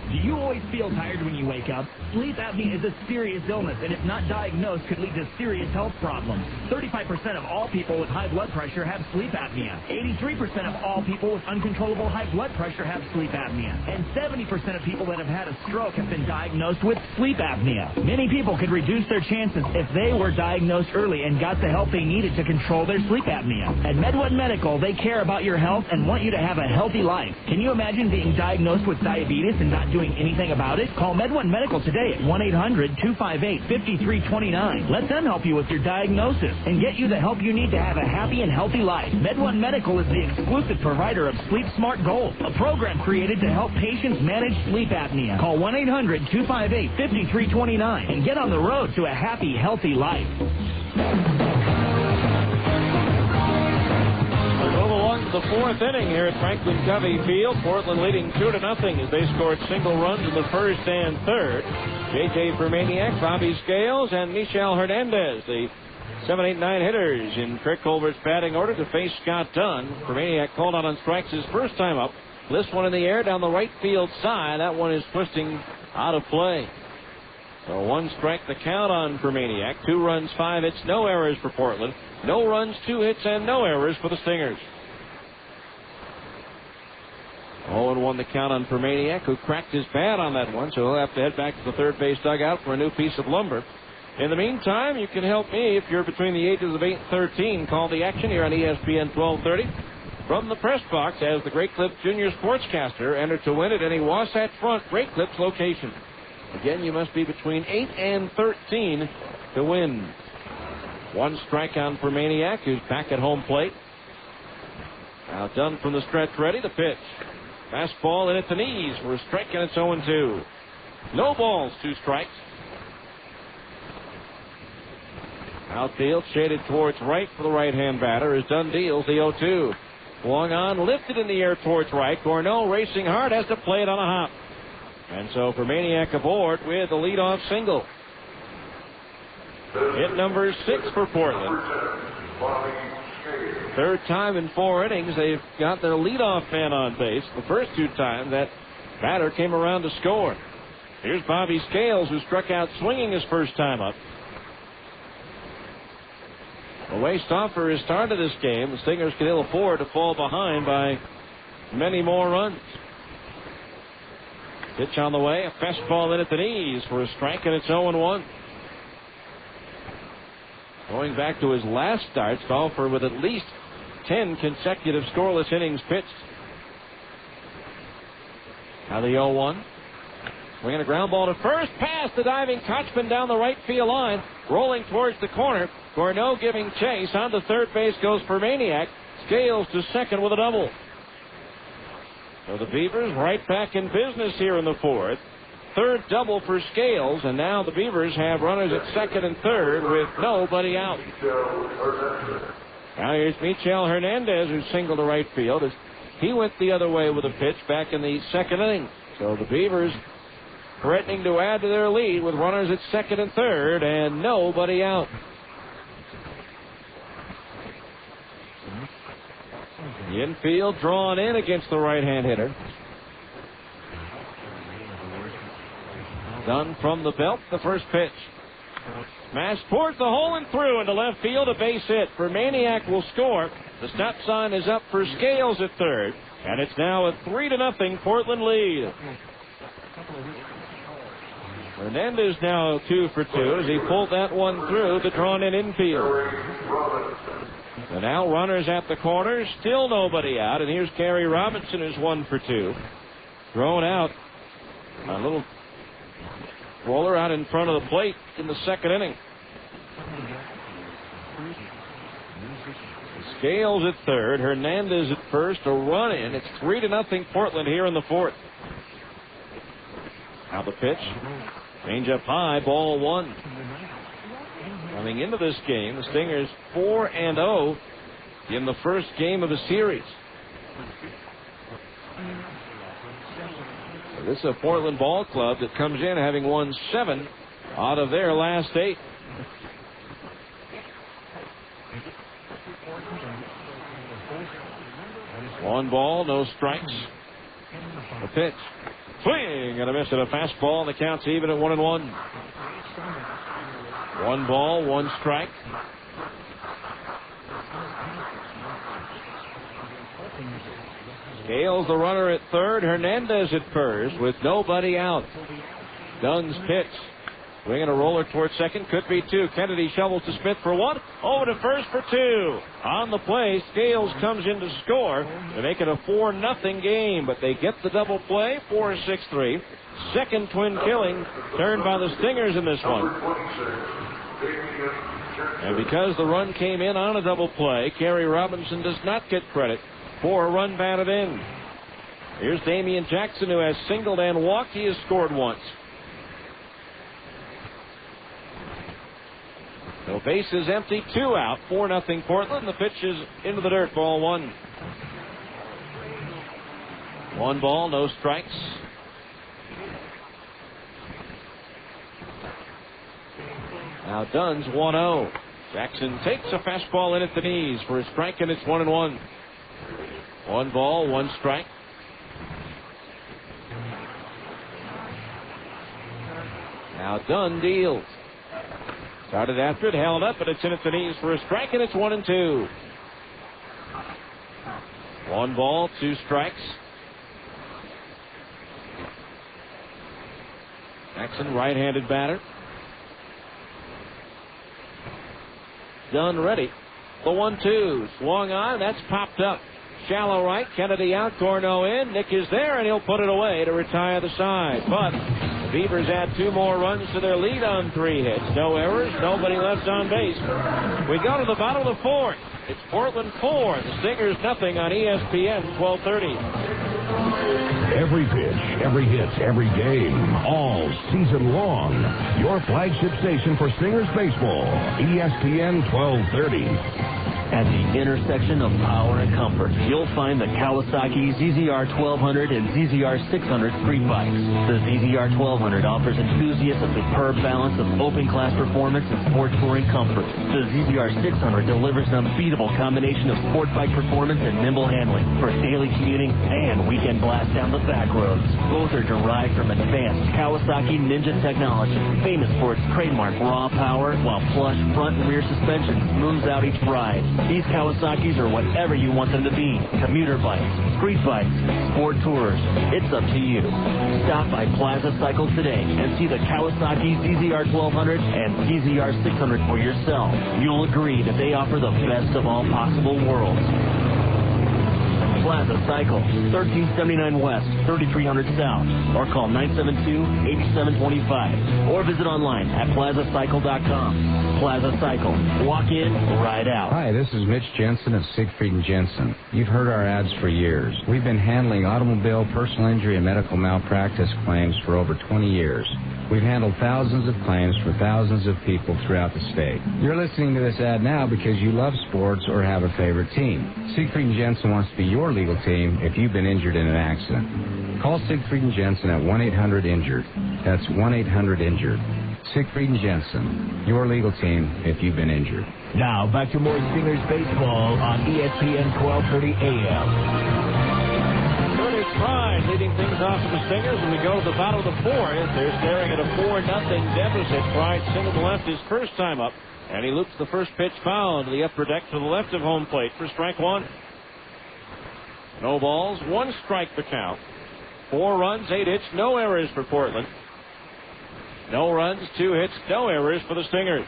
S10: Do you always feel tired when you wake up? Sleep apnea is a serious illness, and if not diagnosed, could lead to serious health problems. 35% of all people with high blood pressure have sleep apnea. 83% of all people with uncontrollable high blood pressure have sleep apnea. And 70% of people that have had a stroke have been diagnosed with sleep apnea. Many people could reduce their chances if they were diagnosed early and got the help they needed to control their sleep apnea. At MedOne Medical, they care about your health and want you to have a healthy life. Can you imagine being diagnosed with diabetes and not doing anything about it? Call MedOne Medical today at 1-800-258-5329. Let them help you with your diagnosis and get you the help you need to have a happy and healthy life. MedOne Medical is the exclusive provider of Sleep Smart Gold, a program created to help patients manage sleep apnea. Call 1-800-258-5329 and get on the road to a happy, healthy life.
S3: The fourth inning here at Franklin Covey Field. Portland leading 2-0 as they scored single runs in the first and third. J.J. Permaniak, Bobby Scales, and Michel Hernandez, the 7-8-9 hitters in Kirk Colbert's batting order to face Scott Dunn. Permaniak called on strikes his first time up. This one in the air down the right field side. That one is twisting out of play. So 1 strike the count on Permaniak. 2 runs, 5 hits, no errors for Portland. No runs, 2 hits, and no errors for the Stingers. 0-1 the count on Permaniak, who cracked his bat on that one, so he'll have to head back to the third base dugout for a new piece of lumber. In the meantime, you can help me if you're between the ages of 8 and 13. Call the action here on ESPN 1230. From the press box as the Great Clips Junior Sportscaster, enter to win at any Wasatch Front Great Clips location. Again, you must be between 8 and 13 to win. 1 strike on Permaniak, who's back at home plate. Now Dunn from the stretch, ready to pitch. Fastball in at the knees for a strike, and it's 0-2. No balls, 2 strikes. Outfield shaded towards right for the right-hand batter as Dunn deals the 0-2. Swung on, lifted in the air towards right. Cornell racing hard, has to play it on a hop. And so Permaniak aboard with the leadoff single. Hit number 6 for Portland. Third time in 4 innings they've got their leadoff man on base. The first 2 times that batter came around to score. Here's Bobby Scales, who struck out swinging his first time up. The way Stauffer has started this game, the Stingers can ill afford to fall behind by many more runs. Pitch on the way, a fastball in at the knees for a strike, and it's 0-1. Going back to his last start, Stauffer with at least 10 consecutive scoreless innings pitched. Now the 0-1. Swinging a ground ball to first. Pass the diving Kochman down the right field line. Rolling towards the corner. Gorneau giving chase. On to third base goes Permaniak. Scales to second with a double. So the Beavers right back in business here in the fourth. Third double for Scales, and now the Beavers have runners at second and third with nobody out. Now here's Michel Hernandez, who singled to right field as he went the other way with a pitch back in the second inning. So the Beavers threatening to add to their lead with runners at second and third and nobody out. The infield drawn in against the right-hand hitter. Done from the belt, the first pitch. Smash towards the hole and through into left field, a base hit. Permaniak will score. The stop sign is up for Scales at third, and it's now a 3-0 Portland lead. Hernandez now 2 for 2 as he pulled that one through the drawn-in infield. And now runners at the corner, still nobody out, and here's Kerry Robinson, who's 1 for 2. Thrown out. A little roller out in front of the plate in the second inning. Scales at third, Hernandez at first, a run in. It's 3-0 Portland here in the fourth. Now the pitch. Change up high, ball 1. Coming into this game, the Stingers 4-0 in the first game of the series. This is a Portland ball club that comes in having won 7 out of their last 8. One ball, no strikes. The pitch. Swing and a miss at a fastball, and the count's even at 1-1. 1 ball, 1 strike. Scales the runner at third, Hernandez at first with nobody out. Dunn's pitch. Swinging a roller towards second, could be 2. Kennedy shovels to Smith for 1. Over to first for 2. On the play, Scales comes in to score to make it a 4-0 game, but they get the double play, 4-6-3. Second twin killing turned by the Stingers in this one. And because the run came in on a double play, Kerry Robinson does not get credit for a run batted in. Here's Damian Jackson, who has singled and walked. He has scored once. So base is empty, 2 out, 4-0 Portland. The pitch is into the dirt, ball 1. 1 ball, no strikes. Now Dunn's 1-0. Jackson takes a fastball in at the knees for a strike, and it's 1-1. 1 ball, 1 strike. Now Dunn deals. Started after it, held up, but it's in at the knees for a strike, and it's 1-2. 1 ball, 2 strikes. Jackson, right-handed batter. Dunn ready. The 1-2. Swung on. That's popped up. Shallow right. Kennedy out. Gorneau in. Nick is there, and he'll put it away to retire the side. But the Beavers add 2 more runs to their lead on 3 hits. No errors. Nobody left on base. We go to the bottom of the fourth. It's Portland 4. The Stingers nothing on ESPN 1230.
S1: Every pitch, every hit, every game, all season long. Your flagship station for Stingers baseball, ESPN 1230.
S2: At the intersection of power and comfort, you'll find the Kawasaki ZZR 1200 and ZZR 600 street bikes. The ZZR 1200 offers enthusiasts a superb balance of open-class performance and sport touring comfort. The ZZR 600 delivers an unbeatable combination of sport bike performance and nimble handling for daily commuting and weekend blast down the back roads. Both are derived from advanced Kawasaki Ninja technology, famous for its trademark raw power, while plush front and rear suspension smooths out each ride. These Kawasaki's are whatever you want them to be. Commuter bikes, street bikes, sport tours. It's up to you. Stop by Plaza Cycle today and see the Kawasaki ZZR 1200 and ZZR 600 for yourself. You'll agree that they offer the best of all possible worlds. Plaza Cycle, 1379 West, 3300 South, or call 972-8725, or visit online at plazacycle.com. Plaza Cycle. Walk in, ride out.
S7: Hi, this is Mitch Jensen of Siegfried & Jensen. You've heard our ads for years. We've been handling automobile, personal injury, and medical malpractice claims for over 20 years. We've handled thousands of claims for thousands of people throughout the state. You're listening to this ad now because you love sports or have a favorite team. Siegfried & Jensen wants to be your legal team if you've been injured in an accident. Call Siegfried & Jensen at 1-800-INJURED. That's 1-800-INJURED. Siegfried & Jensen, your legal team if you've been injured.
S11: Now, back to more Stingers baseball on ESPN 1230 AM.
S3: Curtis Pride leading things off for the Stingers, and we go to the bottom of the fourth. They're staring at a 4-0 deficit. Pride single to left his first time up, and he loops the first pitch foul to the upper deck to the left of home plate for strike one. No balls, one strike the count. 4 runs, 8 hits, no errors for Portland. No runs, 2 hits, no errors for the Stingers.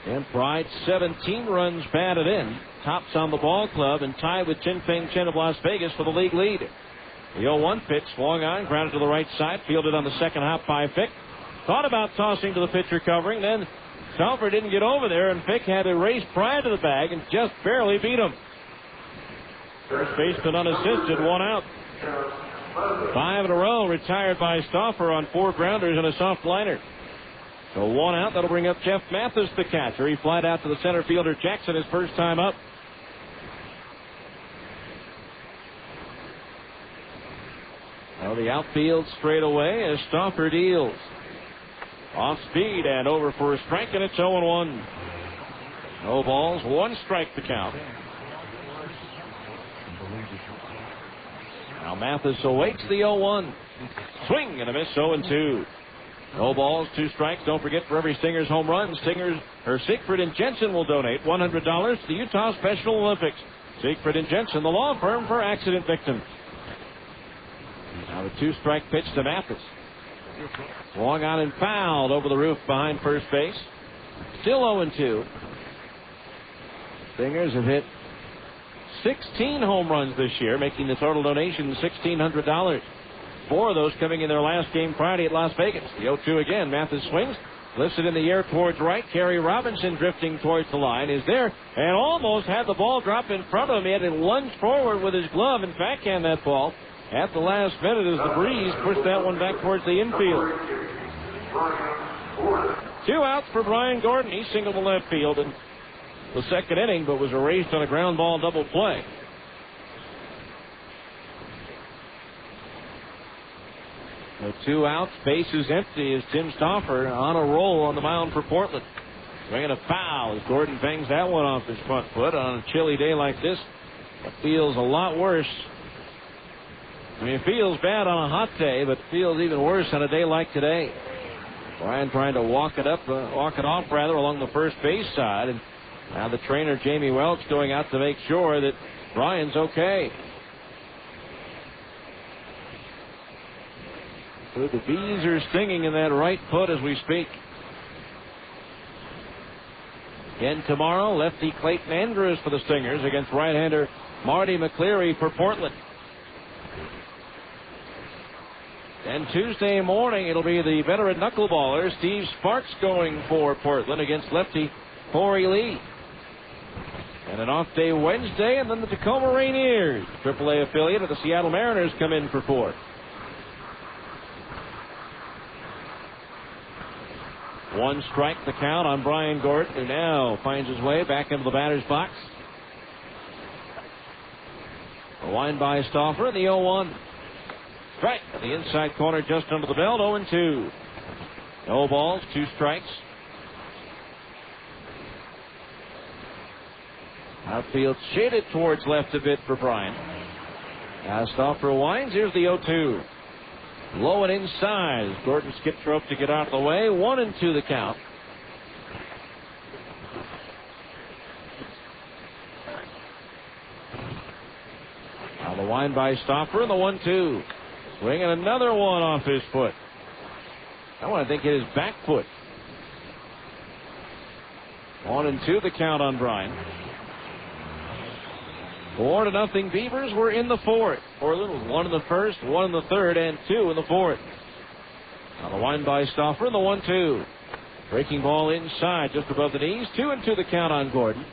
S3: And Pride, 17 runs batted in. Tops on the ball club and tied with Jinping Chen of Las Vegas for the league lead. The 0-1 pitch swung on, grounded to the right side, fielded on the second hop by Fick. Thought about tossing to the pitcher covering, then Salford didn't get over there, and Fick had to race Pride to the bag and just barely beat him. First baseman unassisted, 1 out. 5 in a row retired by Stauffer on 4 grounders and a soft liner. So 1 out. That'll bring up Jeff Mathis, the catcher. He flied out to the center fielder Jackson his first time up. Now the outfield straight away as Stauffer deals. Off speed and over for a strike, and it's 0-1. No balls, 1 strike to count. Now Mathis awaits the 0-1. Swing and a miss, 0-2. No balls, 2 strikes. Don't forget, for every Stingers home run, Siegfried & Jensen will donate $100 to the Utah Special Olympics. Siegfried & Jensen, the law firm for accident victims. Now the 2-strike pitch to Mathis. Swung on and fouled over the roof behind first base. Still 0-2. Stingers have hit 16 home runs this year, making the total donation $1,600. 4 of those coming in their last game Friday at Las Vegas. The 0-2 again. Mathis swings, lifts it in the air towards right. Kerry Robinson drifting towards the line is there and almost had the ball drop in front of him. He had to lunge forward with his glove and backhand that ball at the last minute as the breeze pushed that one back towards the infield. 2 outs for Brian Gordon. He singled to left field in the second inning, but was erased on a ground ball double play. The 2 outs, bases empty as Tim Stauffer on a roll on the mound for Portland. Swinging a foul as Gordon bangs that one off his front foot on a chilly day like this. It feels a lot worse. I mean, it feels bad on a hot day, but it feels even worse on a day like today. Brian trying to walk it off along the first base side, and now the trainer Jamie Welch going out to make sure that Brian's okay. So the bees are stinging in that right foot as we speak. Again tomorrow, lefty Clayton Andrews for the Stingers against right-hander Marty McCleary for Portland. And Tuesday morning, it'll be the veteran knuckleballer Steve Sparks going for Portland against lefty Corey Lee. And an off day Wednesday, and then the Tacoma Rainiers, AAA affiliate of the Seattle Mariners, come in for 4. 1 strike the count on Brian Gordon, who now finds his way back into the batter's box. A line by Stauffer, the 0-1. Strike at the inside corner just under the belt, 0-2. No balls, 2 strikes. Outfield shaded towards left a bit for Brian. As Stauffer winds, here's the 0-2. Low and inside. Gordon skips rope to get out of the way. 1-2 the count. Now the wind by Stauffer and the 1-2. Swinging another one off his foot. I want to think hit his back foot. 1-2 the count on Brian. 4-0 Beavers were in the fourth. Portland was 1 in the first, 1 in the third, and 2 in the fourth. On the wind by Stauffer in the 1-2. Breaking ball inside just above the knees. 2-2 the count on Gordon.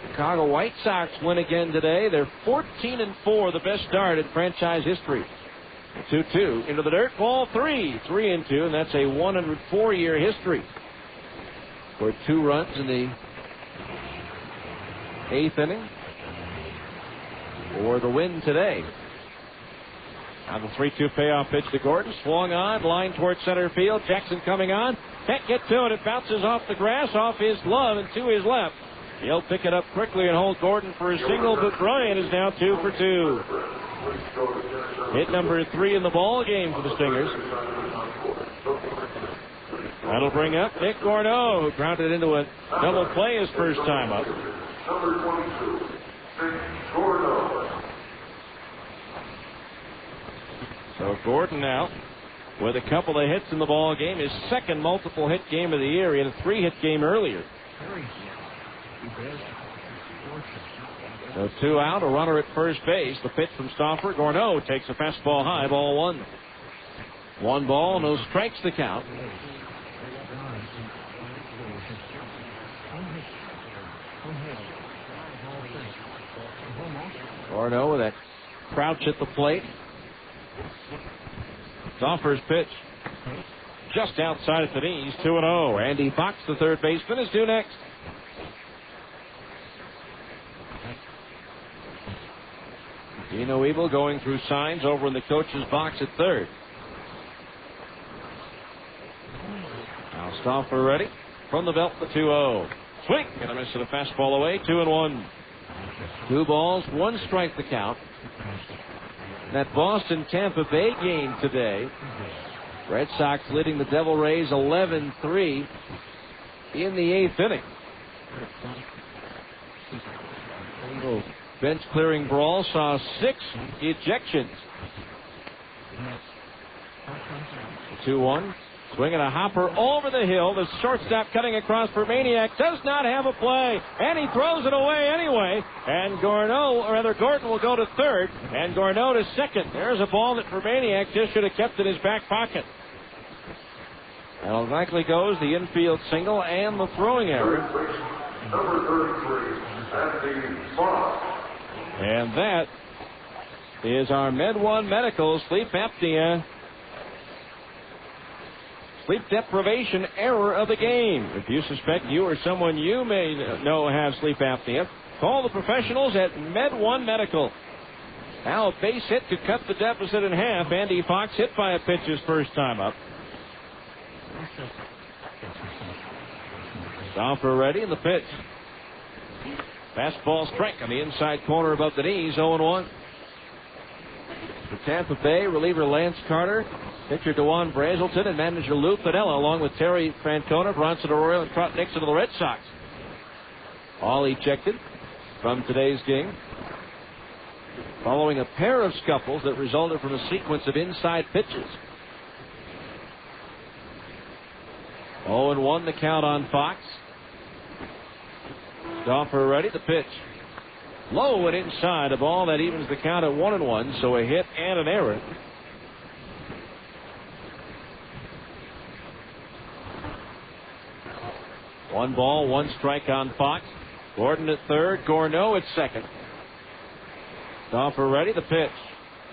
S3: Chicago White Sox win again today. They're 14-4, the best start in franchise history. 2-2 into the dirt. Ball 3. 3-2, and that's a 104-year history. For 2 runs in the 8th inning for the win today. On the 3-2 payoff pitch to Gordon. Swung on, line towards center field. Jackson coming on. Can't get to it. It bounces off the grass, off his glove, and to his left. He'll pick it up quickly and hold Gordon for a single, but Bryant is now 2 for 2. Hit number 3 in the ball game for the Stingers. That'll bring up Nick Gorneau, who grounded into a double play his first time up.
S15: Number 22, Nick Gorneau.
S3: So Gordon now with a couple of hits in the ball game. His second multiple hit game of the year. He had a 3-hit game earlier. So 2 out, a runner at first base. The pitch from Stauffer. Gorneau takes a fastball high, ball 1. 1 ball, no strikes the count. Gorneau with that crouch at the plate. Stauffer's pitch just outside at the knees, 2-0. Andy Fox, the third baseman, is due next. Dino Ebel going through signs over in the coach's box at third. Now Stauffer ready. From the belt, the 2-0. Swing and a miss and a fastball away, 2-1. 2 balls, 1 strike the count. That Boston-Tampa Bay game today, Red Sox leading the Devil Rays 11-3 in the 8th inning. Bench clearing brawl saw 6 ejections. 2-1. Swinging a hopper over the hill. The shortstop cutting across for Maniac. Does not have a play. And he throws it away anyway. And Gordon will go to third. And Gorneau to second. There's a ball that Maniac just should have kept in his back pocket. And likely goes the infield single and the throwing error.
S15: Number 33, Andy Fox.
S3: And that is our Med1 Medical sleep apnea, sleep deprivation error of the game. If you suspect you or someone you may know have sleep apnea, call the professionals at Med1 Medical. Now a base hit to cut the deficit in half. Andy Fox hit by a pitch his first time up. Stauffer ready, and the pitch. Fastball strike on the inside corner above the knees, 0-1. For Tampa Bay, reliever Lance Carter, pitcher DeJuan Brazelton, and manager Lou Piniella, along with Terry Francona, Bronson Arroyo, and Trot Nixon of the Red Sox. All ejected from today's game, following a pair of scuffles that resulted from a sequence of inside pitches. 0-1 the count on Fox. Stauffer ready, the pitch. Low and inside, a ball that evens the count at 1-1, so a hit and an error. One ball, 1 strike on Fox. Gordon at third, Gorneau at second. Stauffer ready, the pitch.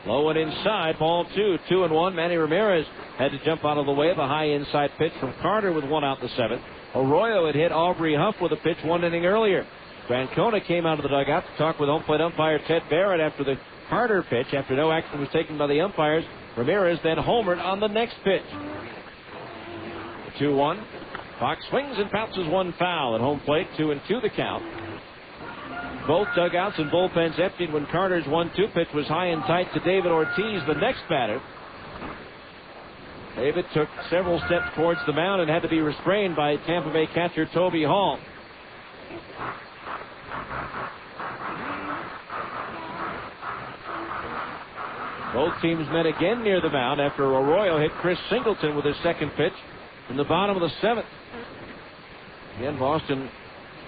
S3: Low and inside, ball 2, 2-1. Manny Ramirez had to jump out of the way of a high inside pitch from Carter with 1 out in the 7th. Arroyo had hit Aubrey Huff with a pitch 1 inning earlier. Francona came out of the dugout to talk with home plate umpire Ted Barrett after the Carter pitch. After no action was taken by the umpires, Ramirez then homered on the next pitch. 2-1. Fox swings and bounces 1 foul at home plate. 2-2 the count. Both dugouts and bullpens emptied when Carter's 1-2 pitch was high and tight to David Ortiz, the next batter. David took several steps towards the mound and had to be restrained by Tampa Bay catcher Toby Hall. Both teams met again near the mound after Arroyo hit Chris Singleton with his second pitch in the bottom of the 7th. Again, Boston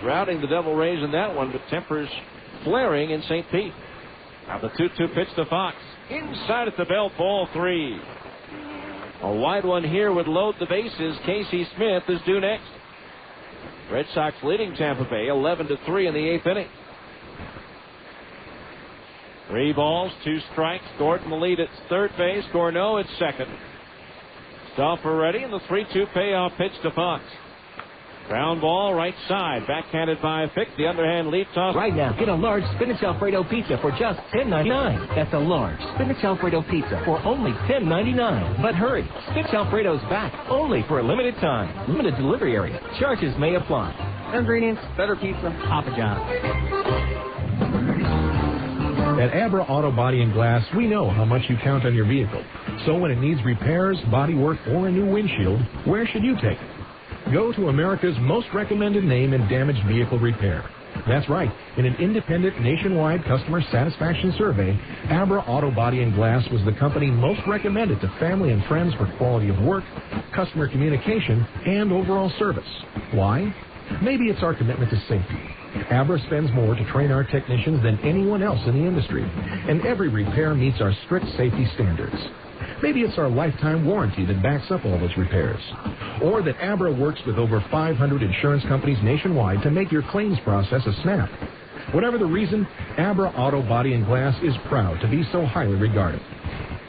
S3: routing the Devil Rays in that one, but tempers flaring in St. Pete. Now the 2-2 pitch to Fox. Inside at the belt, ball 3. A wide one here would load the bases. Casey Smith is due next. Red Sox leading Tampa Bay 11-3 in the 8th inning. 3 balls, 2 strikes. Gordon the lead at third base. Gorneau at second. Stauffer ready, and the 3-2 payoff pitch to Fox. Ground ball, right side. Backhanded by Fick. The underhand lead toss.
S11: Right now, get a large spinach Alfredo pizza for just $10.99. That's a large spinach Alfredo pizza for only $10.99. But hurry, Spinach Alfredo's back only for a limited time. Limited delivery area. Charges may apply. Ingredients, better pizza, Papa John's.
S9: At Abra Auto Body and Glass, we know how much you count on your vehicle. So when it needs repairs, body work, or a new windshield, where should you take it? Go to America's most recommended name in damaged vehicle repair. That's right. In an independent nationwide customer satisfaction survey, Abra Auto Body and Glass was the company most recommended to family and friends for quality of work, customer communication, and overall service. Why? Maybe it's our commitment to safety. Abra spends more to train our technicians than anyone else in the industry, and every repair meets our strict safety standards. Maybe it's our lifetime warranty that backs up all those repairs. Or that Abra works with over 500 insurance companies nationwide to make your claims process a snap. Whatever the reason, Abra Auto Body and Glass is proud to be so highly regarded.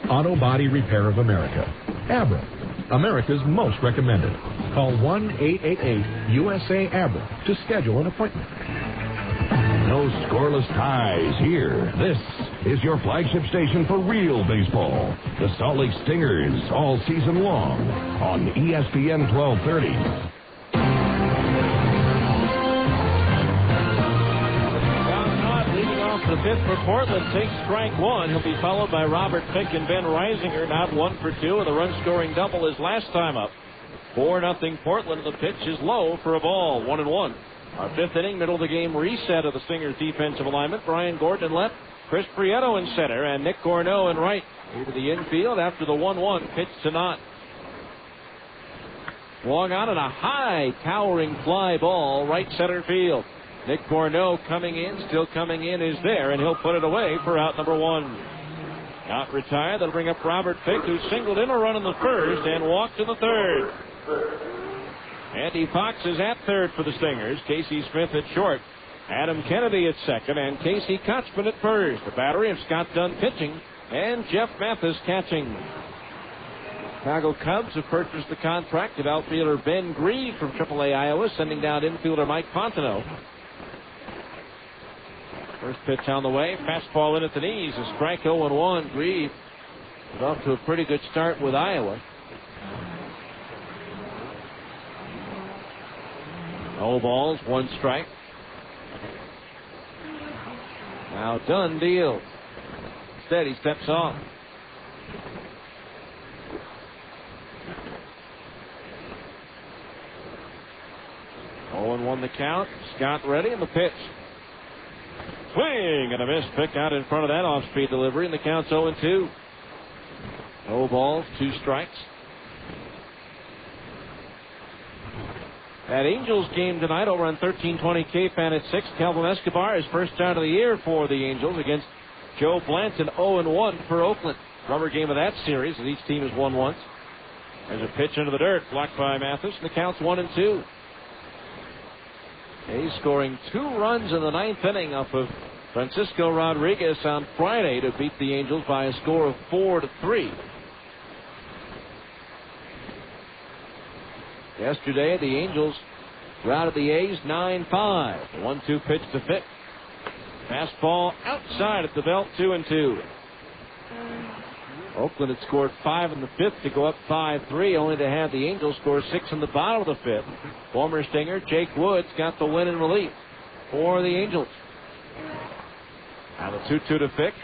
S9: Auto Body Repair of America. Abra, America's most recommended. Call 1-888-USA-ABRA to schedule an appointment.
S1: No scoreless ties here. This is your flagship station for real baseball. The Salt Lake Stingers all season long on ESPN 1230.
S3: The fifth for Portland takes strike one. He'll be followed by Robert Fick and Ben Reisinger, not 1 for 2, and the run-scoring double his last time up. 4-0 Portland. The pitch is low for a ball, 1-1. Our 5th inning, middle of the game reset of the Stingers' defensive alignment. Brian Gordon in left, Chris Prieto in center, and Nick Gorneau in right. Here to the infield after the 1-1 pitch to Knott. Swung on and a high, towering fly ball, right center field. Nick Gorneau coming in, still coming in, is there, and he'll put it away for out number 1. Not retired. That'll bring up Robert Fick, who singled in a run in the first and walked in the third. Andy Fox is at third for the Stingers. Casey Smith at short. Adam Kennedy at second, and Casey Kochman at first. The battery of Scott Dunn pitching, and Jeff Mathis catching. Chicago Cubs have purchased the contract of outfielder Ben Grieve from AAA Iowa, sending down infielder Mike Fontenot. First pitch on the way. Fastball in at the knees. A strike 0-1. Grieve is off to a pretty good start with Iowa. No balls, 1 strike. Now Dunn deals. Instead, he steps off. Oh, 0-1 the count. Scott ready, and the pitch. Swing and a miss. Pick out in front of that off-speed delivery, and the count's 0-2. No balls, 2 strikes. That Angels game tonight over on 1320 KFAN at 6. Calvin Escobar, his first start of the year for the Angels against Joe Blanton, 0-1 for Oakland. Rubber game of that series, as each team has won once. There's a pitch into the dirt, blocked by Mathis, and the count's 1-2. He's scoring 2 runs in the 9th inning off of Francisco Rodriguez on Friday to beat the Angels by a score of 4-3. Yesterday, the Angels routed the A's 9-5. 1-2 pitch to Fick. Fastball outside at the belt, 2-2. Oakland had scored 5 in the 5th to go up 5-3, only to have the Angels score 6 in the bottom of the 5th. Former Stinger Jake Woods got the win in relief for the Angels. Now the 2-2 to Fick.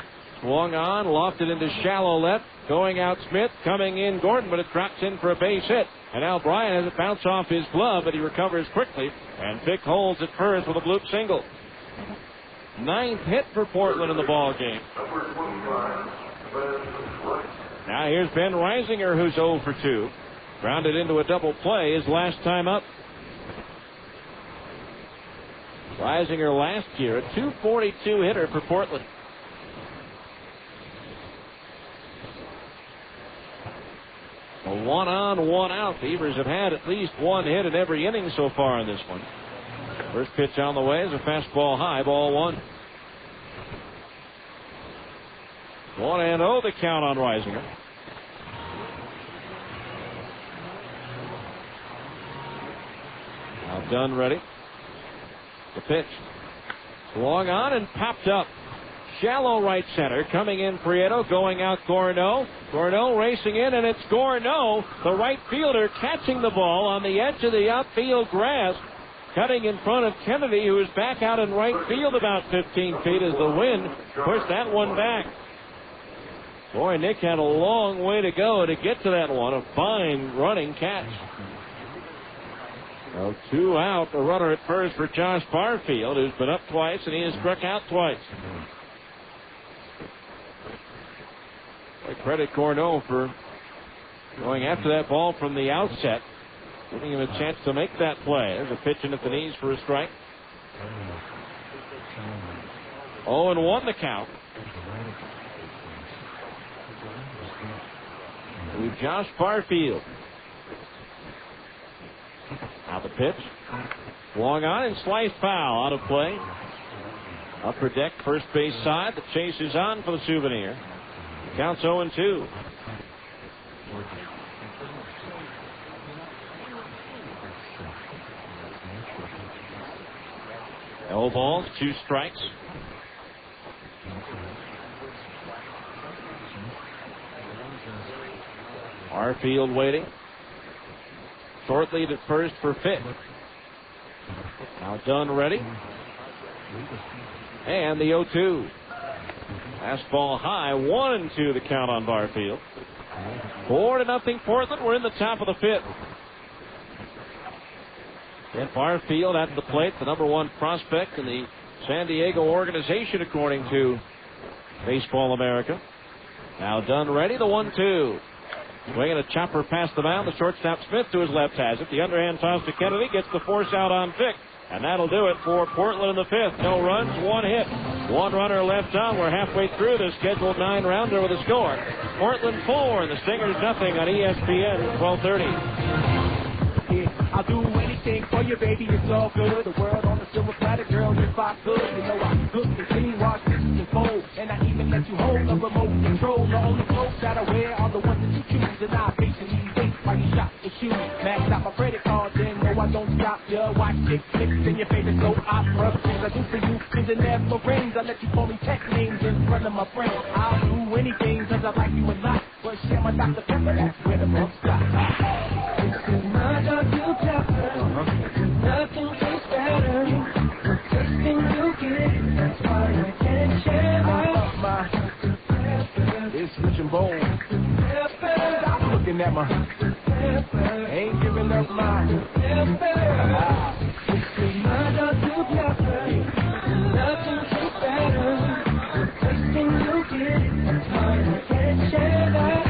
S3: Swung on, lofted into shallow left. Going out Smith, coming in Gordon, but it drops in for a base hit. And now Bryan has it bounce off his glove, but he recovers quickly. And Fick holds at first with a bloop single. 9th hit for Portland in the ball game. Now here's Ben Reisinger, who's 0 for 2. Grounded into a double play his last time up. Reisinger last year, a .242 hitter for Portland. A 1 on, 1 out. Beavers have had at least one hit in every inning so far in this one. First pitch on the way is a fastball high, ball 1. 1-0 the count on Reisinger. Now Dunn ready. The pitch. Swung on and popped up. Shallow right center. Coming in Prieto. Going out Gorneau. Gorneau racing in, and it's Gorneau, the right fielder, catching the ball on the edge of the outfield grass. Cutting in front of Kennedy, who is back out in right field about 15 feet as the wind pushed that one back. Boy, Nick had a long way to go to get to that one. A fine running catch. So 2 out, the runner at first for Josh Barfield, who's been up twice and he has struck out twice. I credit Gorneau for going after that ball from the outset, giving him a chance to make that play. There's a pitch in at the knees for a strike. 0-1 the count. With Josh Barfield. Now the pitch. Swung on and sliced foul. Out of play. Upper deck, first base side. The chase is on for the Souvenir. Counts 0-2. No balls, 2 strikes. Barfield waiting. Short lead at first for Fitt. Now Dunn ready. And the 0-2. Fastball high, 1-2 the count on Barfield. 4-0 Portland. We're in the top of the 5th. And Barfield at the plate, the number 1 prospect in the San Diego organization, according to Baseball America. Now Dunn ready, the 1-2. Swinging a chopper past the mound. The shortstop Smith to his left has it. The underhand toss to Kennedy gets the force out on Fick. And that'll do it for Portland in the 5th. No runs, 1 hit. 1 runner left on. We're halfway through the scheduled 9-rounder with a score. Portland 4 and the Stingers nothing on ESPN 1230.
S8: I'll do anything for you, baby, it's all good. The world on a silver platter, girl, if I could. You know I cook and clean, wash dishes and fold. And I even let you hold the remote control. The only clothes that I wear are the ones that you choose. And I patiently wait while you shop and shoes. Max out my credit card, then no, I don't stop ya. Watch chick flicks in your favorite soap opera. Things I do for you, cause it never rings. I let you call me tech names in front of my friends. I'll do anything cause I like you a lot. But share my Dr. Pepper, that's where the bump stops. My Dr. Pepper, nothing tastes better. The tasting you get, that's why I can't share my it's rich and bold. I'm looking at my ain't giving up my my Dr. Pepper, nothing tastes better. The tasting you get, that's why I can't share that.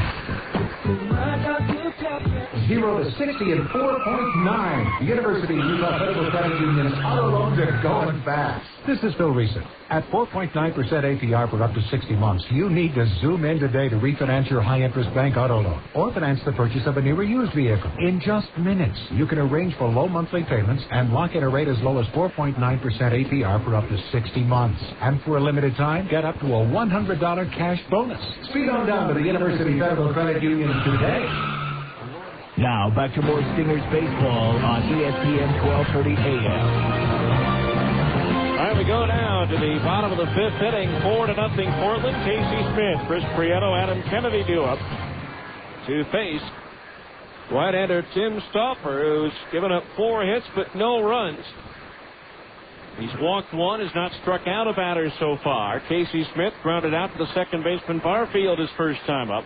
S8: My Dr. Pepper.
S12: 0 to 60 in 4.9. The University of Utah Federal Credit Union's auto loans are going fast.
S13: This is Phil Reeson. At 4.9% APR for up to 60 months, you need to zoom in today to refinance your high-interest bank auto loan or finance the purchase of a new or used vehicle. In just minutes, you can arrange for low monthly payments and lock in a rate as low as 4.9% APR for up to 60 months. And for a limited time, get up to a $100 cash bonus.
S12: Speed on down to the University Federal Credit Union today.
S10: Now, back to more Stingers baseball on ESPN 1230 AM.
S3: All right, we go now to the bottom of the 5th inning. 4-0 Portland. Casey Smith, Chris Prieto, Adam Kennedy due up to face right-hander Tim Stauffer, who's given up 4 hits but no runs. He's walked 1, has not struck out a batter so far. Casey Smith grounded out to the second baseman Barfield his first time up.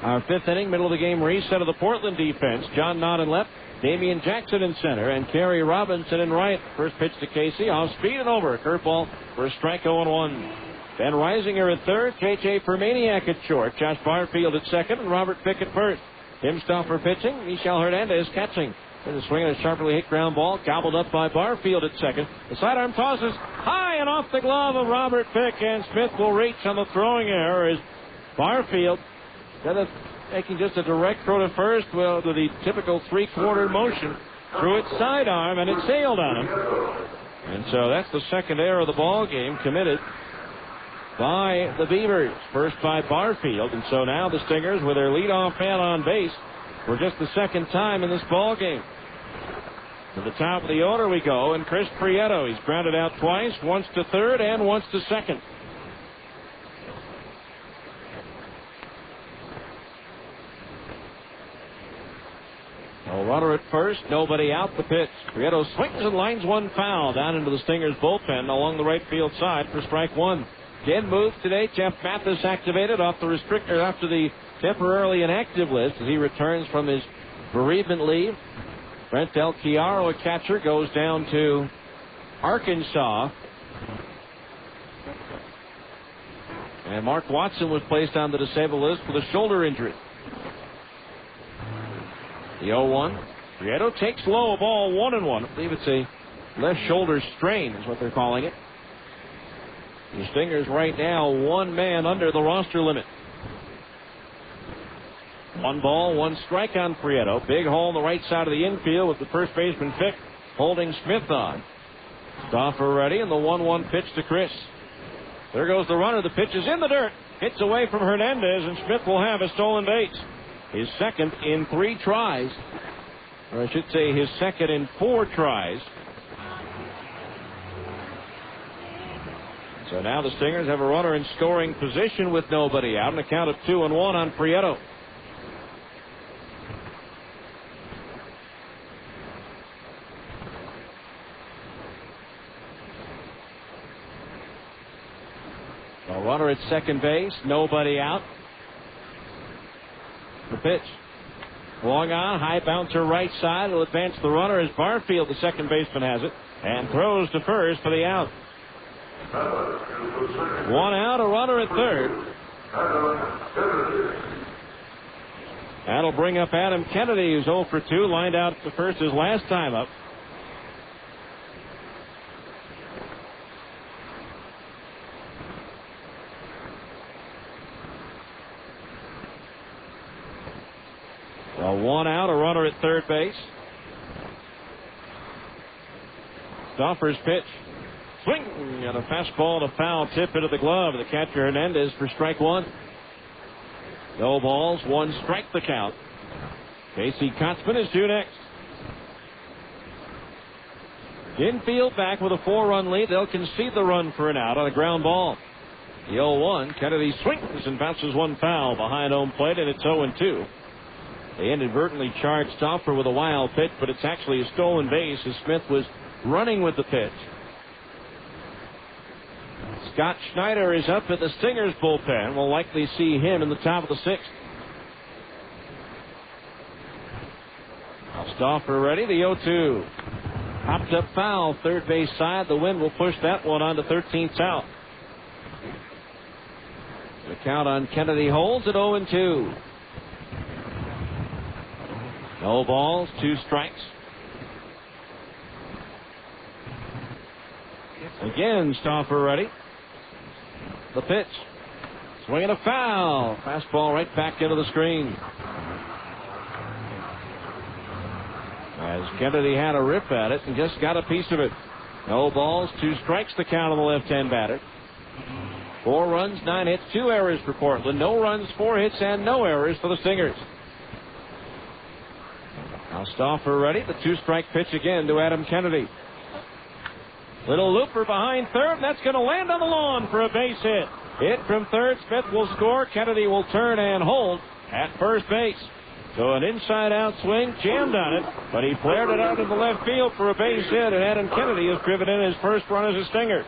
S3: Our 5th inning, middle of the game reset of the Portland defense. John Nott in left, Damian Jackson in center, and Kerry Robinson in right. First pitch to Casey, off speed and over. Curveball for a strike, 0-1. Ben Reisinger at third, J.J. Permaniak at short, Josh Barfield at second, and Robert Fick at first. Tim Stauffer pitching, Michel Hernandez catching. There's a swing and a sharply hit ground ball, gobbled up by Barfield at second. The sidearm tosses high and off the glove of Robert Fick, and Smith will reach on the throwing error as Barfield, instead of making just a direct throw to first, well, to the typical three-quarter motion, threw it sidearm, and it sailed on him. And so that's the second error of the ball game committed by the Beavers. First by Barfield, and so now the Stingers, with their leadoff man on base, for just the second time in this ball game. To the top of the order we go, and Chris Prieto. He's grounded out twice, once to third and once to second. No runner at first, nobody out. The pitch. Prieto swings and lines one foul down into the Stingers bullpen along the right field side for strike one. 10 moves today. Jeff Mathis activated off the restrictor after the temporarily inactive list as he returns from his bereavement leave. Brent Del Chiaro, a catcher, goes down to Arkansas. And Mark Watson was placed on the disabled list with a shoulder injury. The 0-1. Prieto takes low, a ball 1-1. I believe it's a left shoulder strain is what they're calling it. The Stingers right now one man under the roster limit. 1 ball, 1 strike on Prieto. Big hole on the right side of the infield with the first baseman Fick holding Smith on. Stauffer ready, and the 1-1 pitch to Chris. There goes the runner. The pitch is in the dirt. Hits away from Hernandez, and Smith will have a stolen base. His second in 3 tries. Or I should say his second in 4 tries. So now the Stingers have a runner in scoring position with nobody out, and a count of 2-1 on Prieto. A runner at second base, nobody out. The pitch. Long on, high bouncer right side. Will advance the runner as Barfield, the second baseman, has it, and throws to first for the out. 1 out, a runner at third. That'll bring up Adam Kennedy, who's 0 for 2, lined out to first his last time up. So 1 out, a runner at third base. Stauffer's pitch. Swing and a fastball and a foul tip into the glove of the catcher Hernandez for strike 1. No balls, 1 strike the count. Casey Kotzman is due next. Infield back with a 4-run lead. They'll concede the run for an out on a ground ball. The 0-1. Kennedy swings and bounces 1 foul behind home plate, and it's 0-2. They inadvertently charged Stauffer with a wild pitch, but it's actually a stolen base as Smith was running with the pitch. Scott Schneider is up at the Stingers bullpen. We'll likely see him in the top of the 6th. Stauffer ready. The 0-2. Popped up foul, third base side. The wind will push that one on to 13th out. The count on Kennedy holds at 0-2. No balls, 2 strikes. Again, Stauffer ready. The pitch. Swinging a foul. Fastball right back into the screen. As Kennedy had a rip at it and just got a piece of it. No balls, 2 strikes the count on the left-hand batter. 4 runs, 9 hits, 2 errors for Portland. No runs, 4 hits, and no errors for the Stingers. Now Stauffer ready. The 2-strike pitch again to Adam Kennedy. Little looper behind third, and that's going to land on the lawn for a base hit. Hit from third. Smith will score. Kennedy will turn and hold at first base. So an inside-out swing, jammed on it, but he flared it out into left field for a base hit, and Adam Kennedy has driven in his first run as a Stinger.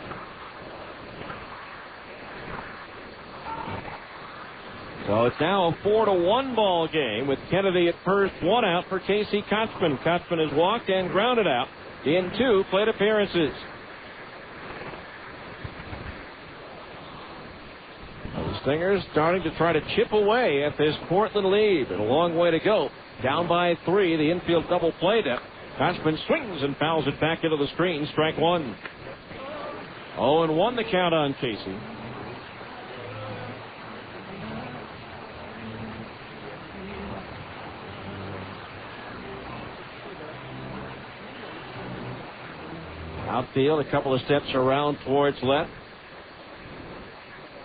S3: So it's now a 4-1 ball game with Kennedy at first, 1 out for Casey Kotzman. Kotzman has walked and grounded out in 2 plate appearances. The Stingers starting to try to chip away at this Portland lead. And a long way to go. Down by 3, the infield double play depth. Kochman swings and fouls it back into the screen. Strike 1. 0-1 the count on Casey. Outfield, a couple of steps around towards left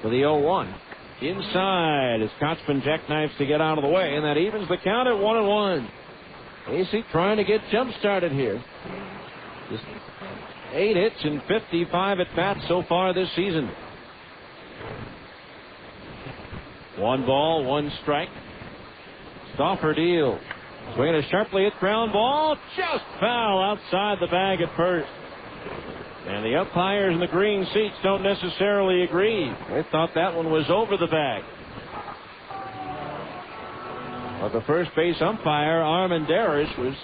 S3: for the 0-1. Inside as Kochman jackknives to get out of the way, and that evens the count at 1-1. Casey trying to get jump started here. Just 8 hits and 55 at bats so far this season. 1 ball, 1 strike. Stauffer deals. Swinging a sharply hit ground ball, just foul outside the bag at first. And the umpires in the green seats don't necessarily agree. They thought that one was over the bag. But the first base umpire, Armendariz, was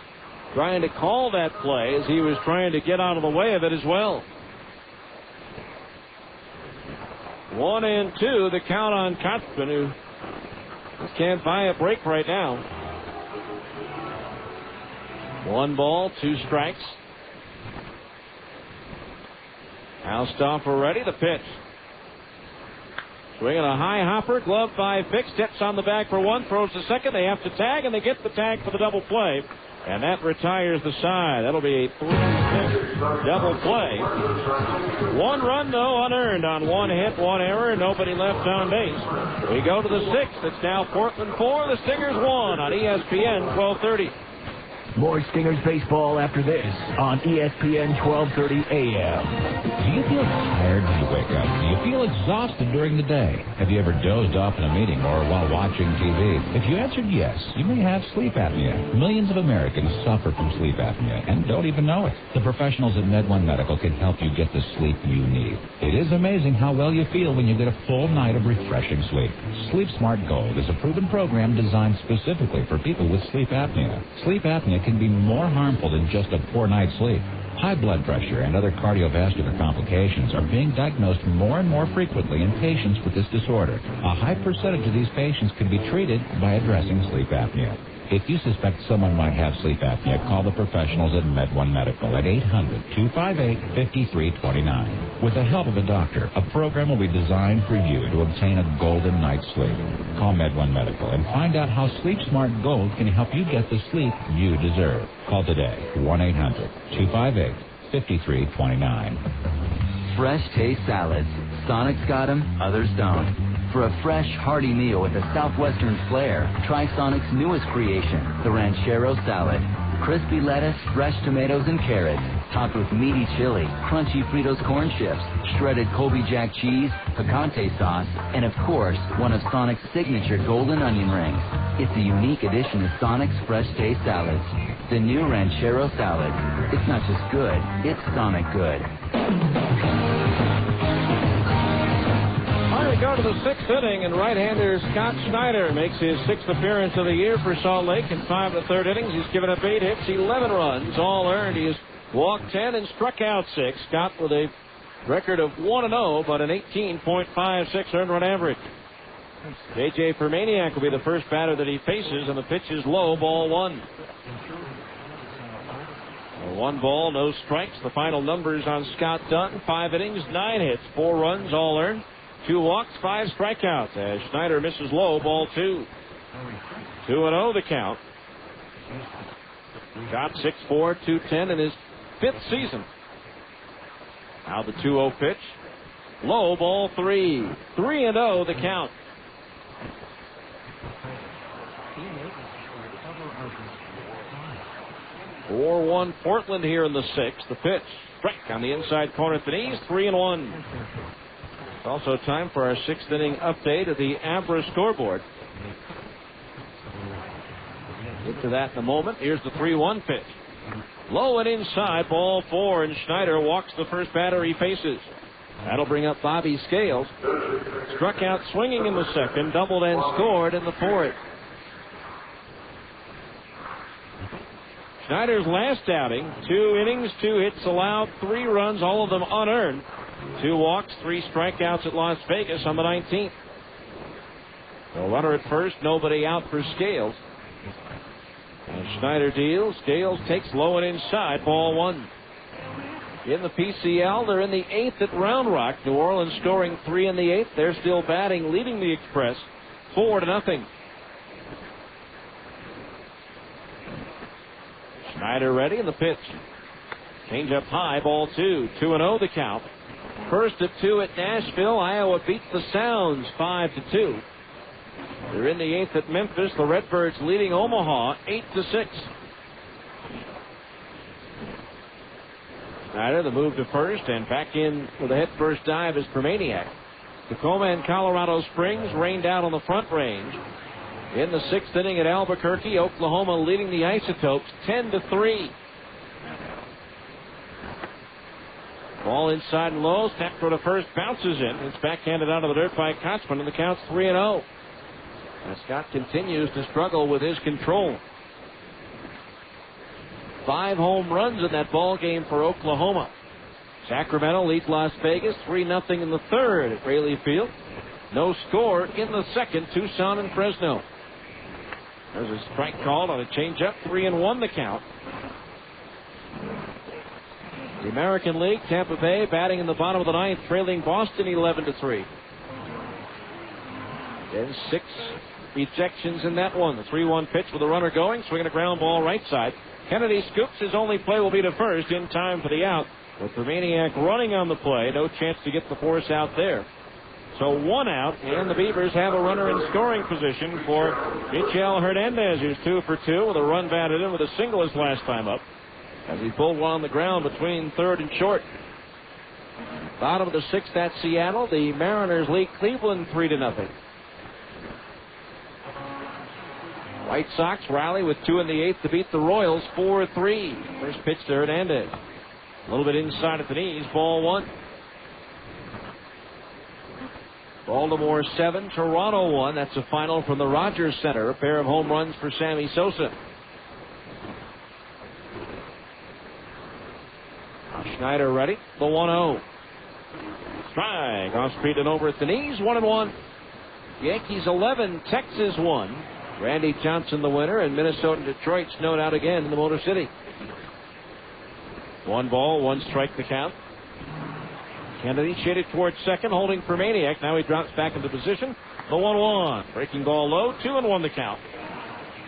S3: trying to call that play as he was trying to get out of the way of it as well. 1-2, the count on Kochman, who can't buy a break right now. 1 ball, 2 strikes. Al Stauffer ready, the pitch. Swinging a high hopper, gloved by Fick, steps on the bag for 1, throws to second. They have to tag, and they get the tag for the double play. And that retires the side. That'll be a 3-6 double play. 1 run, though, unearned on 1 hit, 1 error, nobody left on base. We go to the 6th. It's now Portland 4, the Stingers 1 on ESPN 1230.
S16: More Stingers baseball after this on ESPN 1230 AM.
S17: Do you feel tired when you wake up? Do you feel exhausted during the day? Have you ever dozed off in a meeting or while watching TV? If you answered yes, you may have sleep apnea. Millions of Americans suffer from sleep apnea and don't even know it. The professionals at Med1 Medical can help you get the sleep you need. It is amazing how well you feel when you get a full night of refreshing sleep. Sleep Smart Gold is a proven program designed specifically for people with sleep apnea. Sleep apnea can be more harmful than just a poor night's sleep. High blood pressure and other cardiovascular complications are being diagnosed more and more frequently in patients with this disorder. A high percentage of these patients can be treated by addressing sleep apnea. If you suspect someone might have sleep apnea, call the professionals at Med1 Medical at 800-258-5329. With the help of a doctor, a program will be designed for you to obtain a golden night's sleep. Call Med1 Medical and find out how Sleep Smart Gold can help you get the sleep you deserve. Call today, 1-800-258-5329.
S6: Fresh taste salads. Sonic's got them, others don't. For a fresh, hearty meal with a southwestern flair, try Sonic's newest creation, the Ranchero Salad. Crispy lettuce, fresh tomatoes, and carrots, topped with meaty chili, crunchy Fritos corn chips, shredded Colby Jack cheese, picante sauce, and of course, one of Sonic's signature golden onion rings. It's a unique addition to Sonic's Fresh Taste Salads. The new Ranchero Salad. It's not just good, it's Sonic good.
S3: We go to the 6th inning, and right-hander Scott Schneider makes his 6th appearance of the year for Salt Lake. In 5 1/3 innings, he's given up 8 hits, 11 runs, all earned. He has walked 10 and struck out 6. Scott with a record of 1-0, but an 18.56 earned run average. J.J. Permaniak will be the first batter that he faces, and the pitch is low, ball 1. 1 ball, no strikes. The final numbers on Scott Dunn: 5 innings, 9 hits, 4 runs, all earned. 2 walks, 5 strikeouts as Schneider misses low, ball 2. 2-0 the count. Shot 6'4", 210 in his 5th season. Now the 2-0 pitch. Low, ball 3. 3-0 the count. Four 4-1 Portland here in the 6th. The pitch. Strike on the inside corner at the knees. 3-1. Also time for our 6th inning update of the Abra scoreboard. Get to that in a moment. Here's the 3-1 pitch. Low and inside, ball 4, and Schneider walks the first batter he faces. That'll bring up Bobby Scales. Struck out swinging in the 2nd, doubled and scored in the 4th. Schneider's last outing, 2 innings, 2 hits allowed, 3 runs, all of them unearned. 2 walks, 3 strikeouts at Las Vegas on the 19th. So runner at first, nobody out for Scales. And Schneider deals. Scales takes low and inside. Ball one. In the PCL, they're in the 8th at Round Rock. New Orleans scoring 3 in the 8th. They're still batting, leading the Express 4-0. Schneider ready in the pitch. Change up high, ball 2. 2-0 the count. First at 2 at Nashville. Iowa beats the Sounds 5-2. They're in the 8th at Memphis. The Redbirds leading Omaha 8-6. Schneider, the move to first, and back in with a head-first dive is Permaniak. Tacoma and Colorado Springs rained out on the Front Range. In the 6th inning at Albuquerque, Oklahoma leading the Isotopes 10-3. Ball inside and low. Snap for the first, bounces in. It's backhanded out of the dirt by Kotzman, and the count's 3-0. And Scott continues to struggle with his control. 5 home runs in that ball game for Oklahoma. Sacramento leads Las Vegas 3-0 in the 3rd at Rayleigh Field. No score in the 2nd. Tucson and Fresno. There's a strike called on a changeup. 3-1 the count. The American League, Tampa Bay batting in the bottom of the 9th, trailing Boston 11-3. Then 6 ejections in that one. The 3-1 pitch with a runner going, swinging a ground ball right side. Kennedy scoops. His only play will be to first in time for the out. With Permaniak running on the play, no chance to get the force out there. So 1 out, and the Beavers have a runner in scoring position for Michel Hernandez, who's 2 for 2 with a run batted in with a single his last time up, as he pulled one on the ground between third and short. Bottom of the 6th at Seattle. The Mariners lead Cleveland 3-0. White Sox rally with 2 in the 8th to beat the Royals 4-3. First pitch to Hernandez. A little bit inside at the knees. Ball 1. Baltimore 7, Toronto 1. That's a final from the Rogers Center. A pair of home runs for Sammy Sosa. Schneider ready. The 1-0. Strike. Off speed and over at the knees. 1-1. Yankees 11, Texas 1. Randy Johnson the winner, and Minnesota and Detroit snowed out again in the Motor City. 1 ball, 1 strike the count. Kennedy shaded towards second, holding Permaniak. Now he drops back into position. The 1-1. Breaking ball low, 2-1 the count.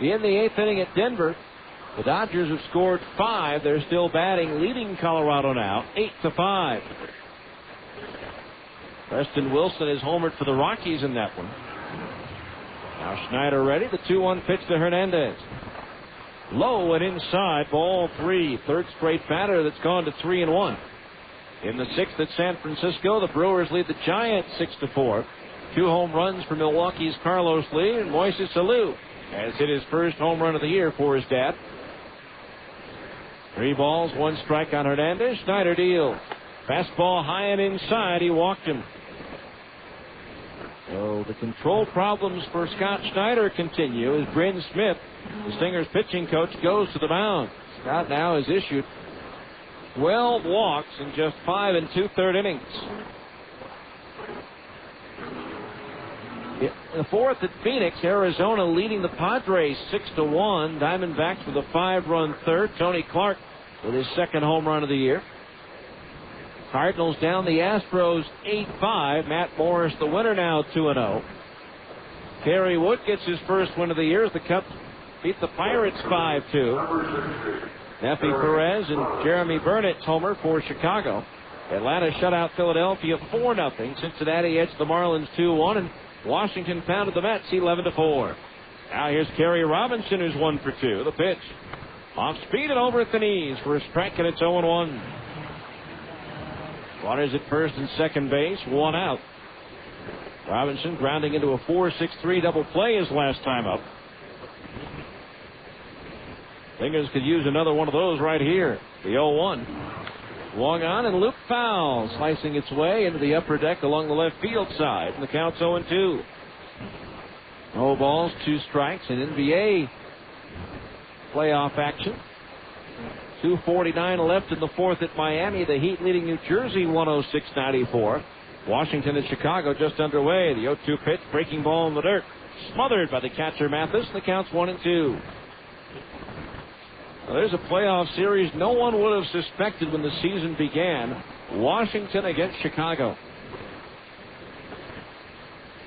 S3: In the 8th inning at Denver, the Dodgers have scored 5. They're still batting, leading Colorado now 8-5. Preston Wilson is homered for the Rockies in that one. Now Schneider ready. The 2-1 pitch to Hernandez. Low and inside. Ball 3. Third straight batter that's gone to 3-1. In the 6th at San Francisco, the Brewers lead the Giants 6-4. 2 home runs for Milwaukee's Carlos Lee, and Moises Alou has hit his first home run of the year for his dad. 3 balls, 1 strike on Hernandez. Schneider deals. Fastball high and inside. He walked him. So the control problems for Scott Schneider continue as Bryn Smith, the Stingers pitching coach, goes to the mound. Scott now has issued 12 walks in just 5 2/3 innings. In the 4th at Phoenix, Arizona leading the Padres 6-1. Diamondbacks with a 5-run third. Tony Clark with his 2nd home run of the year. Cardinals down the Astros 8-5. Matt Morris the winner now 2-0. Kerry Wood gets his first win of the year as the Cubs beat the Pirates 5-2. Nefi Perez and Jeremy Burnett's homer for Chicago. Atlanta shut out Philadelphia 4-0. Cincinnati edged the Marlins 2-1, and Washington pounded the Mets 11-4. Now here's Kerry Robinson, who's 1 for 2. The pitch. Off speed and over at the knees for a strike, and it's 0-1. Waters at first and second base, 1 out. Robinson grounding into a 4-6-3 double play his last time up. Stingers could use another one of those right here. The 0-1. Swung on and loop foul, slicing its way into the upper deck along the left field side. And the count's 0-2. No balls, 2 strikes, and NBA playoff action. 2:49 left in the 4th at Miami. The Heat leading New Jersey 106-94. Washington and Chicago just underway. The 0-2 pitch, breaking ball in the dirt. Smothered by the catcher Mathis. The count's 1-2. Well, there's a playoff series no one would have suspected when the season began. Washington against Chicago.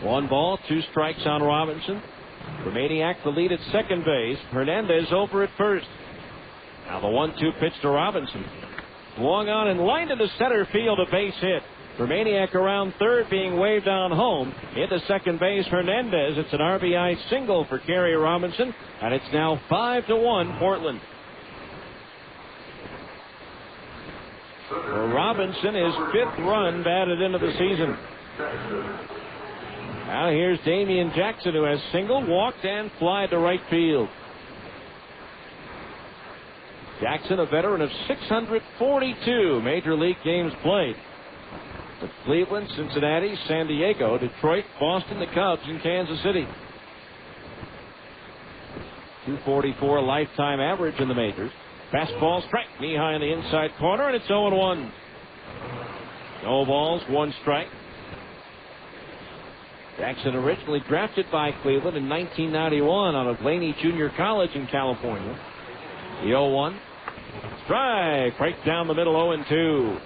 S3: 1 ball, 2 strikes on Robinson. Romaniak the lead at second base. Hernandez over at first. Now the 1-2 pitch to Robinson. Swung on and lined into center field, a base hit. Romaniak around third, being waved on home. Into second base, Hernandez. It's an RBI single for Kerry Robinson, and it's now 5-1 Portland. Robinson, his 5th run batted into the season. Now here's Damian Jackson, who has single, walked, and fly to right field. Jackson, a veteran of 642 Major League games played. With Cleveland, Cincinnati, San Diego, Detroit, Boston, the Cubs, and Kansas City. 244 lifetime average in the majors. Fastball strike, knee high in the inside corner, and it's 0-1. No balls, 1 strike. Jackson originally drafted by Cleveland in 1991 out of Laney Junior College in California. The 0-1. Strike, break down the middle, 0-2.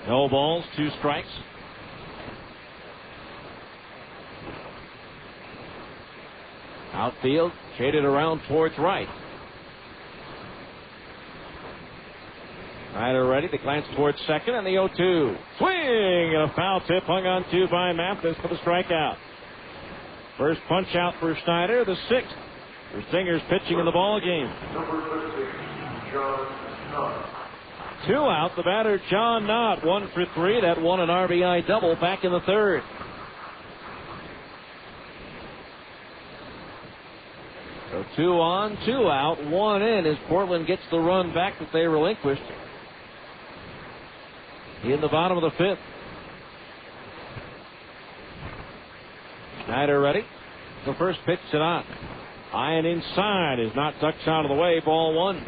S3: No balls, 2 strikes. Outfield, shaded around towards right. Ryder ready to glance towards second, and the 0-2. Swing, and a foul tip hung on to by Mathis for the strikeout. First punch out for Schneider, the 6th for Stingers pitching in the ball game.
S15: Number 15, John Knott.
S3: 2 out, the batter John Knott, 1 for 3. That won an RBI double back in the 3rd. So 2 on, 2 out, 1 in as Portland gets the run back that they relinquished in the bottom of the 5th. Schneider ready. The first pitch to Knott. High and inside is not tucked out of the way. Ball 1.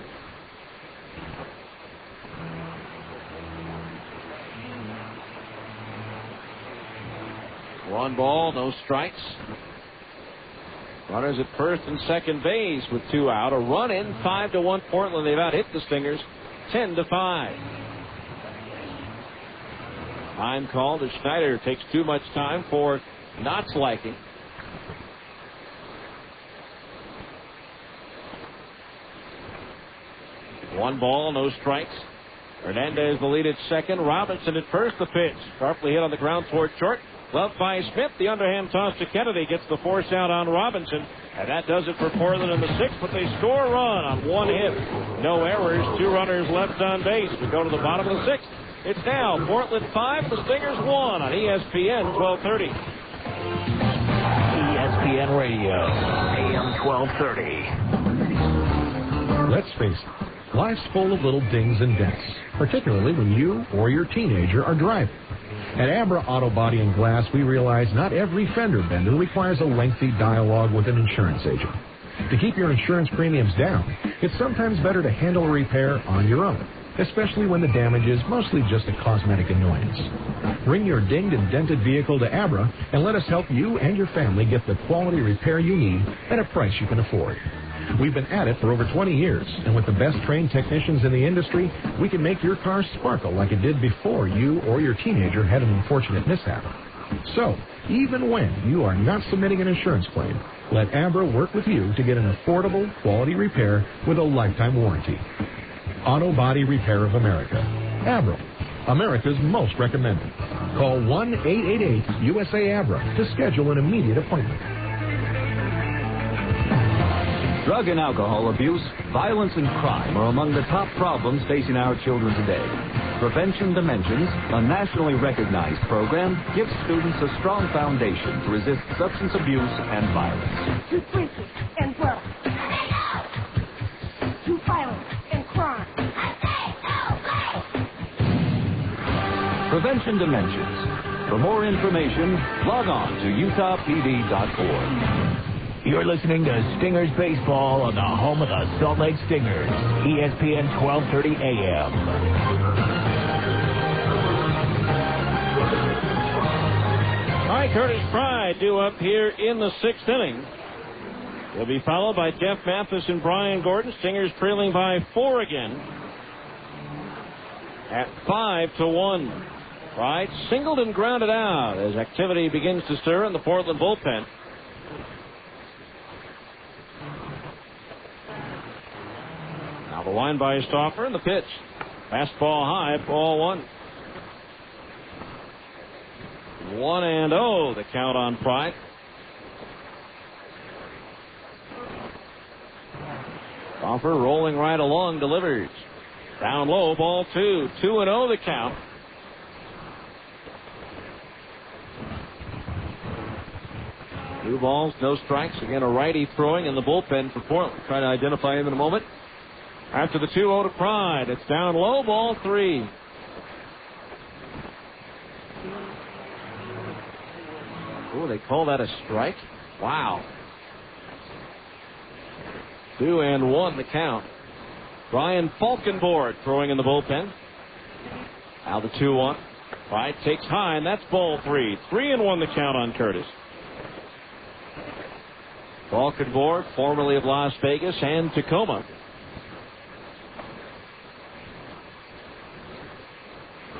S3: One ball, no strikes. Runners at first and second base with 2 out. A run in, 5-1 Portland. They've out hit the Stingers 10-5. Time called as Schneider takes too much time for Knott's liking. One ball, no strikes. Hernandez the lead at second. Robinson at first, the pitch. Sharply hit on the ground toward short. Gloved by Smith. The underhand toss to Kennedy gets the force out on Robinson. And that does it for Portland in the 6th, but they score a run on 1 hit. No errors, 2 runners left on base. We go to the bottom of the 6th. It's now Portland 5, the Stingers 1 on ESPN 1230.
S16: ESPN Radio, AM 1230.
S9: Let's face it, life's full of little dings and dents, particularly when you or your teenager are driving. At Abra Auto Body and Glass, we realize not every fender bender requires a lengthy dialogue with an insurance agent. To keep your insurance premiums down, it's sometimes better to handle a repair on your own, especially when the damage is mostly just a cosmetic annoyance. Bring your dinged and dented vehicle to Abra and let us help you and your family get the quality repair you need at a price you can afford. We've been at it for over 20 years, and with the best trained technicians in the industry, we can make your car sparkle like it did before you or your teenager had an unfortunate mishap. So, even when you are not submitting an insurance claim, let Abra work with you to get an affordable, quality repair with a lifetime warranty. Auto Body Repair of America. Abra, America's most recommended. Call 1-888-USA-ABRA to schedule an immediate appointment.
S18: Drug and alcohol abuse, violence, and crime are among the top problems facing our children today. Prevention Dimensions, a nationally recognized program, gives students a strong foundation to resist substance abuse and violence.
S19: To drinking and drugs. To violence and crime.
S18: Prevention Dimensions. For more information, log on to utahpd.org.
S16: You're listening to Stingers Baseball on the home of the Salt Lake Stingers, ESPN 1230 AM.
S3: right, Curtis Pride due up here in the 6th inning. He'll be followed by Jeff Mathis and Brian Gordon. Stingers trailing by 4 again at 5-1. Pride singled and grounded out as activity begins to stir in the Portland bullpen. Now the line by Stauffer and the pitch. Fastball high, ball 1. 1-0 the count on Pride. Stauffer rolling right along, delivers. Down low, ball 2. 2-0 the count. Two balls, no strikes. Again, a righty throwing in the bullpen for Portland. Try to identify him in a moment. After the 2-0 to Pride, it's down low, ball 3. Oh, they call that a strike? Wow. 2-1 the count. Brian Falkenborg throwing in the bullpen. Now the 2-1. Pride takes high, and that's ball 3. 3-1 the count on Curtis. Falkenborg, formerly of Las Vegas and Tacoma.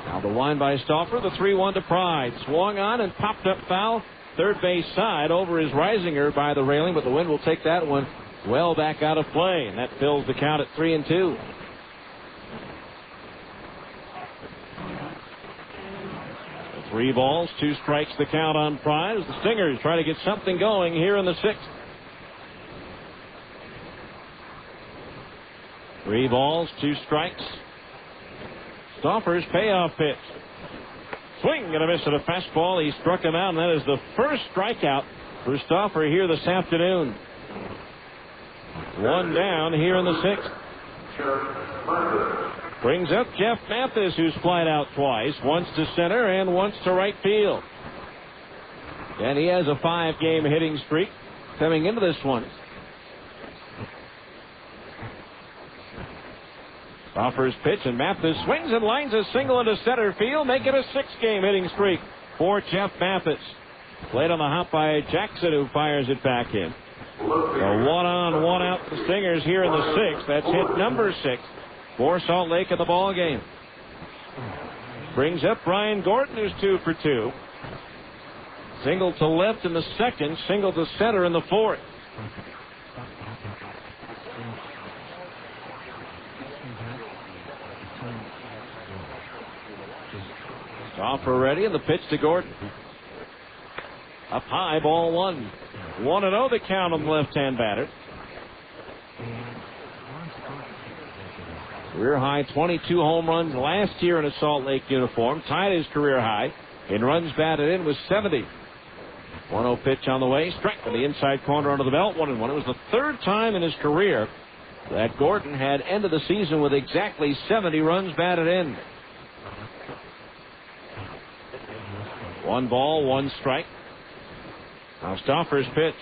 S3: Now the line by Stauffer, the 3-1 to Pride. Swung on and popped up foul. Third base side over his Reisinger by the railing, but the wind will take that one well back out of play, and that fills the count at 3-2. Three balls, 2 strikes the count on Pride as the Stingers try to get something going here in the 6th. 3 balls, 2 strikes. Stauffer's payoff pitch. Swing and a miss at a fastball. He struck him out, and that is the first strikeout for Stauffer here this afternoon. 1 down here in the 6th. Brings up Jeff Mathis, who's flied out twice, once to center and once to right field. And he has a 5-game hitting streak coming into this one. Stauffer's pitch, and Mathis swings and lines a single into center field, make it a 6-game hitting streak for Jeff Mathis. Played on the hop by Jackson, who fires it back in. A 1-on, 1-out for the Stingers here in the 6th. That's hit number 6 for Salt Lake in the ball game. Brings up Brian Gordon, who's 2 for 2. Single to left in the 2nd, single to center in the 4th. Stauffer ready, and the pitch to Gordon. Up high, ball 1. 1-0 the count on the left-hand batter. Career high 22 home runs last year in a Salt Lake uniform. Tied his career high in runs batted in with 70. 1-0 pitch on the way. Strike to the inside corner under the belt. 1-1. It was the 3rd time in his career that Gordon had ended the season with exactly 70 runs batted in. 1 ball, 1 strike. Now Stauffer's pitch.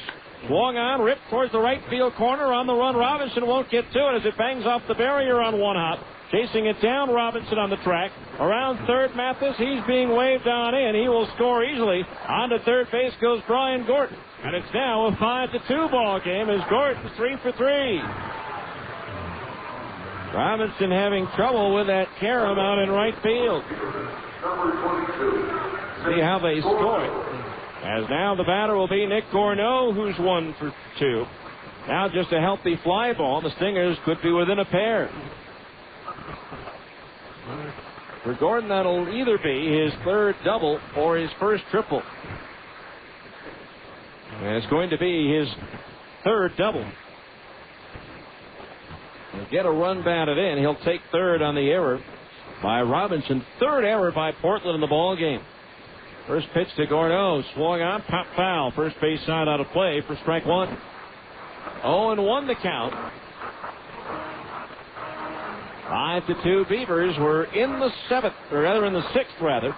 S3: Swung on, ripped towards the right field corner. On the run, Robinson won't get to it as it bangs off the barrier on 1 hop. Chasing it down, Robinson on the track. Around third, Mathis. He's being waved on in. He will score easily. On to third base goes Brian Gordon. And it's now a 5-2 ball game as Gordon's 3 for 3. Robinson having trouble with that carom out in right field. See how they score it. As now the batter will be Nick Gorneau, who's 1 for 2. Now just a healthy fly ball. The Stingers could be within a pair. For Gordon, that'll either be his 3rd double or his first triple. And it's going to be his 3rd double. He'll get a run batted in. He'll take 3rd on the error by Robinson. 3rd error by Portland in the ball game. First pitch to Gorneau. Swung on, pop foul. First base side out of play for strike 1. 0-1 the count. 5-2 Beavers were in the 7th, or rather in the 6th, rather.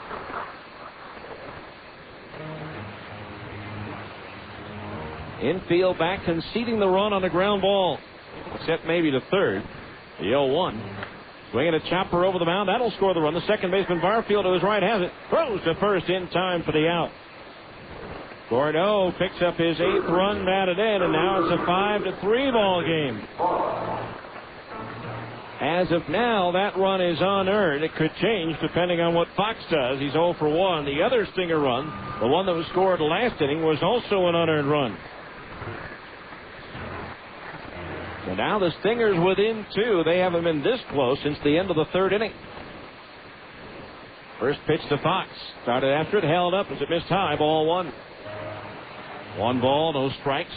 S3: Infield back conceding the run on a ground ball. Except maybe to third. The 0-1. Swinging a chopper over the mound. That'll score the run. The second baseman Barfield to his right has it. Throws to first in time for the out. Gordeau picks up his 8th run batted in, and now it's a 5-3 ball game. As of now, that run is unearned. It could change depending on what Fox does. He's 0 for 1. The other Stinger run, the one that was scored last inning, was also an unearned run. So now the Stingers within 2. They haven't been this close since the end of the 3rd inning. First pitch to Fox. Started after it, held up as it missed high. Ball 1. 1 ball, no strikes.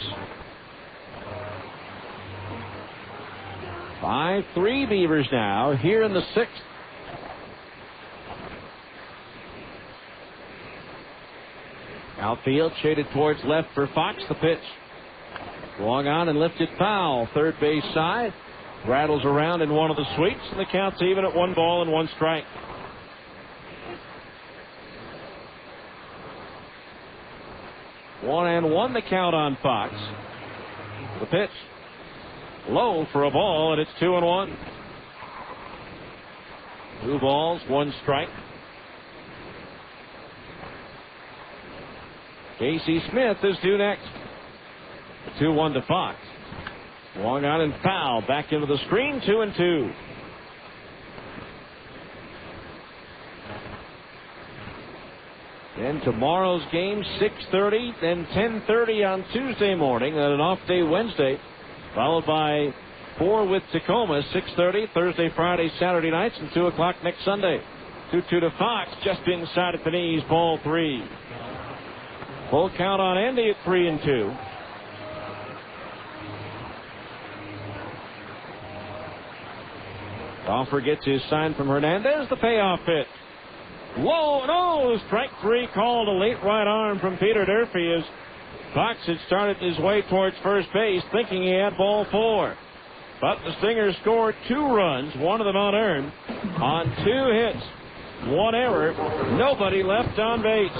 S3: 5-3 Beavers now here in the 6th. Outfield shaded towards left for Fox. The pitch. Swung on and lifted foul. Third base side. Rattles around in one of the sweeps, and the count's even at 1 ball and 1 strike. One and 1 the count on Fox. The pitch. Low for a ball, and it's 2-1. 2 balls, 1 strike. Casey Smith is due next. 2-1 to Fox. Swung on and foul. Back into the screen, 2-2. Then tomorrow's game, 6:30, then 10:30 on Tuesday morning, then an off day Wednesday, followed by 4 with Tacoma, 6:30, Thursday, Friday, Saturday nights, and 2 o'clock next Sunday. 2-2 to Fox, just inside at the knees, ball 3. Full count on Andy at 3-2. Golfer gets his sign from Hernandez, the payoff pitch. Whoa, no! Strike 3 called, a late right arm from Peter Durfee as Fox had started his way towards first base, thinking he had ball 4. But the Stingers scored 2 runs, one of them unearned, on 2 hits. 1 error, nobody left on base.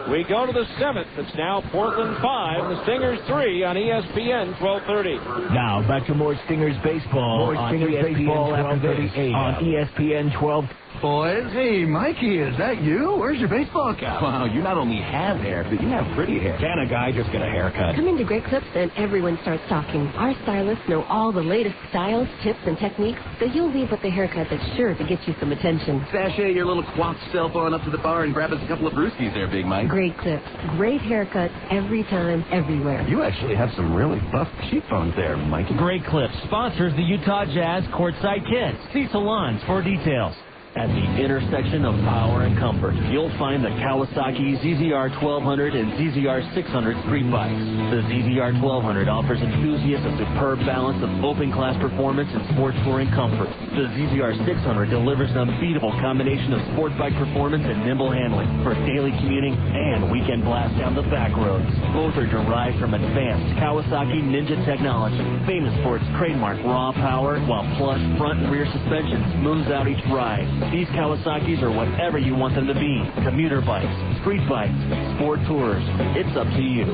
S3: We go to the 7th. It's now Portland 5, the Stingers 3 on ESPN 1230.
S16: Now back to more Stingers baseball.
S3: More
S16: on
S3: Stingers
S16: ESPN
S3: baseball after
S16: 1230
S3: this
S16: on ESPN 12.
S20: Boys, hey, Mikey, is that you? Where's your baseball cap?
S14: Wow, you not only have hair, but you have pretty hair.
S20: Can a guy just get a haircut?
S21: Come into Great Clips and everyone starts talking. Our stylists know all the latest styles, tips, and techniques, so you'll leave with a haircut that's sure to get you some attention.
S14: Sashay your little quaff self on up to the bar and grab us a couple of brewskis there, Big Mike.
S21: Great Clips. Great haircuts every time, everywhere.
S14: You actually have some really buff cheekbones there, Mikey.
S11: Great Clips sponsors the Utah Jazz Courtside Kids. See salons for details.
S2: At the intersection of power and comfort, you'll find the Kawasaki ZZR 1200 and ZZR 600 street bikes. The ZZR 1200 offers enthusiasts a superb balance of open-class performance and sport touring comfort. The ZZR 600 delivers an unbeatable combination of sport bike performance and nimble handling for daily commuting and weekend blast down the back roads. Both are derived from advanced Kawasaki Ninja technology, famous for its trademark raw power, while plush front and rear suspension smooths out each ride. These Kawasaki's are whatever you want them to be. Commuter bikes, street bikes, sport tours. It's up to you.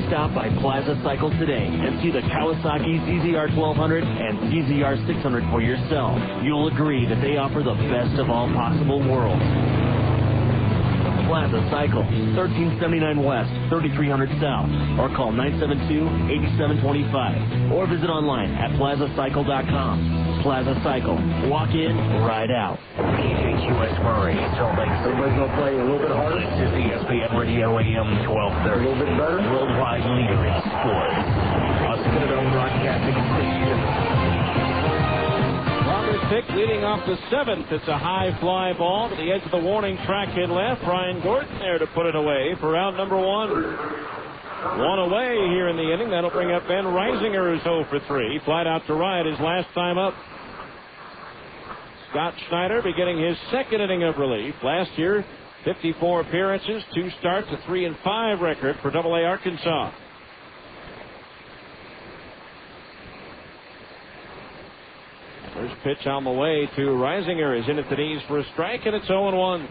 S2: Stop by Plaza Cycle today and see the Kawasaki ZZR 1200 and ZZR 600 for yourself. You'll agree that they offer the best of all possible worlds. Plaza Cycle, 1379 West, 3300 South, or call 972-8725, or visit online at plazacycle.com. Plaza Cycle. Walk in, ride out.
S16: PJQS Murray, Salt Lake. Everybody's going to play a little bit harder. This is ESPN Radio AM 1230. A little bit better. Worldwide leader in sports. Oscar Broadcasting Station.
S3: Robert Pick leading off the 7th. It's a high fly ball to the edge of the warning track hit left. Ryan Gordon there to put it away for out number 1. 1 away here in the inning. That'll bring up Ben Reisinger, who's 0 for 3. Flied out to right his last time up. Scott Schneider beginning his 2nd inning of relief. Last year, 54 appearances, 2 starts, a 3-5 record for AA Arkansas. First pitch on the way to Reisinger is in at the knees for a strike, and it's 0-1.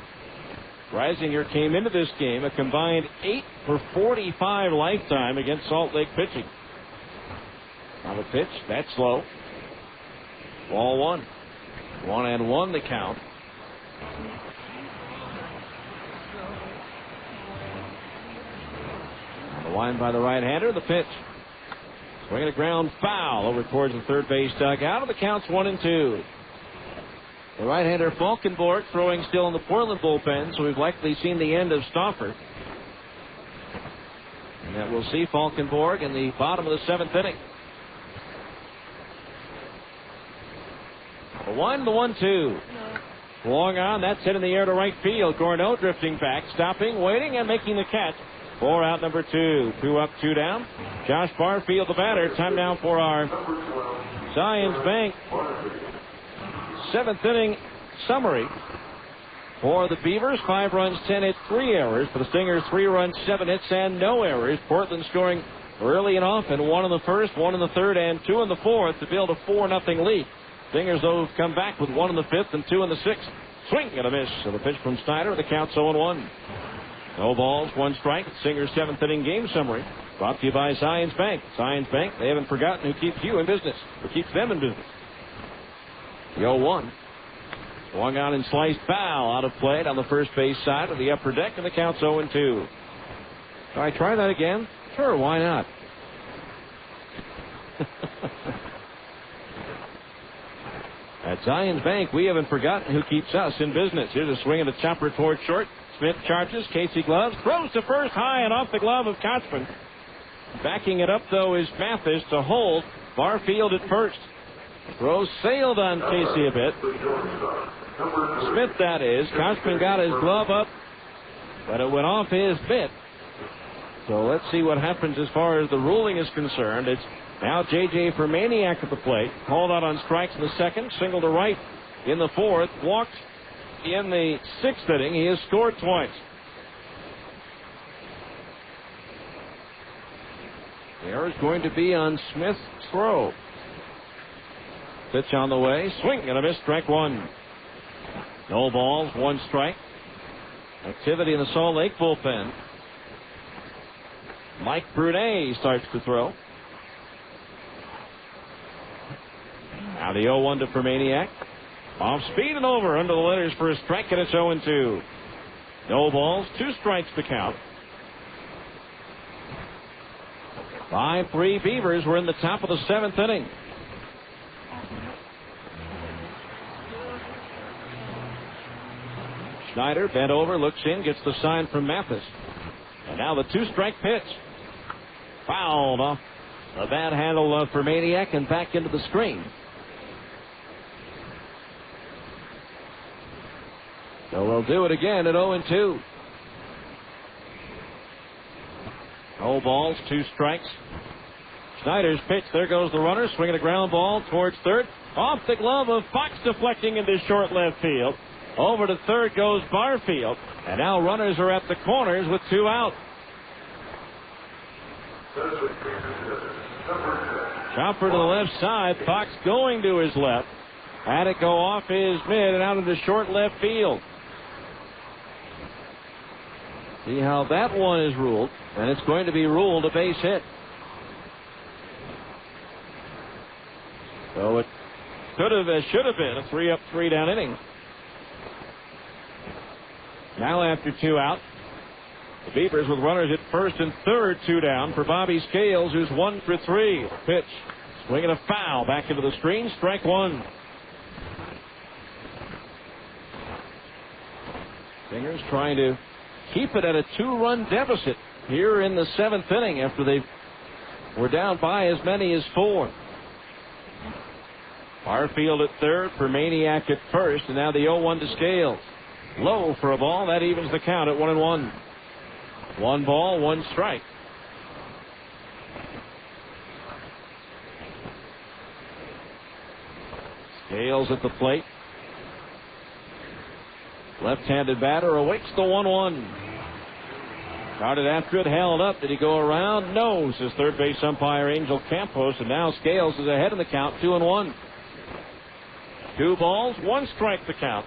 S3: Reisinger came into this game a combined 8 for 45 lifetime against Salt Lake pitching. On the pitch, that's low. Ball 1. 1-1 the count. Line by the right-hander. The pitch. Swinging a ground foul over towards the third base dugout. And the count's 1-2. The right-hander Falkenborg throwing still in the Portland bullpen, so we've likely seen the end of Stauffer. And that we'll see Falkenborg in the bottom of the seventh inning. The 1-2. Long on, that's hit in the air to right field. Gorneau drifting back, stopping, waiting, and making the catch. 4 out, number 2. 2 up, 2 down. Josh Barfield, the batter. Time now for our Zions Bank seventh inning summary. For the Beavers, 5 runs, 10 hits, 3 errors. For the Stingers, 3 runs, 7 hits, and no errors. Portland scoring early and often. 1 in the first, 1 in the third, and 2 in the fourth to build a 4-0 lead. Stingers, though, have come back with 1 in the fifth and 2 in the sixth. Swing and a miss. So the pitch from Snyder. The count's 0-1. No balls, 1 strike. Stingers' seventh inning game summary. Brought to you by Zions Bank. Zions Bank, they haven't forgotten who keeps you in business. Who keeps them in business. The 0-1. Swung on and sliced foul out of play on the first base side of the upper deck, and the count's 0-2. All right, try that again? Sure, why not? At Zions Bank, we haven't forgotten who keeps us in business. Here's a swing and a chopper towards short. Smith charges. Casey gloves. Throws to first high and off the glove of Kochman. Backing it up, though, is Mathis to hold. Barfield at first. Throw sailed on Casey a bit. Smith, that is. Kochman got his glove up, but it went off his mitt. So let's see what happens as far as the ruling is concerned. It's now J.J. Fermaniak at the plate. Called out on strikes in the second. Single to right in the fourth. Walked in the sixth inning. He has scored twice. The error is going to be on Smith's throw. Pitch on the way. Swing and a miss. Strike 1. No balls. 1 strike. Activity in the Salt Lake bullpen. Mike Brunet starts to throw. Now the 0-1 to Fermaniak. Off speed and over under the letters for a strike, and it's 0-2. No balls. 2 strikes to count. 5-3 Beavers. We're in the top of the seventh inning. Schneider bent over, looks in, gets the sign from Mathis. And now the 2-strike pitch. Fouled off the bad handle of Fermaniak and back into the screen. So we'll do it again at 0-2. No balls, 2 strikes. Schneider's pitch. There goes the runner, swinging a ground ball towards third. Off the glove of Fox, deflecting into short left field. Over to third goes Barfield. And now runners are at the corners with 2 out. Chopper to the left side. Fox going to his left. Had it go off his mid and out into short left field. See how that one is ruled. And it's going to be ruled a base hit. So it could have, should have been a 3-up, 3-down inning. Now after 2 out, the Beavers with runners at first and third, 2 down for Bobby Scales, who's 1 for 3. Pitch, swinging a foul back into the screen, strike 1. Stingers trying to keep it at a 2-run deficit here in the seventh inning after they were down by as many as 4. Barfield at third, Fermaniak at first, and now the 0-1 to Scales. Low for a ball. That evens the count at 1-1. 1 ball, 1 strike. Scales at the plate. Left-handed batter awaits the 1-1. Started after it, held up. Did he go around? No, says third base umpire Angel Campos, and now Scales is ahead in the count, 2-1. 2 balls, 1 strike to count.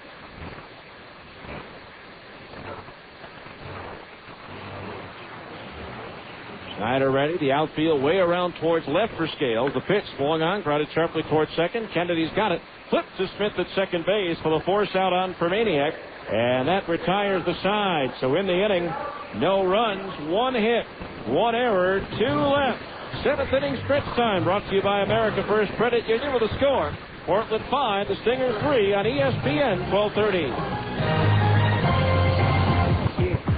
S3: Schneider ready. The outfield way around towards left for Scales. The pitch swung on, grounded sharply towards second. Kennedy's got it. Flipped to Smith at second base for the force out on Fermaniak. And that retires the side. So in the inning, no runs, 1 hit. 1 error, 2 left. 7th inning stretch time brought to you by America First Credit Union with a score. Portland 5, the Stingers 3 on ESPN 1230.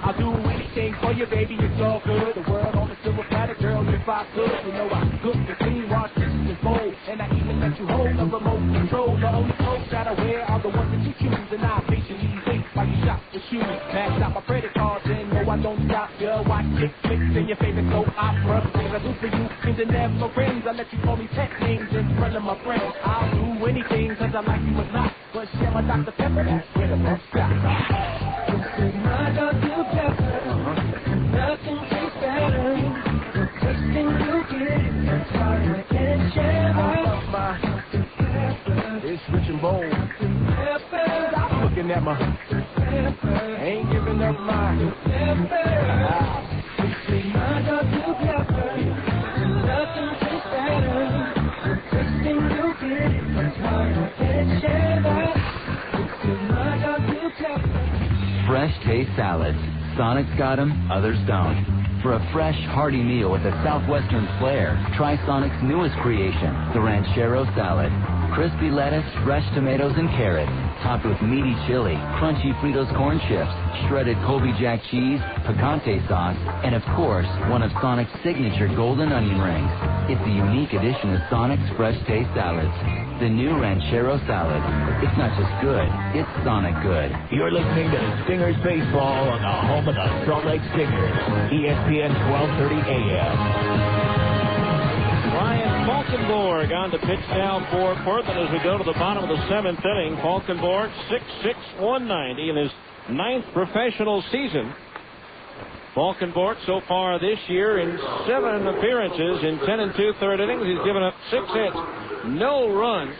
S8: I'll do anything for you, baby, it's all good. The world on the silver platter, girl, if I could. You know I cook and clean, wash dishes and fold. And I even let you hold the remote control. The only clothes that I wear are the ones that you choose. And I patiently wait while you shop for shoes. Max out my credit cards and no, I don't stop. Girl, watch chick flicks in your favorite soap opera. Things I do for you seem to never rings. I let you call me pet names in front of my friends. I'll do anything cause I like you a lot. But share my Dr. Pepper, that's where the best stop. My Dr. Pepper, nothing tastes better. The tasting you get, that's why I can't share my Dr. Pepper.
S12: It's rich and bold.
S8: Stop looking at my Pepper.
S12: Ain't giving up my
S8: Pepper. My Dr. Pepper, nothing tastes better. The tasting you get, that's why I can't share that. My Dr. Pepper.
S6: Fresh taste salads. Sonic's got them, others don't. For a fresh, hearty meal with a southwestern flair, try Sonic's newest creation, the Ranchero Salad. Crispy lettuce, fresh tomatoes, and carrots, topped with meaty chili, crunchy Fritos corn chips, shredded Colby Jack cheese, picante sauce, and of course, one of Sonic's signature golden onion rings. It's a unique addition to Sonic's Fresh Taste Salads. The new Ranchero Salad. It's not just good, it's Sonic good.
S16: You're listening to Stingers Baseball on the home of the Salt Lake Stingers, ESPN 1230 AM.
S3: Brian Falkenborg on to pitch now for Portland as we go to the bottom of the 7th inning. Falkenborg 6'6", 190 in his 9th professional season. Falkenborg so far this year in 7 appearances in 10 2/3 innings. He's given up 6 hits, no runs.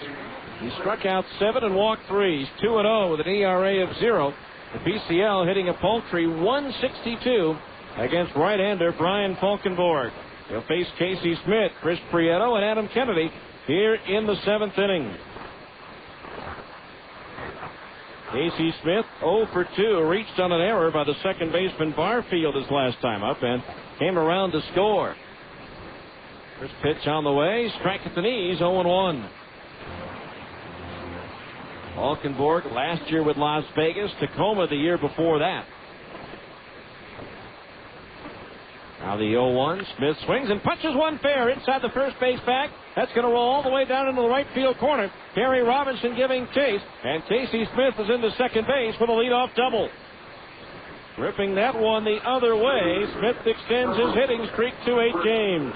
S3: He struck out 7 and walked 3. He's 2-0 with an ERA of 0. The PCL hitting a paltry 162 against right-hander Brian Falkenborg. He'll face Casey Smith, Chris Prieto, and Adam Kennedy here in the 7th inning. Casey Smith 0 for 2, reached on an error by the second baseman Barfield his last time up and came around to score. First pitch on the way, strike at the knees, 0-1. Falkenborg last year with Las Vegas, Tacoma the year before that. Now the 0-1. Smith swings and punches one fair inside the first base bag. That's going to roll all the way down into the right field corner. Harry Robinson giving chase, and Casey Smith is into second base with a leadoff double. Ripping that one the other way, Smith extends his hitting streak to 8 games.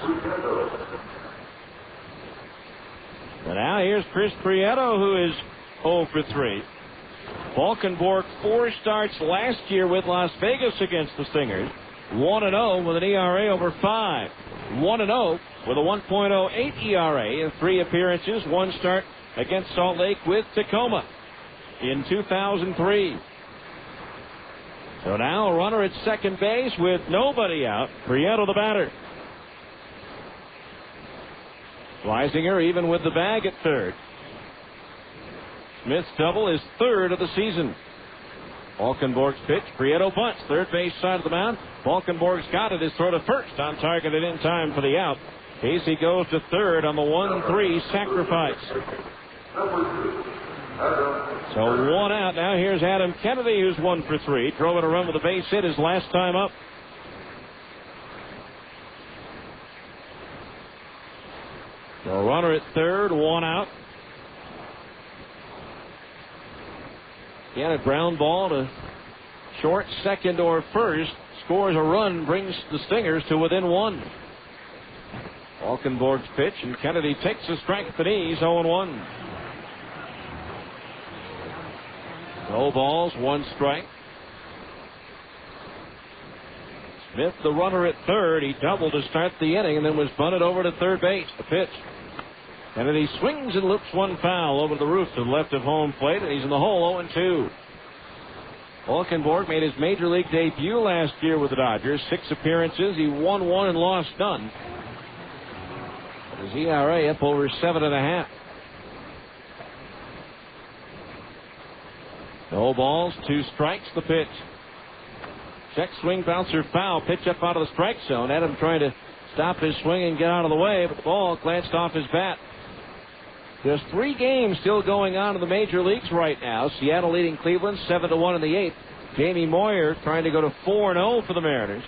S3: And now here's Chris Prieto, who is 0 for 3. Falkenborg 4 starts last year with Las Vegas against the Stingers. 1-0 with an ERA over 5. 1-0 with a 1.08 ERA in 3 appearances, 1 start against Salt Lake with Tacoma in 2003. So now a runner at second base with nobody out. Prieto the batter. Weisinger even with the bag at third. Smith's double is 3rd of the season. Falkenborg's pitch. Prieto bunts. Third base side of the mound. Falkenborg's got it. His throw to first on target and in time for the out. Casey goes to third on the 1-3 sacrifice. So 1 out. Now here's Adam Kennedy, who's 1 for 3. Drove in a run with a base hit his last time up. So runner at third, 1 out. Again, a ground ball to short, second, or first. Scores a run, brings the Stingers to within 1. Falkenborg's pitch, and Kennedy takes a strike at the knees, 0-1. No balls, 1 strike. Smith, the runner at third. He doubled to start the inning and then was bunted over to third base. The pitch. Kennedy swings and loops 1 foul over the roof to the left of home plate, and he's in the hole, 0-2. Falkenborg made his major league debut last year with the Dodgers. 6 appearances. He won 1 and lost none. His ERA up over 7.5. No balls, 2 strikes. The pitch. Check swing bouncer foul. Pitch up out of the strike zone. Adam trying to stop his swing and get out of the way, but the ball glanced off his bat. There's 3 games still going on in the major leagues right now. Seattle leading Cleveland 7-1 in the 8th. Jamie Moyer trying to go to 4-0 for the Mariners.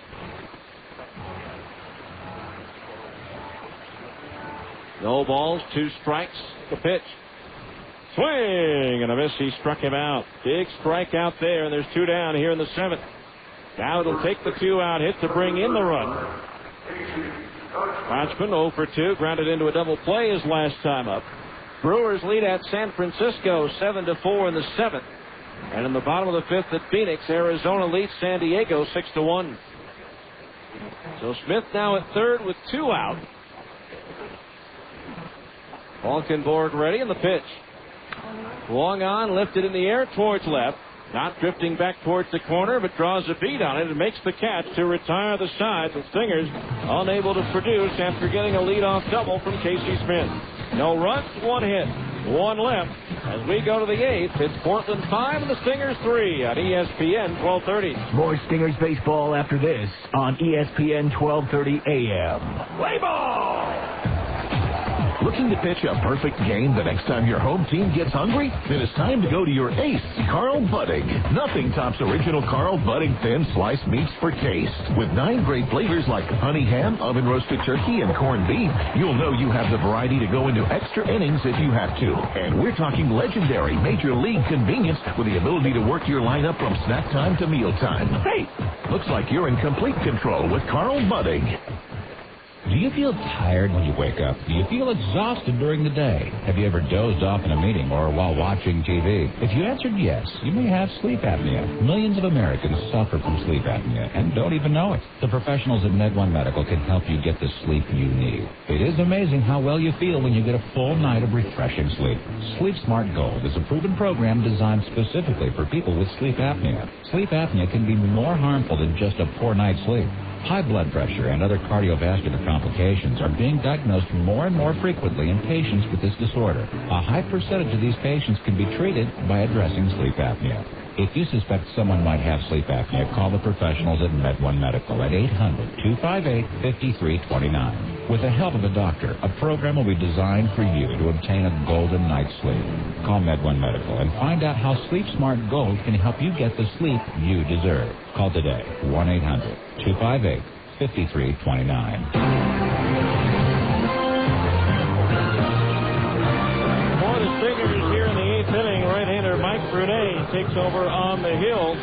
S3: No balls, 2 strikes. The pitch. Swing and a miss. He struck him out. Big strikeout there, and there's 2 down here in the 7th. Now it'll take the 2-out hit to bring in the run. Hodgman 0 for 2, grounded into a double play his last time up. Brewers lead at San Francisco 7-4 in the 7th. And in the bottom of the 5th at Phoenix, Arizona leads San Diego 6-1. So Smith now at third with 2 out. Valkenborg ready in the pitch. Swung on, lifted in the air towards left. Not drifting back towards the corner, but draws a beat on it and makes the catch to retire the side. The Stingers unable to produce after getting a leadoff double from Casey Smith. No runs, 1 hit, 1 left. As we go to the 8th, it's Portland 5 and the Stingers 3 on ESPN 1230.
S16: More Stingers baseball after this on ESPN 1230 AM. Play ball! Looking to pitch a perfect game the next time your home team gets hungry? Then it's time to go to your ace, Carl Budding. Nothing tops original Carl Budding thin sliced meats for taste. With 9 great flavors like honey ham, oven roasted turkey, and corned beef, you'll know you have the variety to go into extra innings if you have to. And we're talking legendary major league convenience with the ability to work your lineup from snack time to meal time. Hey, looks like you're in complete control with Carl Budding.
S17: Do you feel tired when you wake up? Do you feel exhausted during the day? Have you ever dozed off in a meeting or while watching TV? If you answered yes, you may have sleep apnea. Millions of Americans suffer from sleep apnea and don't even know it. The professionals at Med1 Medical can help you get the sleep you need. It is amazing how well you feel when you get a full night of refreshing sleep. Sleep Smart Gold is a proven program designed specifically for people with sleep apnea. Sleep apnea can be more harmful than just a poor night's sleep. High blood pressure and other cardiovascular complications are being diagnosed more and more frequently in patients with this disorder. A high percentage of these patients can be treated by addressing sleep apnea. If you suspect someone might have sleep apnea, call the professionals at Med1 Medical at 800-258-5329. With the help of a doctor, a program will be designed for you to obtain a golden night's sleep. Call Med1 Medical and find out how Sleep Smart Gold can help you get the sleep you deserve. Call today, 1-800-258-5329.
S3: Mike Brunet takes over on the hill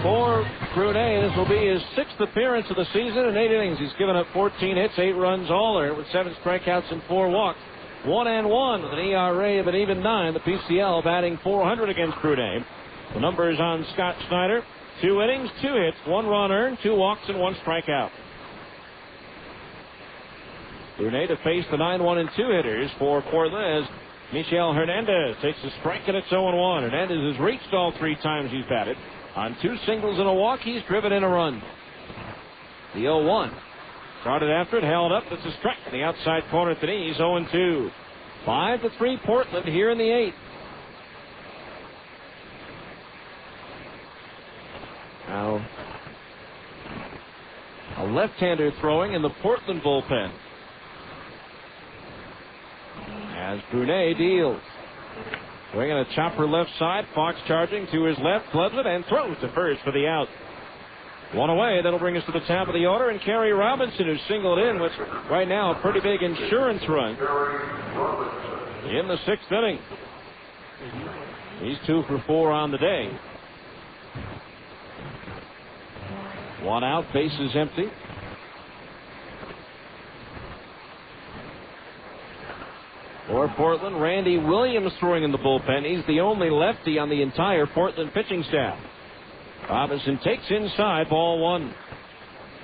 S3: for Brunet. This will be his 6th appearance of the season in 8 innings. He's given up 14 hits, 8 runs all there with 7 strikeouts and 4 walks. 1-1 with an ERA of an even 9. The PCL batting .400 against Brunet. The numbers on Scott Snyder: 2 innings, 2 hits, 1 run earned, 2 walks, and 1 strikeout. Brunet to face the 9-1 and 2 hitters for Portland as Michel Hernandez takes a strike and it's 0-1. Hernandez has reached all 3 times he's batted. On 2 singles and a walk, he's driven in a run. The 0-1. Started after it, held up. It's a strike in the outside corner at the knees, 0-2. 5-3 Portland here in the 8th. Now, a left-hander throwing in the Portland bullpen. As Brunet deals. Swinging a chopper left side. Fox charging to his left. Gloves it and throws to first for the out. 1 away. That'll bring us to the top of the order. And Kerry Robinson, who singled in, which right now a pretty big insurance run in the 6th inning. He's 2 for 4 on the day. 1 out. Bases empty. For Portland, Randy Williams throwing in the bullpen. He's the only lefty on the entire Portland pitching staff. Robinson takes inside, ball 1.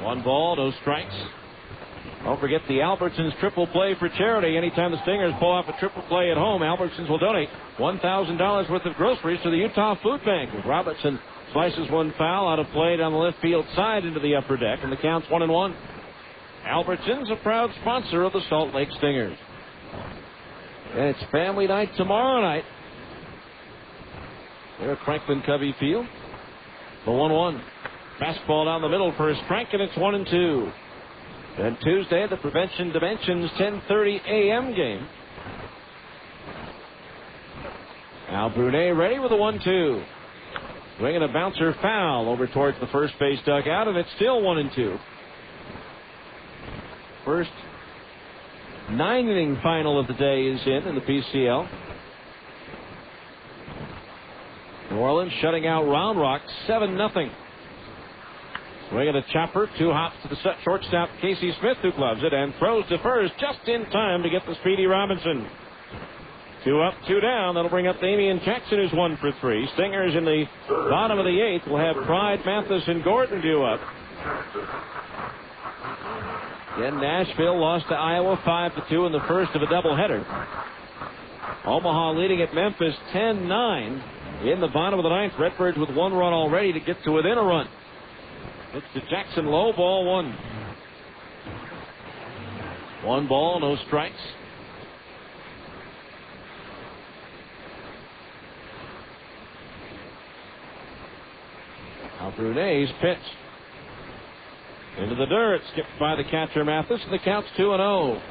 S3: 1 ball, no strikes. Don't forget the Albertsons triple play for charity. Anytime the Stingers pull off a triple play at home, Albertsons will donate $1,000 worth of groceries to the Utah Food Bank. Robinson slices 1 foul out of play down the left field side into the upper deck, and the count's 1-1. Albertsons, a proud sponsor of the Salt Lake Stingers. And it's family night tomorrow night. They're at Franklin Covey Field. The 1-1. Fastball down the middle for a strike, and it's 1-2. Then Tuesday, the Prevention Dimensions 10:30 a.m. game. Al Brunet ready with a 1-2. Swinging a bouncer foul over towards the first base dugout, and it's still 1-2. First 9-inning final of the day is in the PCL. New Orleans shutting out Round Rock 7-0. Swinging a chopper, 2 hops to the shortstop Casey Smith, who gloves it and throws to first just in time to get the speedy Robinson. 2 up, 2 down. That'll bring up Damian Jackson, who's 1 for 3. Stingers in the bottom of the 8th will have Pride, Mathis, and Gordon due up. Again, Nashville lost to Iowa 5-2 in the first of a doubleheader. Omaha leading at Memphis 10-9 in the bottom of the 9th. Redbirds with 1 run already to get to within a run. It's to Jackson, low, ball 1. 1 ball, no strikes. Al Brunet's pitch. Into the dirt, skipped by the catcher Mathis, and the count's 2-0.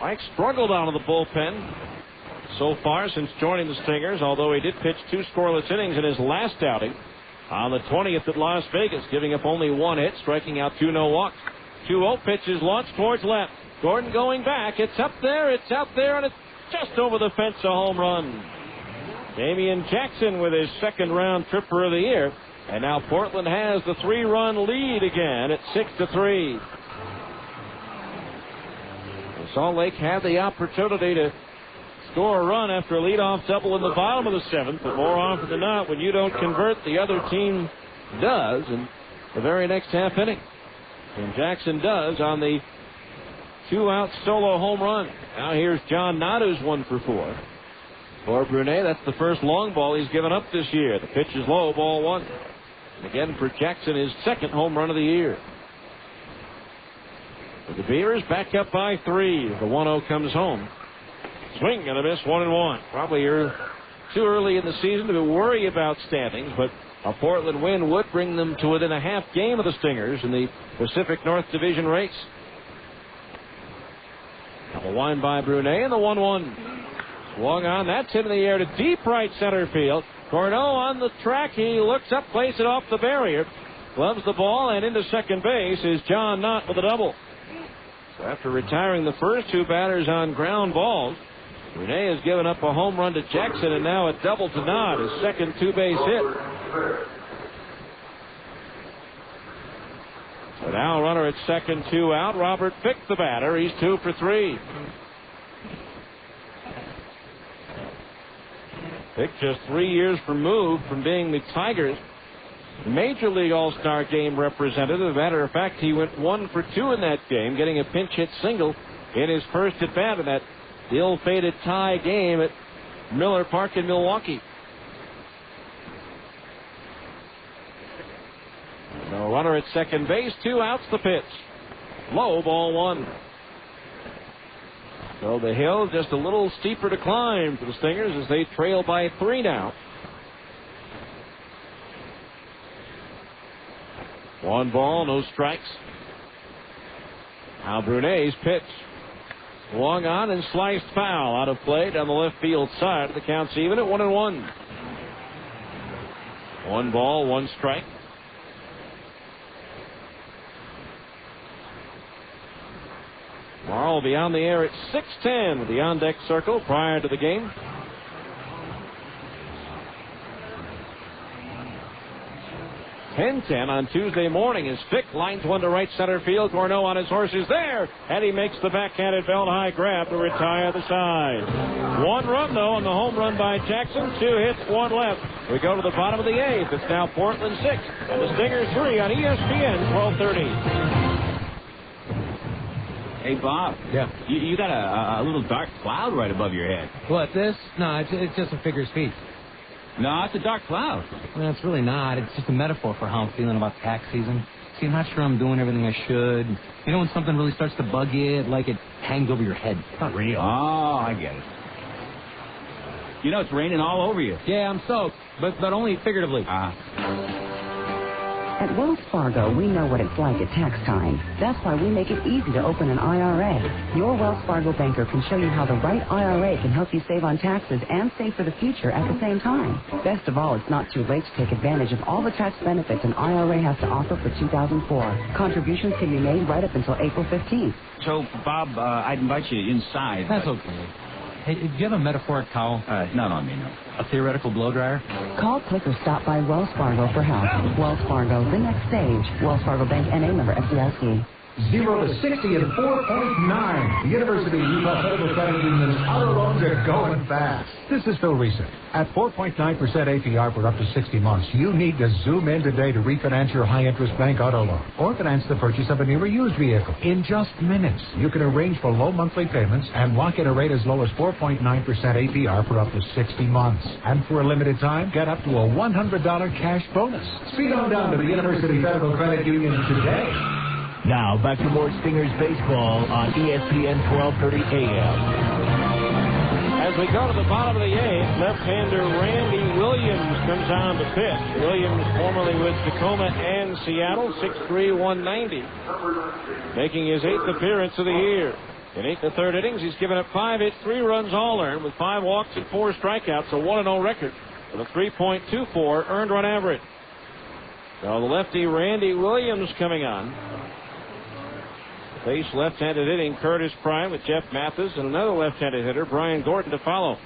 S3: Mike struggled out of the bullpen so far since joining the Stingers, although he did pitch 2 scoreless innings in his last outing on the 20th at Las Vegas, giving up only 1 hit, striking out 2 no walks. 2-0 pitches launched towards left. Gordon going back. It's up there, it's out there, and it's just over the fence, a home run. Damian Jackson with his second round tripper of the year. And now Portland has the 3-run lead again at 6-3. Salt Lake had the opportunity to score a run after a leadoff double in the bottom of the 7th, but more often than not, when you don't convert, the other team does in the very next half inning. And Jackson does on the 2-out solo home run. Now here's John Knott, who's 1 for 4. For Brunet, that's the first long ball he's given up this year. The pitch is low, ball 1. And again for Jackson, his second home run of the year. The Beavers back up by 3. The 1-0 comes home. Swing and a miss, 1-1. Probably too early in the season to worry about standings, but a Portland win would bring them to within a half game of the Stingers in the Pacific North Division race. Now the wind by Brunet and the 1-1. Swung on, that's into the air to deep right center field. Corneau on the track, he looks up, plays it off the barrier, gloves the ball, and into second base is John Knott with a double. So after retiring the first 2 batters on ground balls, Brunet has given up a home run to Jackson and now a double to Knott, his second 2-base hit. So now runner at second, 2 out. Robert Fick, the batter, he's 2 for 3. Fick just 3 years removed from being the Tigers' Major League All-Star Game representative. As a matter of fact, he went 1 for 2 in that game, getting a pinch hit single in his first at bat in that ill-fated tie game at Miller Park in Milwaukee. So runner at second base, 2 outs, the pitch. Low, ball 1. So the hill just a little steeper to climb for the Stingers as they trail by 3 now. 1 ball, no strikes. Now Brunet's pitch. Swung on and sliced foul out of play down the left field side. The count's even at 1-1. 1 ball, 1 strike. Tomorrow will be on the air at 6:10 with the on-deck circle prior to the game. 10-10 on Tuesday morning as Fick lines 1 to right center field. Corneau on his horse is there, and he makes the backhanded belt high grab to retire the side. 1 run, though, on the home run by Jackson. 2 hits, 1 left. We go to the bottom of the 8th. It's now Portland 6 and the Stingers 3 on ESPN 1230.
S14: Hey, Bob.
S4: Yeah.
S14: You got a little dark cloud right above your head.
S4: What, this? No, it's just a figure of speech.
S14: No, it's a dark cloud.
S4: Well, it's really not. It's just a metaphor for how I'm feeling about tax season. See, I'm not sure I'm doing everything I should. You know when something really starts to bug you, like it hangs over your head. It's not real.
S14: Oh, I get it. You know, it's raining all over you.
S4: Yeah, I'm soaked, but only figuratively.
S5: At Wells Fargo, we know what it's like at tax time. That's why we make it easy to open an IRA. Your Wells Fargo banker can show you how the right IRA can help you save on taxes and save for the future at the same time. Best of all, it's not too late to take advantage of all the tax benefits an IRA has to offer for 2004. Contributions can be made right up until April 15th.
S22: So, Bob, I'd invite you inside.
S4: That's okay. Hey, do you have a metaphoric towel?
S22: Not on me, no.
S4: A theoretical blow dryer?
S5: Call, click, or stop by Wells Fargo for help. Wells Fargo, the next stage. Wells Fargo Bank, N.A. member FDIC.
S12: 0 to 60 in 4.9. The University of Utah Federal Credit Union's auto loans are going fast.
S13: This is Phil Reese. At 4.9% APR for up to 60 months, you need to zoom in today to refinance your high-interest bank auto loan or finance the purchase of a new or used vehicle. In just minutes, you can arrange for low monthly payments and lock in a rate as low as 4.9% APR for up to 60 months. And for a limited time, get up to a $100 cash bonus. Speed on down to the University Federal Credit Union today.
S16: Now, back to more Stingers baseball on ESPN 1230 AM.
S3: As we go to the bottom of the eighth, left-hander Randy Williams comes on to pitch. Williams, formerly with Tacoma and Seattle, 6'3", 190, making his 8th appearance of the year. In 8 1/3 innings, he's given up 5 hits, 3 runs all earned, with 5 walks and 4 strikeouts, a 1-0 record with a 3.24 earned run average. So the lefty Randy Williams coming on. Face left-handed hitting Curtis Prime with Jeff Mathis and another left-handed hitter, Brian Gordon, to follow.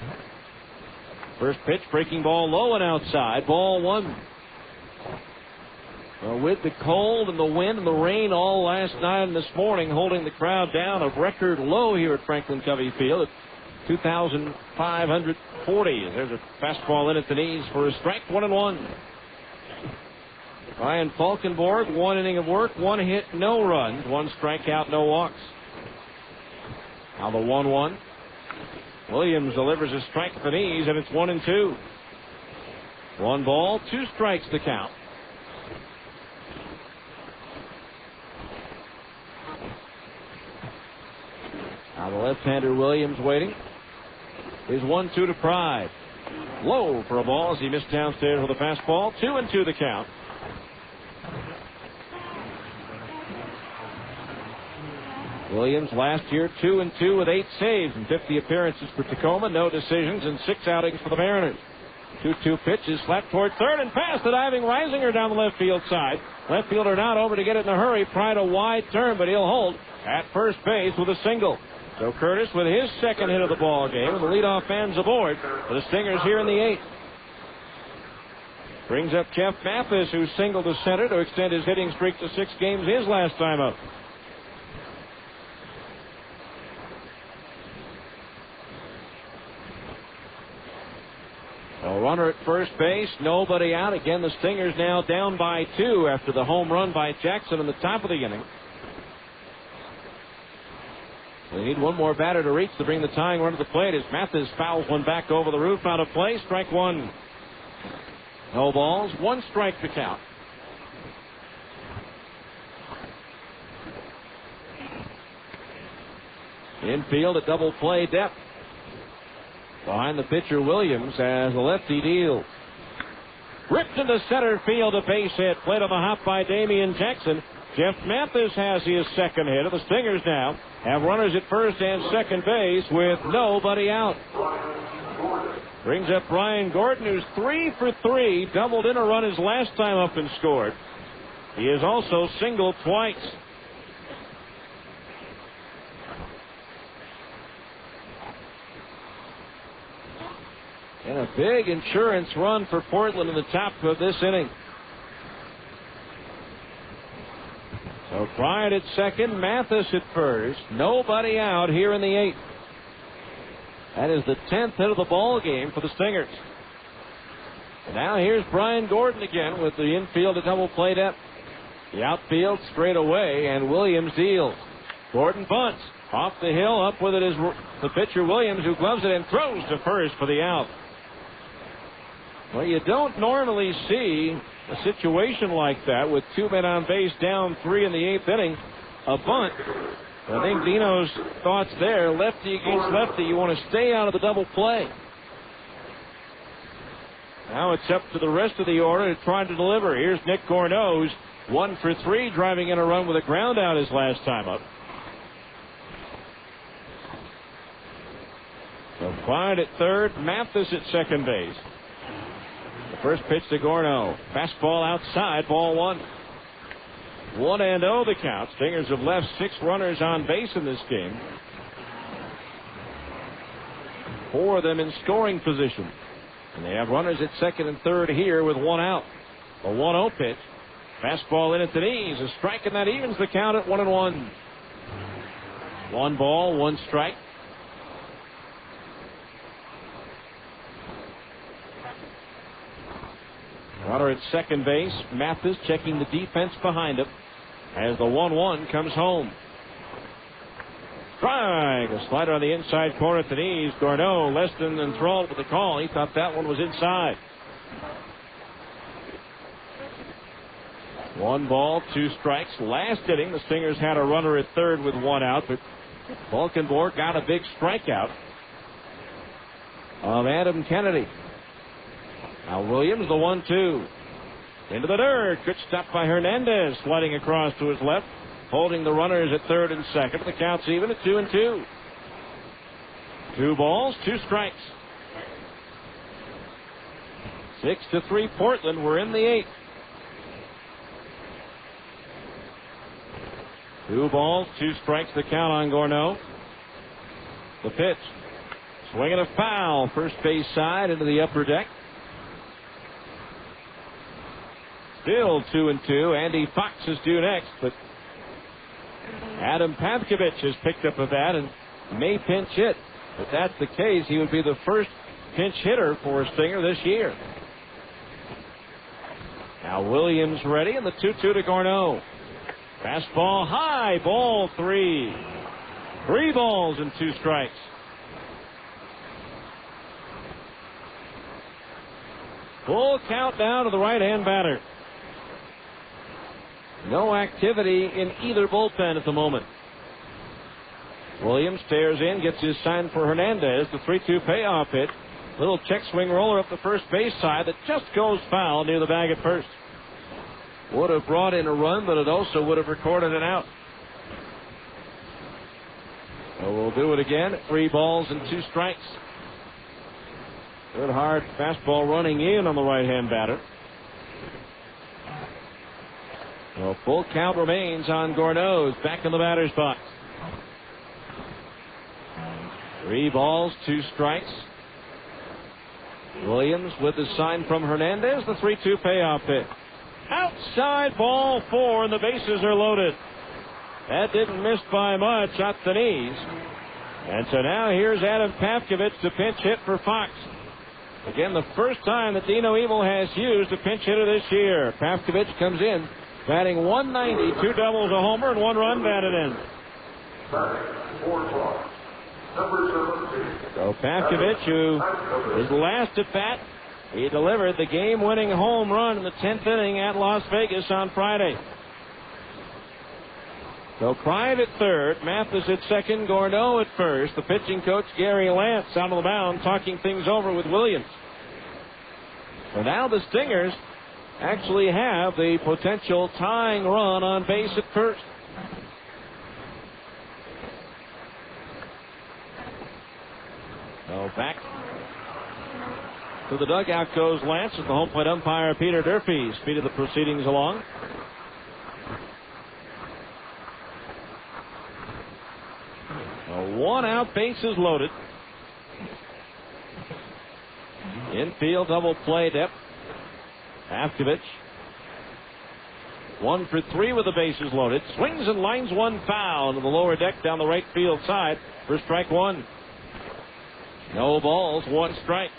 S3: First pitch, breaking ball low and outside. Ball 1. Well, with the cold and the wind and the rain all last night and this morning, holding the crowd down, a record low here at Franklin Covey Field at 2,540. There's a fastball in at the knees for a strike, 1-1. Ryan Falkenborg, 1 inning of work, 1 hit, no runs, 1 strikeout, no walks. Now the 1-1. Williams delivers a strike at the knees, and it's 1-2. 1 ball, 2 strikes to count. Now the left-hander Williams waiting. His 1-2 to Pride. Low for a ball as he missed downstairs with a fastball. 2-2 the count. Williams last year 2-2 with 8 saves and 50 appearances for Tacoma. No decisions and 6 outings for the Mariners. 2-2 pitch is slapped toward third and past the diving Reisinger down the left field side. Left fielder not over to get it in a hurry. Pride a wide turn, but he'll hold at first base with a single. So Curtis with his second hit of the ball game, and the leadoff fans aboard for the Stingers here in the 8th. Brings up Jeff Mathis, who singled to center to extend his hitting streak to 6 games his last time up. A runner at first base, nobody out. Again, the Stingers now down by 2 after the home run by Jackson in the top of the inning. They need one more batter to reach to bring the tying run to the plate as Mathis fouls one back over the roof out of play. Strike 1. No balls, 1 strike to count. Infield at double play depth. Behind the pitcher Williams as the lefty deals. Ripped into center field, a base hit. Played on the hop by Damian Jackson. Jeff Mathis has his second hit. The Stingers now have runners at first and second base with nobody out. Brings up Brian Gordon, who's 3 for 3. Doubled in a run his last time up and scored. He is also singled twice. And a big insurance run for Portland in the top of this inning. So Pride at second, Mathis at first. Nobody out here in the 8th. That is the 10th hit of the ball game for the Stingers. And now here's Brian Gordon again with the infield at double play depth. The outfield straight away, and Williams deals. Gordon bunts. Off the hill, up with it is the pitcher Williams, who gloves it and throws to first for the out. Well, you don't normally see a situation like that with 2 men on base, down 3 in the 8th inning. A bunt. I think Dino's thoughts there, lefty against lefty, you want to stay out of the double play. Now it's up to the rest of the order to try to deliver. Here's Nick Corneau, who's 1 for 3, driving in a run with a ground out his last time up. So Clyde at third, Mathis at second base. The first pitch to Gorno. Fastball outside, ball 1. 1-0 the count. Stingers have left 6 runners on base in this game. 4 of them in scoring position. And they have runners at second and third here with 1 out. A 1-0 pitch. Fastball in at the knees. A strike, and that evens the count at 1-1. 1 ball, 1 strike. Runner at second base. Mathis checking the defense behind him as the 1-1 comes home. Strike. A slider on the inside corner at the knees. Gorno less than enthralled with the call. He thought that one was inside. 1 ball, 2 strikes. Last inning, the Stingers had a runner at third with 1 out, but Valkenborg got a big strikeout of Adam Kennedy. Now Williams, the 1-2. Into the dirt. Good stop by Hernandez. Sliding across to his left. Holding the runners at third and second. The count's even at 2-2. 2 balls, 2 strikes. 6-3 Portland. We're in the 8th. 2 balls, 2 strikes, the count on Gorno. The pitch. Swinging a foul. First base side into the upper deck. Still 2-2. Andy Fox is due next, but Adam Pavkovich has picked up a bat and may pinch hit. If that's the case, he would be the first pinch hitter for a Stinger this year. Now Williams ready, and the 2-2 to Gorno. Fastball high, ball 3. 3 balls and 2 strikes. Full count down to the right-hand batter. No activity in either bullpen at the moment. Williams stares in, gets his sign for Hernandez. The 3-2 payoff hit. Little check swing roller up the first base side that just goes foul near the bag at first. Would have brought in a run, but it also would have recorded an out. So we'll do it again. 3 balls and 2 strikes. Good hard fastball running in on the right-hand batter. Well, full count remains on Gorno's back in the batter's box. 3 balls, 2 strikes. Williams with the sign from Hernandez, the 3-2 payoff hit. Outside, ball 4, and the bases are loaded. That didn't miss by much at the knees. And so now here's Adam Pavkovich to pinch hit for Fox. Again, the first time that Dino Evil has used a pinch hitter this year. Pavkovich comes in, batting 190, 2 doubles, a homer, and 1 run batted in. So Pavkovich, who his last at bat, he delivered the game-winning home run in the 10th inning at Las Vegas on Friday. So Clyde at third, Mathis at second, Gorno at first. The pitching coach, Gary Lance, out on the mound talking things over with Williams. So now the Stingers actually have the potential tying run on base at first. So back to the dugout goes Lance as the home plate umpire Peter Durfee speeded the proceedings along. A 1 out, bases loaded. Infield double play depth. Pavkovich 1 for 3 with the bases loaded. Swings and lines 1 foul into the lower deck down the right field side for strike 1. No balls, 1 strike.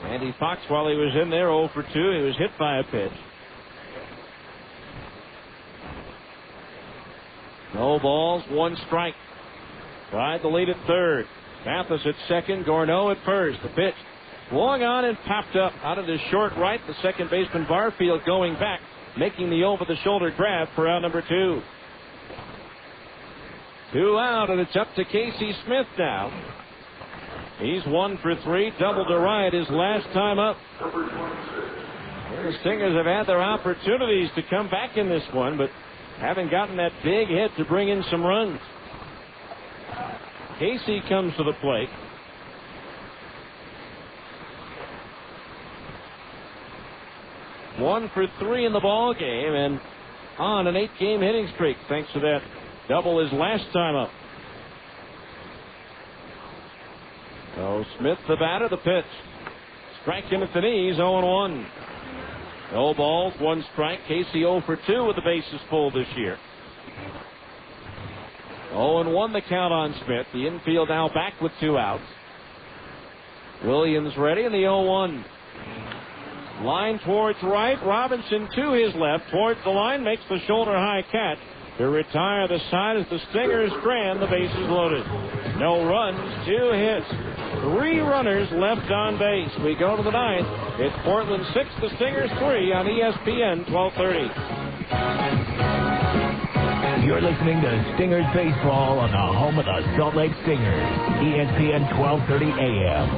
S3: Andy Fox, while he was in there 0 for 2, he was hit by a pitch. No balls, 1 strike. Tried the lead at third. Mathis at second, Gorno at first. The pitch swung on and popped up out of the short right. The second baseman Barfield going back, making the over-the-shoulder grab for out number 2. 2 out, and it's up to Casey Smith now. He's 1 for 3, double to right his last time up. Well, the Stingers have had their opportunities to come back in this one, but haven't gotten that big hit to bring in some runs. Casey comes to the plate. One for 3 in the ball game and on an 8-game hitting streak thanks to that double his last time up. So Smith, the batter, the pitch. Strike him at the knees, 0-1. No balls, 1 strike. Casey 0 for 2 with the bases full this year. 0-1 the count on Smith. The infield now back with 2 outs. Williams ready in the 0-1. Line towards right. Robinson to his left. Towards the line. Makes the shoulder high catch to retire the side as the Stingers strand. The bases loaded. No runs, 2 hits. 3 runners left on base. We go to the 9th. It's Portland 6, the Stingers 3 on ESPN 1230.
S11: You're listening to Stingers Baseball on the home of the Salt Lake Stingers. ESPN 1230 AM.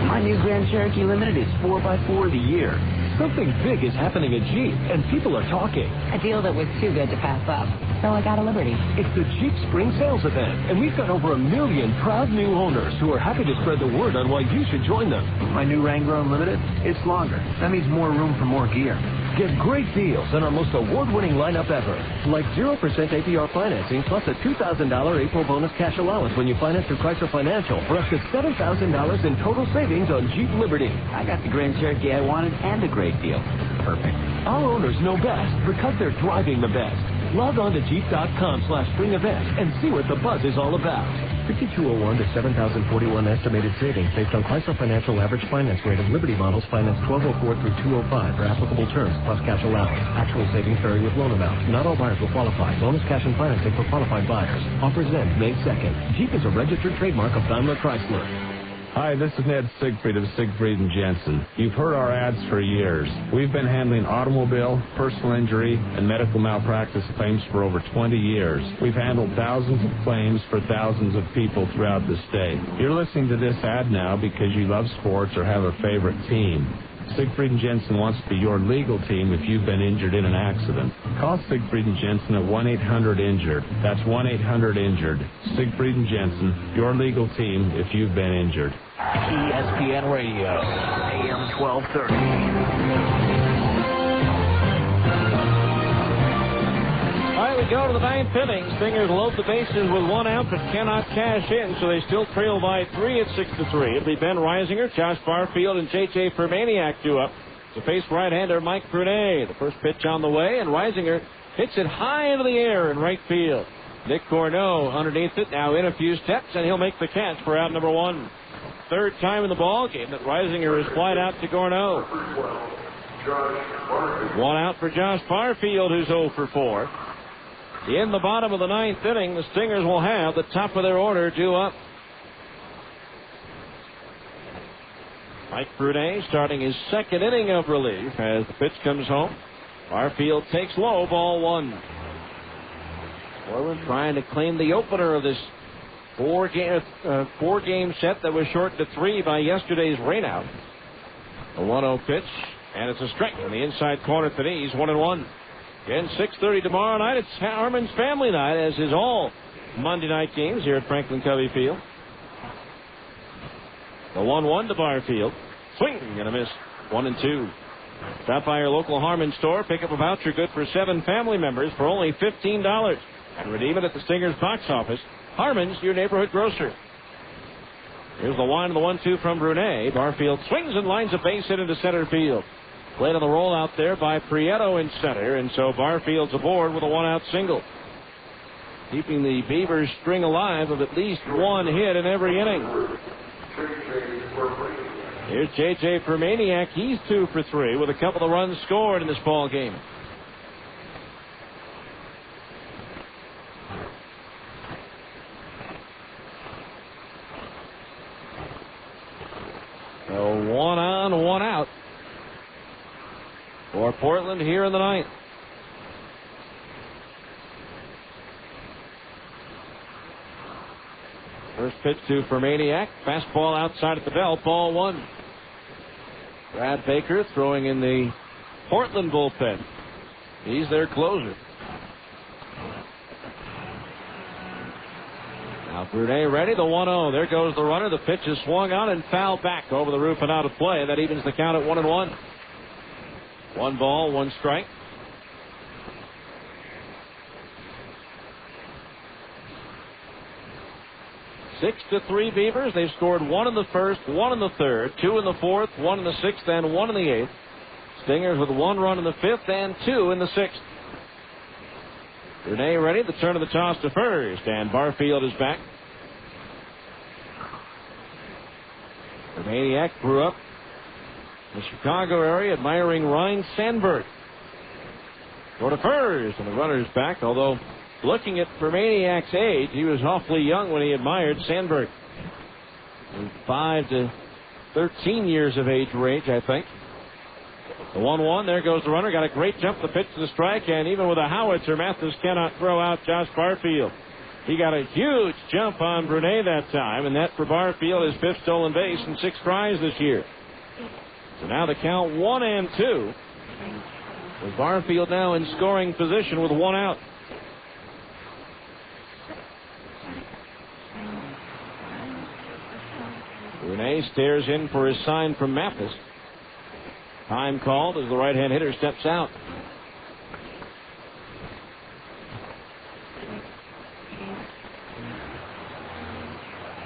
S1: My new Grand Cherokee Limited is 4x4 of the year. Something big is happening at Jeep, and people are talking.
S5: A deal that was too good to pass up. So I got a Liberty.
S1: It's the Jeep Spring Sales Event, and we've got over 1 million proud new owners who are happy to spread the word on why you should join them.
S20: My new Wrangler Unlimited, it's longer. That means more room for more gear.
S1: Get great deals on our most award-winning lineup ever, like 0% APR financing plus a $2,000 April bonus cash allowance when you finance through Chrysler Financial for up to $7,000 in total savings on Jeep Liberty.
S20: I got the Grand Cherokee I wanted and a great deal. Perfect.
S1: Our owners know best because they're driving the best. Log on to Jeep.com/spring event and see what the buzz is all about. 5201 to 7,041 estimated savings based on Chrysler Financial average finance rate of Liberty models financed 1204 through 205 for applicable terms plus cash allowance. Actual savings vary with loan amounts. Not all buyers will qualify. Bonus cash and financing for qualified buyers. Offers end May 2nd. Jeep is a registered trademark of Daimler Chrysler.
S7: Hi, this is Ned Siegfried of Siegfried & Jensen. You've heard our ads for years. We've been handling automobile, personal injury, and medical malpractice claims for over 20 years. We've handled thousands of claims for thousands of people throughout the state. You're listening to this ad now because you love sports or have a favorite team. Siegfried & Jensen wants to be your legal team if you've been injured in an accident. Call Siegfried & Jensen at 1-800-INJURED. That's 1-800-INJURED. Siegfried & Jensen, your legal team if you've been injured.
S11: ESPN Radio, AM 1230.
S3: All right, we go to the 9th inning. Stingers load the bases with 1 out but cannot cash in, so they still trail by 3 at 6-3. It'll be Ben Reisinger, Josh Barfield, and J.J. Permaniak due up to face right-hander Mike Brunet. The first pitch on the way, and Reisinger hits it high into the air in right field. Nick Corneau underneath it, now in a few steps, and he'll make the catch for out number 1. Third time in the ball game that Reisinger is flied out to Corneau. 1 out for Josh Barfield, who's 0 for 4. In the bottom of the 9th inning, the Stingers will have the top of their order due up. Mike Brunet starting his 2nd inning of relief as the pitch comes home. Barfield takes low, ball 1. Portland trying to claim the opener of this four-game set that was shortened to 3 by yesterday's rainout. A 1-0 pitch, and it's a strike on the inside corner at the knees, 1-1. Again, 6:30 tomorrow night. It's Harmon's family night, as is all Monday night games here at Franklin Covey Field. The 1-1 to Barfield. Swing and a miss. 1-2. Stop by your local Harmon store. Pick up a voucher good for 7 family members for only $15. And redeem it at the Stingers box office. Harmon's, your neighborhood grocer. Here's the line of the 1-2 from Brunet. Barfield swings and lines a base hit into center field. Played on the roll out there by Prieto in center, and so Barfield's aboard with a 1-out single. Keeping the Beavers string alive of at least 1 hit in every inning. Here's J.J. Permaniak. He's 2 for 3 with a couple of runs scored in this ball game. So 1 on, 1 out for Portland here in the 9th. First pitch to Permaniak. Fastball outside at the belt. Ball 1. Brad Baker throwing in the Portland bullpen. He's their closer. Now Brunet ready, the 1-0. There goes the runner. The pitch is swung on and fouled back over the roof and out of play. That evens the count at 1-1. 1 ball, 1 strike. Six to 3 Beavers. They've scored 1 in the first, 1 in the third, 2 in the fourth, 1 in the sixth, and 1 in the eighth. Stingers with 1 run in the fifth and 2 in the sixth. Brunet ready. The turn of the toss to first, and Barfield is back. The Maniac grew up in the Chicago area admiring Ryne Sandberg. Go to first, and the runner's back, although looking at Maniac's age, he was awfully young when he admired Sandberg. 5 to 13 years of age range, I think. The 1-1, there goes the runner. Got a great jump, the pitch to the strike, and even with a howitzer, Mathis cannot throw out Josh Barfield. He got a huge jump on Brunet that time, and that for Barfield is 5th stolen base in 6 tries this year. So now the count 1-2. With Barfield now in scoring position with 1 out. Brunet stares in for his sign from Mathis. Time called as the right-hand hitter steps out.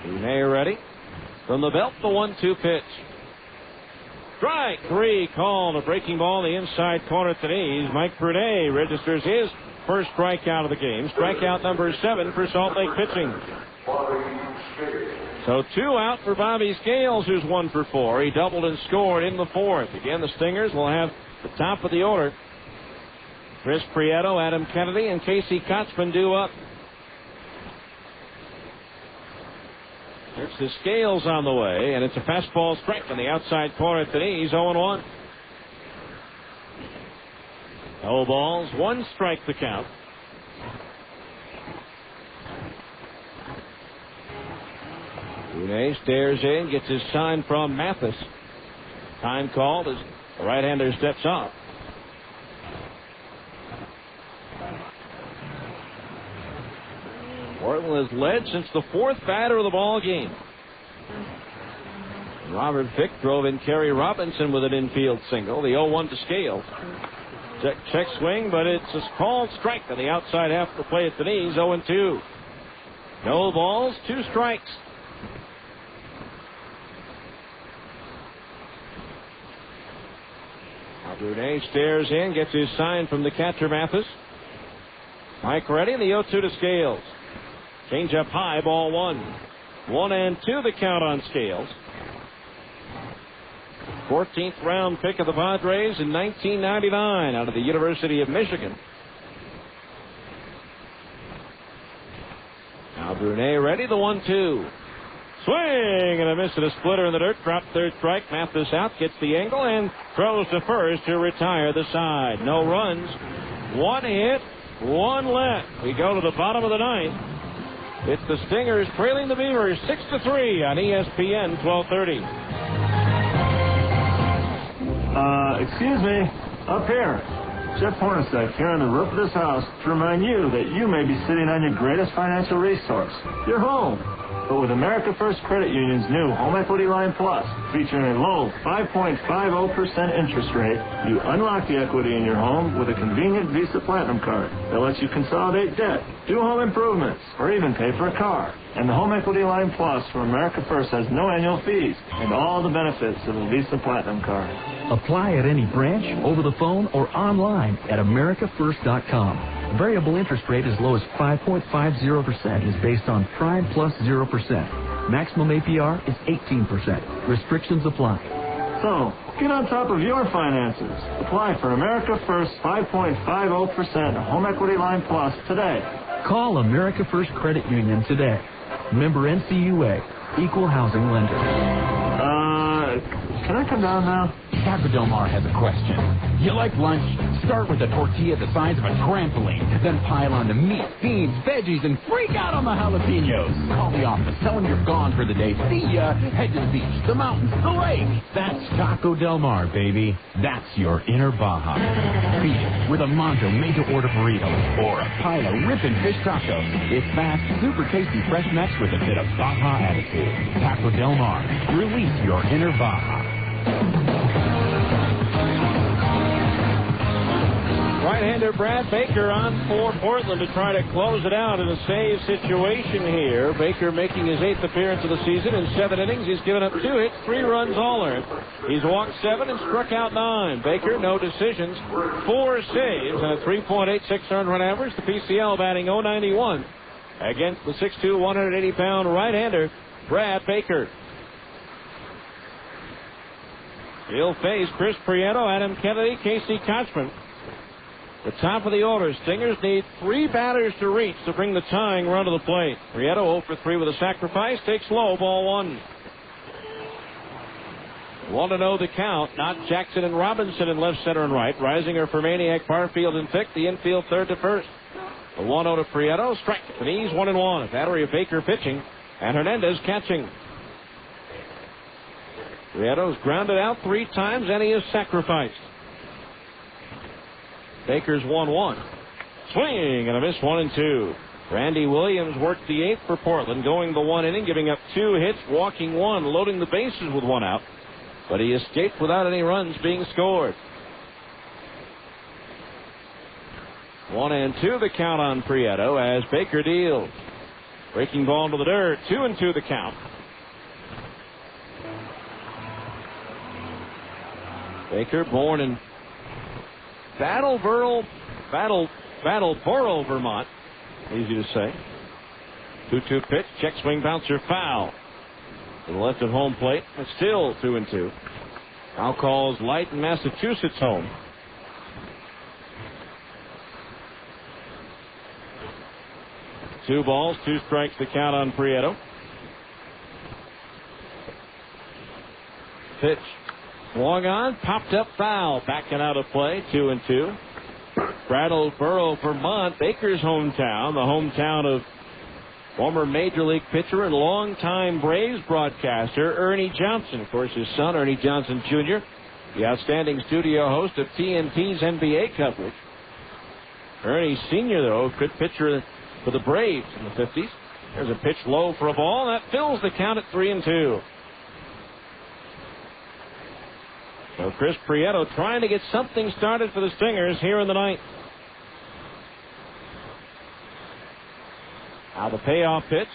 S3: Brunet ready. From the belt, the 1-2 pitch. Strike 3 called. A breaking ball in the inside corner to knees. Mike Brunet registers his first strikeout of the game. Strikeout number 7 for Salt Lake pitching. So 2 out for Bobby Scales, who's 1 for 4. He doubled and scored in the fourth. Again, the Stingers will have the top of the order. Chris Prieto, Adam Kennedy, and Casey Kotzman due up. There's the Scales on the way, and it's a fastball strike on the outside corner at the knees, 0-1. No balls, 1 strike to count. Brunet stares in, gets his sign from Mathis. Time called as the right-hander steps off. Portland has led since the 4th batter of the ball game. Robert Fick drove in Kerry Robinson with an infield single. The 0-1 to Scales. Check swing, but it's a called strike on the outside half of the play at the knees, 0-2. No balls, 2 strikes. Brunet stares in, gets his sign from the catcher Mathis. Mike ready, the 0-2 to Scales. Change up high, ball 1. 1-2 the count on Scales. 14th round pick of the Padres in 1999 out of the University of Michigan. Now Brunet ready, the 1-2. Swing and a miss at a splitter in the dirt. Drop third strike. Mathis out, gets the angle and throws to first to retire the side. No runs. 1 hit, 1 left. We go to the bottom of the 9th. It's the Stingers trailing the Beavers 6-3 on ESPN 1230.
S10: Excuse me, up here. Jeff Hornacek here on the roof of this house to remind you that you may be sitting on your greatest financial resource, your home. But with America First Credit Union's new Home Equity Line Plus, featuring a low 5.50% interest rate, you unlock the equity in your home with a convenient Visa Platinum card that lets you consolidate debt, do home improvements, or even pay for a car. And the Home Equity Line Plus from America First has no annual fees and all the benefits of a Visa Platinum card.
S15: Apply at any branch, over the phone, or online at americafirst.com. Variable interest rate as low as 5.50% is based on prime plus 0%. Maximum APR is 18%. Restrictions apply.
S10: So, get on top of your finances. Apply for America First 5.50% Home Equity Line Plus today.
S15: Call America First Credit Union today. Member NCUA. Equal housing lender.
S10: Can I come down now?
S14: Taco Del Mar has a question. You like lunch? Start with a tortilla the size of a trampoline, then pile on the meat, beans, veggies, and freak out on the jalapenos. Call the office. Tell them you're gone for the day. See ya. Head to the beach, the mountains, the lake. That's Taco Del Mar, baby. That's your inner Baja. Beat it with a Monto made-to-order burrito or a pile of ripping fish tacos. It's fast, super tasty fresh mix with a bit of Baja attitude. Taco Del Mar. Release your inner Baja.
S3: Right-hander Brad Baker on for Portland to try to close it out in a save situation here. Baker making his 8th appearance of the season in 7 innings. He's given up 2 hits, 3 runs all earned. He's walked 7 and struck out 9. Baker, no decisions, 4 saves, and a 3.86 earned run average. The PCL batting .091 against the 6'2", 180-pound right-hander Brad Baker. He'll face Chris Prieto, Adam Kennedy, Casey Kochman. The top of the order. Stingers need 3 batters to reach to bring the tying run to the plate. Prieto 0 for 3 with a sacrifice. Takes low, ball 1. 1-0 the count. Not Jackson and Robinson in left, center, and right. Reisinger for Maniac, Barfield, and Fick. The infield third to first. The 1-0 to Prieto. Strike at the knees, 1-1. A battery of Baker pitching and Hernandez catching. Prieto's grounded out 3 times and he is sacrificed. Baker's 1-1. Swing and a miss, 1-2. Randy Williams worked the 8th for Portland, going the 1 inning, giving up 2 hits, walking 1, loading the bases with 1 out. But he escaped without any runs being scored. 1-2 the count on Prieto as Baker deals. Breaking ball into the dirt, 2-2 the count. Baker, born in Battleboro, Vermont. Easy to say. 2-2 pitch, check swing bouncer foul. To the left of home plate, it's still 2-2. Now calls Light in Massachusetts home. Two balls, 2 strikes the count on Prieto. Pitch. Swung on, popped up foul, backing out of play, 2-2. Brattleboro, Vermont, Baker's hometown, the hometown of former Major League pitcher and longtime Braves broadcaster Ernie Johnson. Of course, his son, Ernie Johnson Jr., the outstanding studio host of TNT's NBA coverage. Ernie Sr., though, good pitcher for the Braves in the 50s. There's a pitch low for a ball, and that fills the count at 3-2. So Chris Prieto trying to get something started for the Stingers here in the 9th. Now the payoff pitch.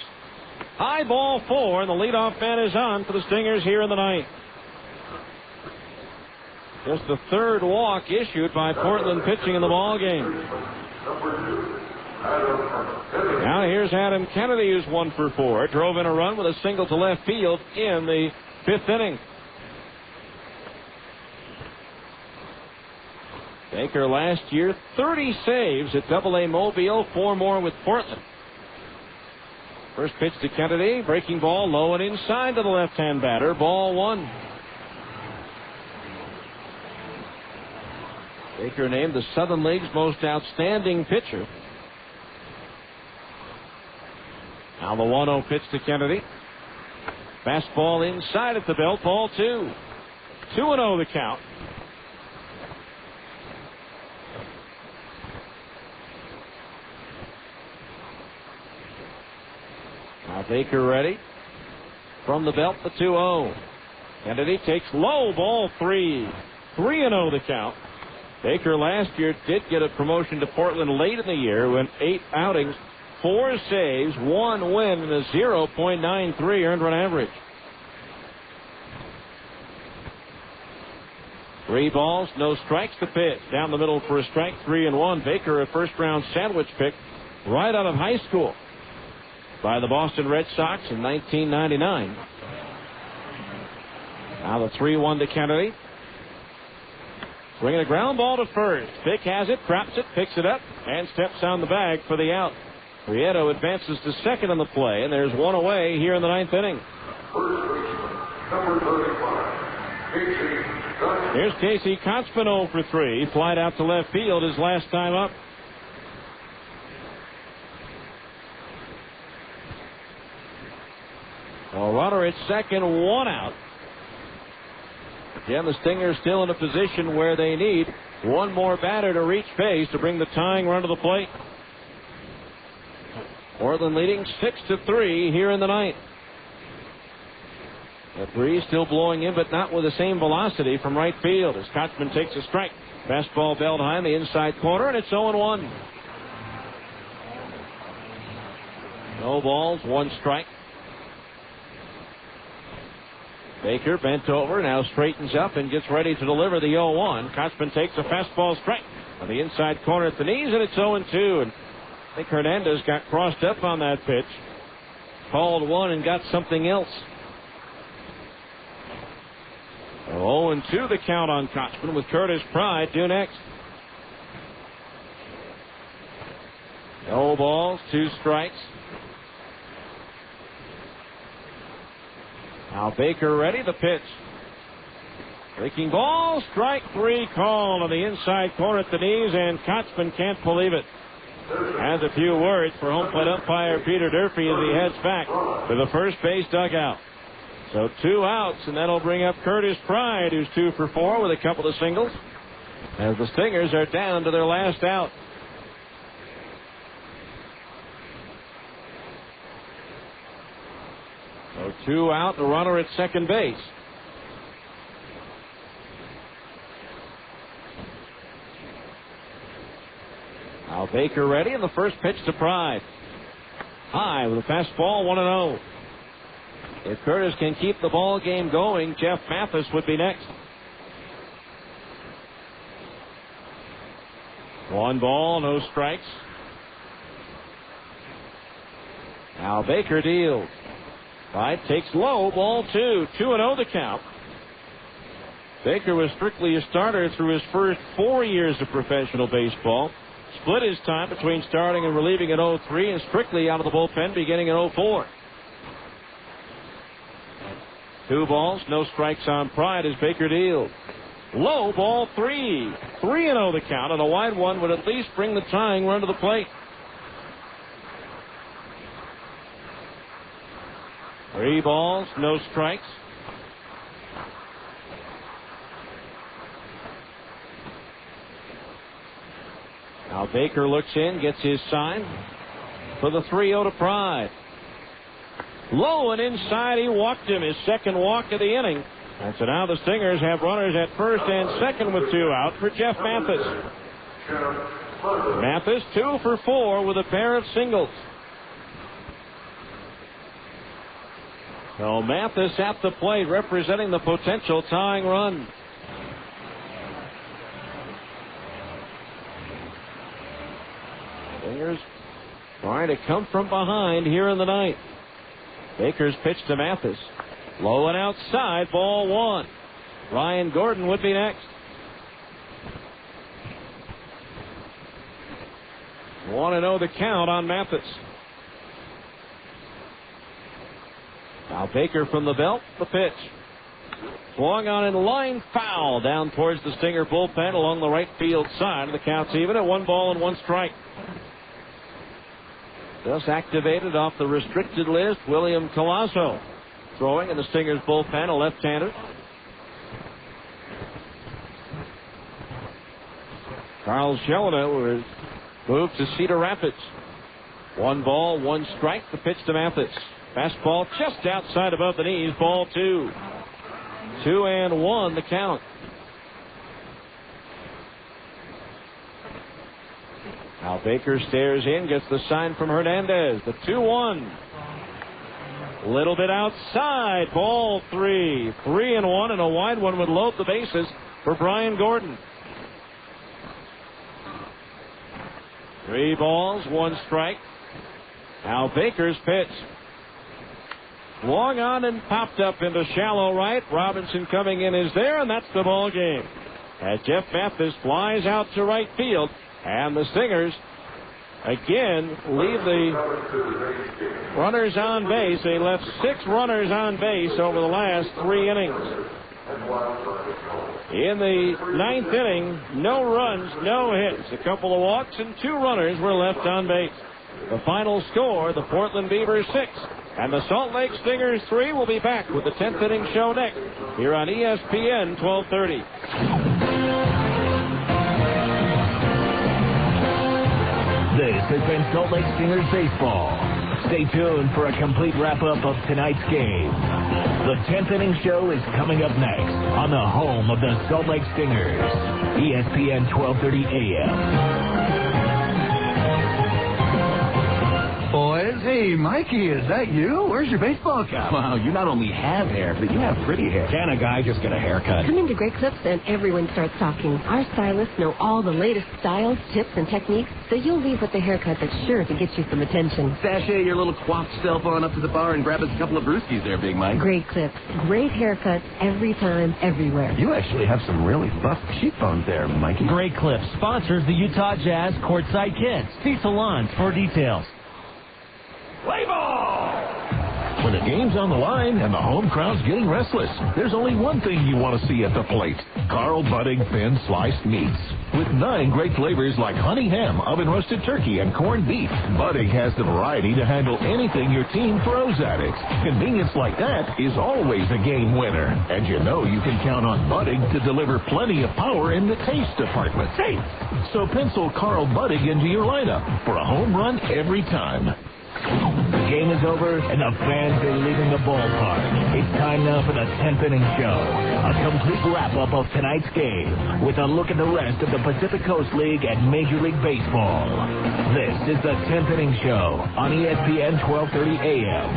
S3: High ball 4, and the leadoff man is on for the Stingers here in the 9th. Just the 3rd walk issued by Portland pitching in the ball game. Now here's Adam Kennedy, who's 1 for 4. Drove in a run with a single to left field in the 5th inning. Baker last year, 30 saves at AA Mobile, 4 more with Portland. First pitch to Kennedy, breaking ball low and inside to the left-hand batter, ball 1. Baker named the Southern League's most outstanding pitcher. Now the 1-0 pitch to Kennedy. Fastball inside at the belt, ball 2. 2-0 the count. Now Baker ready. From the belt, the 2-0. Kennedy takes low, ball 3. 3-0 the count. Baker last year did get a promotion to Portland late in the year, went 8 outings, 4 saves, 1 win, and a 0.93 earned run average. 3 balls, no strikes to pitch. Down the middle for a strike, 3-1. Baker, a first-round sandwich pick right out of high school by the Boston Red Sox in 1999. Now the 3-1 to Kennedy. Swinging a ground ball to first. Fick has it, drops it, picks it up, and steps on the bag for the out. Prieto advances to second on the play, and there's 1 away here in the 9th inning. Here's Casey Kotzman 0 for 3. Flied out to left field his last time up. A runner at second, 1 out. Again, the Stingers still in a position where they need one more batter to reach base to bring the tying run to the plate. Portland leading 6-3 here in the ninth. The breeze still blowing in, but not with the same velocity from right field as Kotzman takes a strike. Fastball belled high in the inside corner, and it's 0-1. No balls, 1 strike. Baker bent over, now straightens up and gets ready to deliver the 0-1. Kotzman takes a fastball strike on the inside corner at the knees, and it's 0-2. And I think Hernandez got crossed up on that pitch. Called one and got something else. 0-2 the count on Kotzman with Curtis Pride due next. No balls, 2 strikes. Now Baker ready, the pitch. Breaking ball, strike 3 called on the inside corner at the knees, and Kotzman can't believe it. Has a few words for home plate umpire Peter Durfee as he heads back to the first base dugout. So 2 outs, and that'll bring up Curtis Pride, who's 2 for 4 with a couple of singles, as the Stingers are down to their last out. So 2 out, the runner at second base. Now Baker ready, and the first pitch to Pride. High with a fastball, 1-0. If Curtis can keep the ball game going, Jeff Mathis would be next. 1 ball, no strikes. Now Baker deals. Pride takes low, ball 2. 2-0 the count. Baker was strictly a starter through his first 4 years of professional baseball. Split his time between starting and relieving at 0-3 and strictly out of the bullpen beginning at 0-4. 2 balls, no strikes on Pride as Baker deals. Low, ball 3. 3-0 the count, and a wide one would at least bring the tying run to the plate. 3 balls, no strikes. Now Baker looks in, gets his sign for the 3-0 to Pride. Low and inside, he walked him, his second walk of the inning. And so now the Stingers have runners at first and second with 2 out for Jeff Mathis. Mathis 2 for 4 with a pair of singles. So Mathis at the plate representing the potential tying run. Stingers trying to come from behind here in the ninth. Baker's pitch to Mathis. Low and outside, ball 1. Ryan Gordon would be next. 1-0 the count on Mathis. Now Baker from the belt, the pitch. Swung on in line, foul down towards the Stinger bullpen along the right field side. The count's even at 1 ball and 1 strike. Just activated off the restricted list, William Colasso. Throwing in the Stingers bullpen, a left-hander. Carl Shelena was moved to Cedar Rapids. 1 ball, 1 strike, the pitch to Mathis. Fastball just outside above the knees, ball 2. 2-1 the count. Now Baker stares in, gets the sign from Hernandez. The 2-1. Little bit outside, ball 3. 3-1, and a wide one would load the bases for Brian Gordon. 3 balls, 1 strike. Now Baker's pitch. Long on and popped up into shallow right. Robinson coming in is there, and that's the ball game. As Jeff Mathis flies out to right field, and the Stingers again leave the runners on base. They left 6 runners on base over the last 3 innings. In the ninth inning, no runs, no hits, a couple of walks, and 2 runners were left on base. The final score, the Portland Beavers 6 and the Salt Lake Stingers 3. Will be back with the 10th inning show next here on ESPN 1230.
S2: This has been Salt Lake Stingers baseball. Stay tuned for a complete wrap-up of tonight's game. The 10th inning show is coming up next on the home of the Salt Lake Stingers, ESPN 1230 AM.
S20: Boys, hey, Mikey, is that you? Where's your baseball cap?
S22: Wow, you not only have hair, but you have pretty hair. Can a guy just get a haircut?
S21: Come into Great Clips and everyone starts talking. Our stylists know all the latest styles, tips, and techniques, so you'll leave with a haircut that's sure to get you some attention.
S22: Sashay your little coiffed self on up to the bar and grab us a couple of brewskis there, Big Mike.
S21: Great Clips. Great haircuts every time, everywhere.
S22: You actually have some really buff cheekbones there, Mikey.
S2: Great Clips sponsors the Utah Jazz Courtside Kids. See salons for details.
S17: Play ball! When the game's on the line and the home crowd's getting restless, there's only one thing you want to see at the plate. Carl Budding thin sliced meats. With 9 great flavors like honey ham, oven roasted turkey, and corned beef, Budding has the variety to handle anything your team throws at it. Convenience like that is always a game winner. And you know you can count on Budding to deliver plenty of power in the taste department. Hey! So pencil Carl Budding into your lineup for a home run every time.
S2: The game is over, and the fans are leaving the ballpark. It's time now for the 10th inning show. A complete wrap-up of tonight's game with a look at the rest of the Pacific Coast League and Major League Baseball. This is the 10th inning show on ESPN 1230 AM.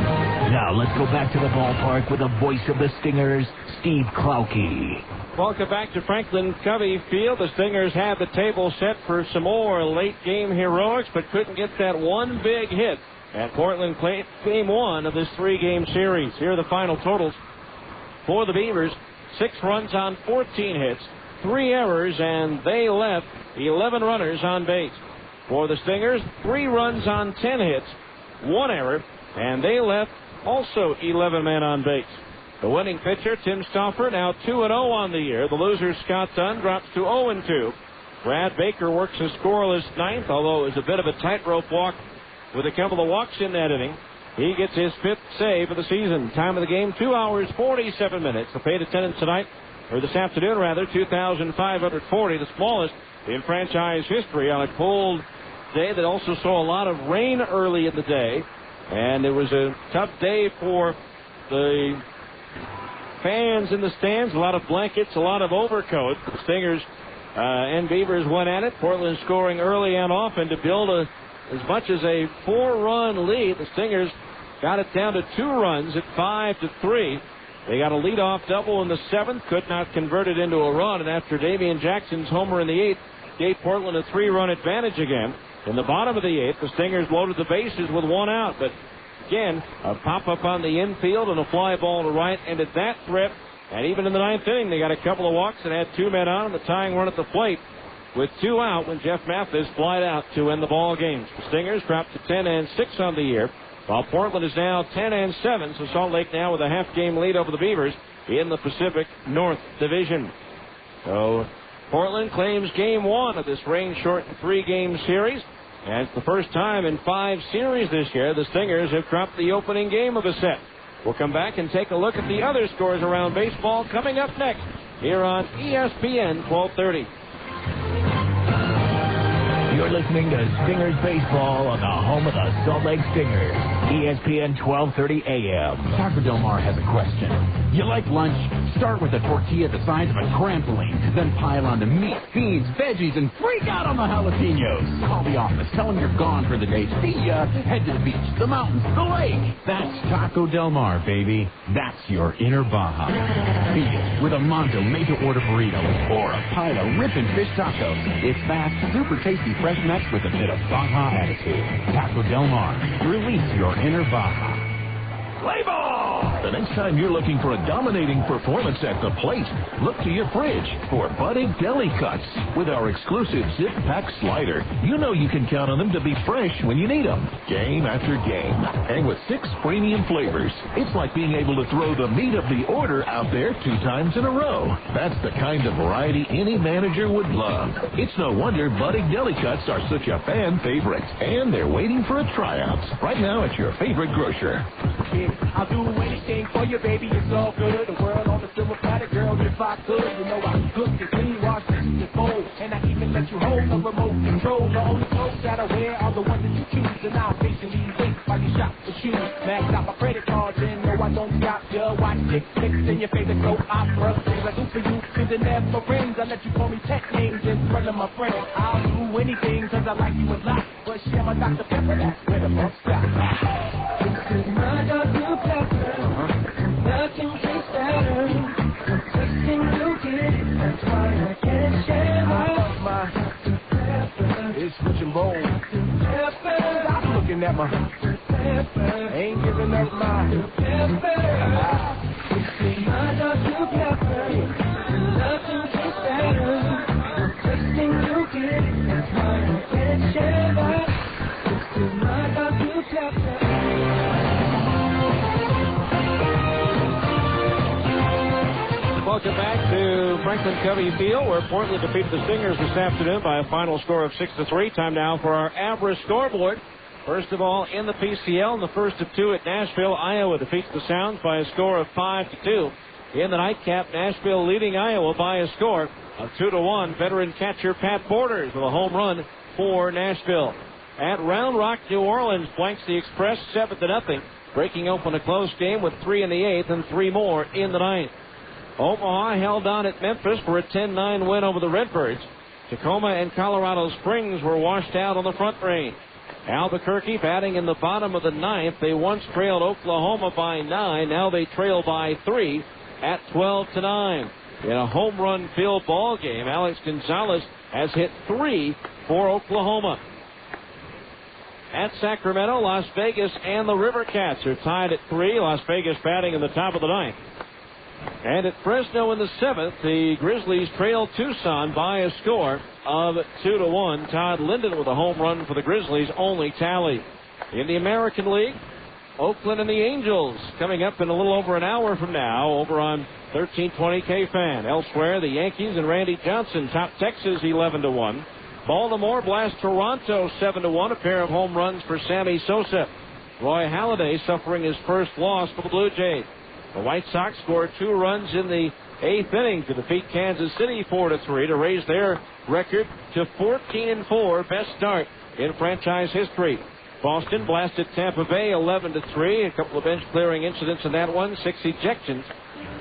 S2: Now let's go back to the ballpark with the voice of the Stingers, Steve Klauke.
S3: Welcome back to Franklin Covey Field. The Stingers had the table set for some more late-game heroics, but couldn't get that one big hit. And Portland played game 1 of this 3-game series. Here are the final totals for the Beavers. 6 runs on 14 hits, 3 errors, and they left 11 runners on base. For the Stingers, 3 runs on 10 hits, 1 error, and they left also 11 men on base. The winning pitcher, Tim Stauffer, now 2-0 on the year. The loser, Scott Dunn, drops to 0-2. Brad Baker works a scoreless 9th, although it was a bit of a tightrope walk with a couple of walks in that inning. He gets his 5th save of the season. Time of the game, 2 hours, 47 minutes. The paid attendance tonight, or this afternoon rather, 2,540, the smallest in franchise history on a cold day that also saw a lot of rain early in the day. And it was a tough day for the fans in the stands. A lot of blankets, a lot of overcoats. The Stingers and Beavers went at it. Portland scoring early and often to build as much as a 4-run lead. The Stingers got it down to 2 runs at 5-3. They got a leadoff double in the 7th, could not convert it into a run, and after Damian Jackson's homer in the 8th, gave Portland a 3-run advantage again. In the bottom of the 8th, the Stingers loaded the bases with 1 out, but again, a pop-up on the infield and a fly ball to right ended that threat. And even in the 9th inning, they got a couple of walks and had 2 men on, and the tying run at the plate with 2 out when Jeff Mathis flied out to end the ball game. The Stingers dropped to 10-6 on the year, while Portland is now 10-7. So Salt Lake now with a half-game lead over the Beavers in the Pacific North Division. So Portland claims game 1 of this rain-shortened 3-game series. And it's the first time in 5 series this year the Stingers have dropped the opening game of a set. We'll come back and take a look at the other scores around baseball coming up next here on ESPN 1230.
S2: You're listening to Stingers Baseball on the home of the Salt Lake Stingers, ESPN 1230 AM.
S14: Taco Del Mar has a question. You like lunch? Start with a tortilla the size of a trampoline, then pile on the meat, beans, veggies, and freak out on the jalapenos. Call the office. Tell them you're gone for the day. See ya. Head to the beach, the mountains, the lake. That's Taco Del Mar, baby. That's your inner Baja. Beat it with a Mondo made-to-order burrito or a pile of ripping fish tacos. It's fast, super tasty, fresh mix with a bit of Baja attitude. Taco Del Mar. Release your inner Baja.
S17: Play ball!
S9: The next time you're looking for a dominating performance at the plate, look to your fridge for budding deli cuts. With our exclusive zip pack slider, you know you can count on them to be fresh when you need them, game after game. And with 6 premium flavors, it's like being able to throw the meat of the order out there 2 times in a row. That's the kind of variety any manager would love. It's no wonder budding deli cuts are such a fan favorite, and they're waiting for a tryout right now at your favorite grocer.
S8: I'll do anything for you, baby, it's all good. The world on the silver platter, girl, if I could. You know I cook and clean, wash dishes and fold. And I even let you hold the remote control. The only clothes that I wear are the ones that you choose. And I'm facing these things like you shop for shoes. Max out my credit cards and no, I don't stop ya. Watch chick flicks in your favorite soap opera. Things I do for you, cause it never rings. I let you call me pet names in front of my friends. I'll do anything cause I like you a lot. But share my Dr. Pepper, that's where the buck stop. This is my Dr. Pepper. Nothing tastes better. Tasting you get it. That's why I can't share my Dr. Pepper.
S10: It's rich and bold.
S8: Pepper.
S10: Stop looking at my
S8: Pepper.
S10: Ain't giving up my
S8: Pepper. This is my Dr. Pepper. Nothing tastes better. Tasting you get it. That's why I can't share that. This is my Dr. Pepper.
S3: Welcome back to Franklin Covey Field, where Portland defeated the Stingers this afternoon by a final score of 6-3. Time now for our average scoreboard. First of all, in the PCL, in the first of 2 at Nashville, Iowa defeats the Sounds by a score of 5-2. In the nightcap, Nashville leading Iowa by a score of 2-1. Veteran catcher Pat Borders with a home run for Nashville. At Round Rock, New Orleans blanks the Express 7-0, breaking open a close game with 3 in the 8th and 3 more in the 9th. Omaha held on at Memphis for a 10-9 win over the Redbirds. Tacoma and Colorado Springs were washed out on the Front Range. Albuquerque batting in the bottom of the 9th. They once trailed Oklahoma by 9. Now they trail by 3 at 12-9. In a home run filled ball game, Alex Gonzalez has hit 3 for Oklahoma. At Sacramento, Las Vegas and the River Cats are tied at 3. Las Vegas batting in the top of the 9th. And at Fresno in the 7th, the Grizzlies trail Tucson by a score of 2-1. Todd Linden with a home run for the Grizzlies, only tally. In the American League, Oakland and the Angels coming up in a little over an hour from now over on 1320 K-Fan. Elsewhere, the Yankees and Randy Johnson top Texas 11-1. Baltimore blast Toronto 7-1. A pair of home runs for Sammy Sosa. Roy Halladay suffering his first loss for the Blue Jays. The White Sox scored 2 runs in the 8th inning to defeat Kansas City 4-3 to raise their record to 14-4, best start in franchise history. Boston blasted Tampa Bay 11-3. A couple of bench clearing incidents in that one. 6 ejections.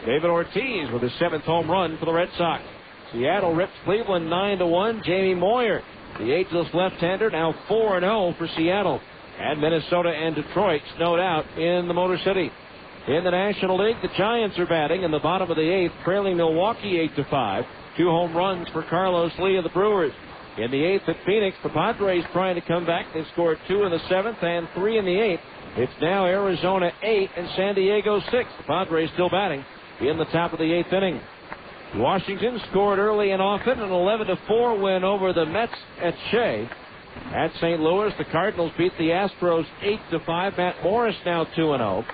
S3: David Ortiz with his 7th home run for the Red Sox. Seattle rips Cleveland 9-1. Jamie Moyer, the ageless left-hander, now 4-0 for Seattle. And Minnesota and Detroit snowed out in the Motor City. In the National League, the Giants are batting in the bottom of the 8th, trailing Milwaukee 8-5. 2 home runs for Carlos Lee of the Brewers. In the 8th at Phoenix, the Padres trying to come back. They scored 2 in the 7th and 3 in the 8th. It's now Arizona 8 and San Diego 6. The Padres still batting in the top of the 8th inning. Washington scored early and often, an 11-4 win over the Mets at Shea. At St. Louis, the Cardinals beat the Astros 8-5. Matt Morris now 2-0.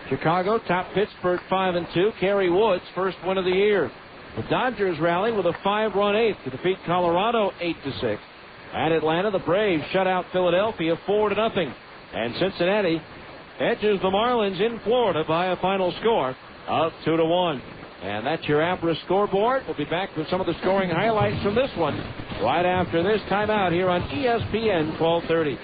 S3: Chicago topped Pittsburgh 5-2. Kerry Woods' first win of the year. The Dodgers rallied with a 5-run 8th to defeat Colorado 8-6. At Atlanta, the Braves shut out Philadelphia 4-0. And Cincinnati edges the Marlins in Florida by a final score of 2-1. And that's your APRA scoreboard. We'll be back with some of the scoring highlights from this one right after this timeout here on ESPN 1230.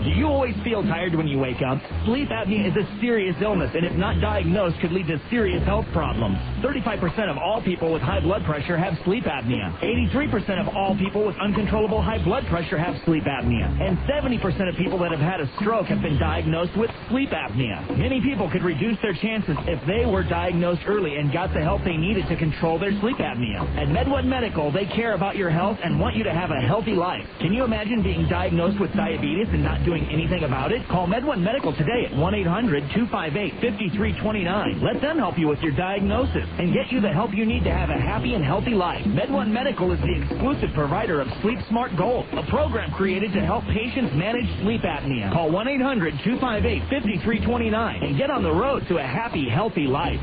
S19: Do you always feel
S18: feel tired when you wake up? Sleep apnea is a serious illness, and if not diagnosed, could lead to serious health problems. 35% of all people with high blood pressure have sleep apnea. 83% of all people with uncontrollable high blood pressure have sleep apnea. And 70% of people that have had a stroke have been diagnosed with sleep apnea. Many people could reduce their chances if they were diagnosed early and got the help they needed to control their sleep apnea. At MedOne Medical, they care about your health and want you to have a healthy life. Can you imagine being diagnosed with diabetes and not doing anything about it? Call MedOne Medical today at 1-800-258-5329. Let them help you with your diagnosis and get you the help you need to have a happy and healthy life. MedOne Medical is the exclusive provider of Sleep Smart Gold, a program created to help patients manage sleep apnea. Call 1-800-258-5329 and get on the road to a happy, healthy life.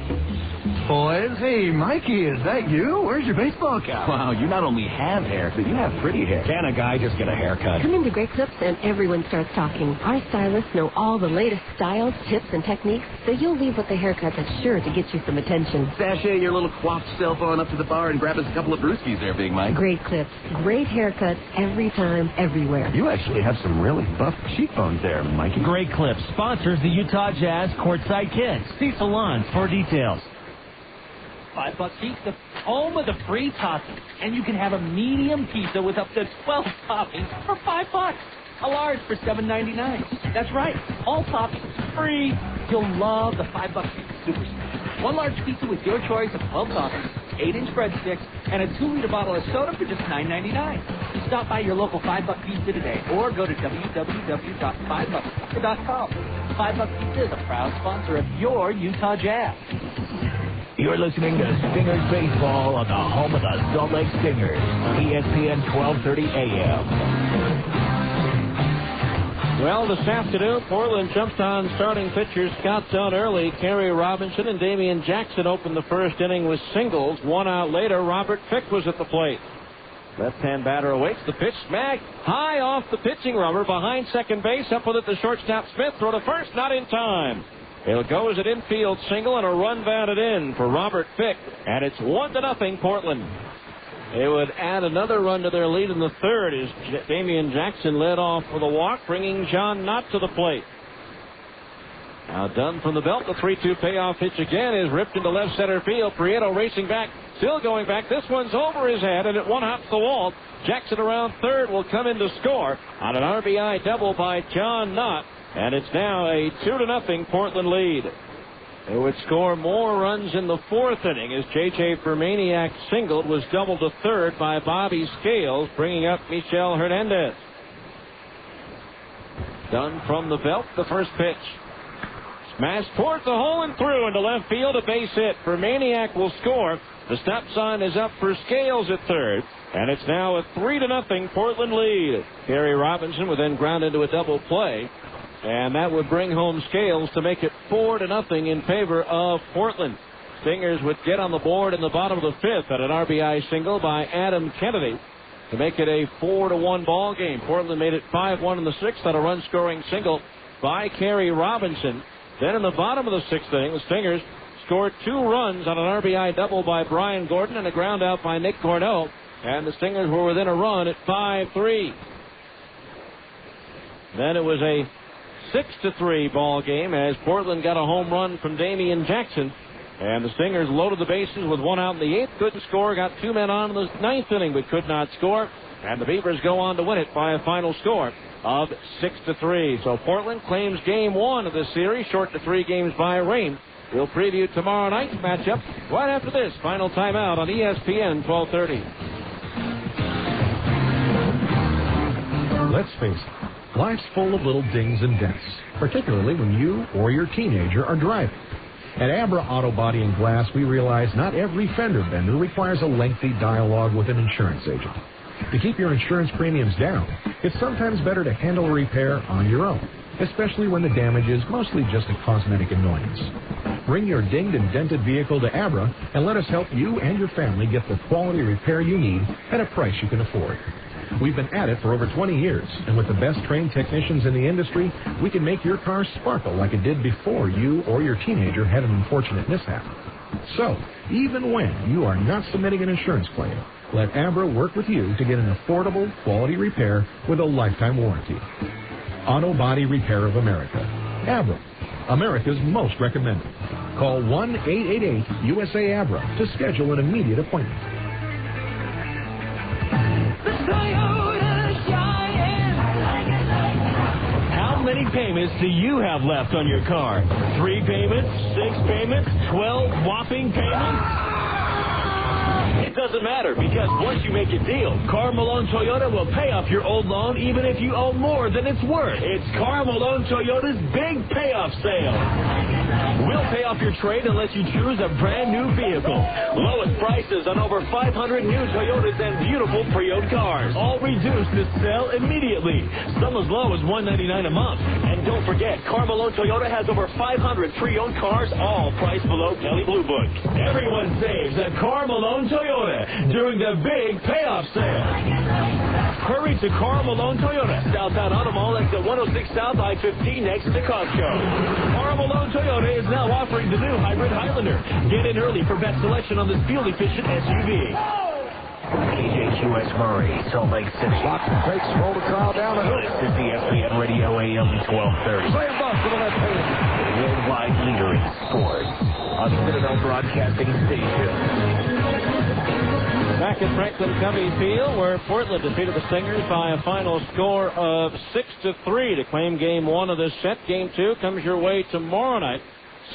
S20: Boys, hey, Mikey, is that you? Where's your baseball cap?
S22: Wow, you not only have hair, but you have pretty hair.
S20: Can a guy just get a haircut?
S21: Come into Great Clips and everyone starts talking. Our stylists know all the latest styles, tips, and techniques, so you'll leave with a haircut that's sure to get you some attention.
S22: Sashay your little coiffed self on up to the bar and grab us a couple of brewskis there, Big Mike.
S21: Great Clips. Great haircuts every time, everywhere.
S22: You actually have some really buff cheekbones there, Mikey.
S2: Great Clips sponsors the Utah Jazz Courtside Kids. See salons for details.
S19: $5 pizza, home of the free toppings, and you can have a medium pizza with up to 12 toppings for $5. A large for $7.99. That's right, all toppings free. You'll love the $5 pizza super snack. One large pizza with your choice of 12 toppings, 8-inch breadsticks, and a 2-liter bottle of soda for just $9.99. Stop by your local $5 Pizza today, or go to www.5buckpizza.com. $5 Pizza is a proud sponsor of your Utah Jazz.
S2: You're listening to Stingers Baseball on the home of the Salt Lake Stingers, ESPN 1230 AM.
S3: Well, this afternoon, Portland jumped on starting pitchers Scott Dunn early. Kerry Robinson and Damian Jackson opened the first inning with singles. 1 out later, Robert Fick was at the plate. Left-hand batter awaits the pitch. Smack high off the pitching rubber behind second base. Up with it the shortstop Smith. Throw to first, not in time. It goes at infield single and a run batted in for Robert Fick. And it's 1-0 Portland. They would add another run to their lead in the third as Damian Jackson led off with a walk, bringing John Knott to the plate. Now Dunn from the belt. The 3-2 payoff pitch again is ripped into left center field. Prieto racing back, still going back. This one's over his head, and it one hops the wall. Jackson around third will come in to score on an RBI double by John Knott. And it's now a 2-0 Portland lead. They would score more runs in the fourth inning as J.J. Fermaniak singled, was doubled to third by Bobby Scales, bringing up Michel Hernandez. Dunn from the belt, the first pitch. Smashed towards the hole and through into left field, a base hit. Fermaniak will score. The stop sign is up for Scales at third. And it's now a 3-0 Portland lead. Kerry Robinson would then ground into a double play. And that would bring home Scales to make it 4-0 in favor of Portland. Stingers would get on the board in the bottom of the fifth at an RBI single by Adam Kennedy to make it a 4-1 ball game. Portland made it 5-1 in the sixth on a run-scoring single by Kerry Robinson. Then in the bottom of the sixth inning, the Stingers scored 2 runs on an RBI double by Brian Gordon and a ground out by Nick Corneau. And the Stingers were within a run at 5-3. Then it was a 6-3 ball game as Portland got a home run from Damian Jackson. And the Stingers loaded the bases with 1 out in the eighth. Couldn't score. Got 2 men on in the ninth inning, but could not score. And the Beavers go on to win it by a final score of 6-3. So Portland claims game 1 of this series, short to 3 games by rain. We'll preview tomorrow night's matchup right after this final timeout on ESPN 1230.
S13: Let's face it. Life's full of little dings and dents, particularly when you or your teenager are driving. At Abra Auto Body and Glass, we realize not every fender bender requires a lengthy dialogue with an insurance agent. To keep your insurance premiums down, it's sometimes better to handle a repair on your own, especially when the damage is mostly just a cosmetic annoyance. Bring your dinged and dented vehicle to Abra and let us help you and your family get the quality repair you need at a price you can afford. We've been at it for over 20 years, and with the best trained technicians in the industry, we can make your car sparkle like it did before you or your teenager had an unfortunate mishap. So, even when you are not submitting an insurance claim, let Abra work with you to get an affordable, quality repair with a lifetime warranty. Auto Body Repair of America. Abra, America's most recommended. Call 1-888-USA-ABRA to schedule an immediate appointment.
S2: How many payments do you have left on your car? 3 payments? 6 payments? 12 whopping payments? It doesn't matter, because once you make a deal, Karl Malone Toyota will pay off your old loan even if you owe more than it's worth. It's Karl Malone Toyota's big payoff sale. We'll pay off your trade and let you choose a brand new vehicle. Lowest prices on over 500 new Toyotas and beautiful pre-owned cars. All reduced to sell immediately. Some as low as $199 a month. And don't forget, Karl Malone Toyota has over 500 pre-owned cars, all priced below Kelley Blue Book. Everyone saves at Karl Malone Toyota during the big payoff sale. Hurry to Karl Malone Toyota, Southtown Auto Mall at the 106 South I-15 next to Costco. Karl Malone Toyota is now offering the new hybrid Highlander. Get in early for best selection on this fuel-efficient SUV.
S16: KJQS Murray, Salt Lake City.
S12: Lock and takes, roll the crowd down the hill.
S16: This is the ESPN Radio AM 1230.
S12: Play bus to the left hand.
S16: Worldwide leader in sports. On Citadel Broadcasting Station.
S3: Back at Franklin Covey Field, where Portland defeated the Stingers by a final score of 6-3 to claim Game 1 of this set. Game 2 comes your way tomorrow night,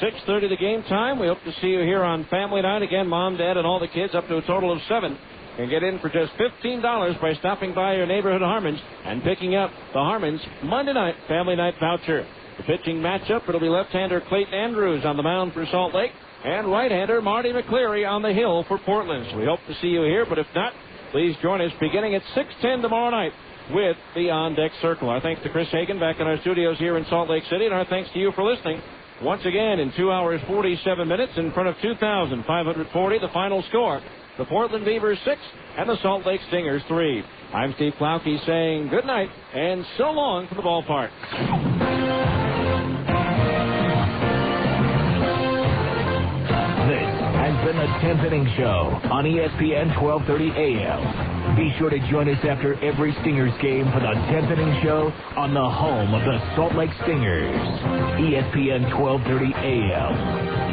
S3: 6:30 the game time. We hope to see you here on Family Night. Again, Mom, Dad, and all the kids, up to a total of 7, can get in for just $15 by stopping by your neighborhood Harmons and picking up the Harmons Monday Night Family Night voucher. The pitching matchup, it'll be left-hander Clayton Andrews on the mound for Salt Lake, and right-hander Marty McCleary on the hill for Portland. So we hope to see you here, but if not, please join us beginning at 6:10 tomorrow night with the On Deck Circle. Our thanks to Chris Hagan back in our studios here in Salt Lake City, and our thanks to you for listening. Once again, in 2 hours, 47 minutes, in front of 2,540, the final score. The Portland Beavers 6 and the Salt Lake Stingers 3. I'm Steve Klauke saying good night and so long from the ballpark.
S2: Has been the 10th Inning Show on ESPN 1230 AM. Be sure to join us after every Stingers game for the 10th Inning Show on the home of the Salt Lake Stingers, ESPN 1230 AM.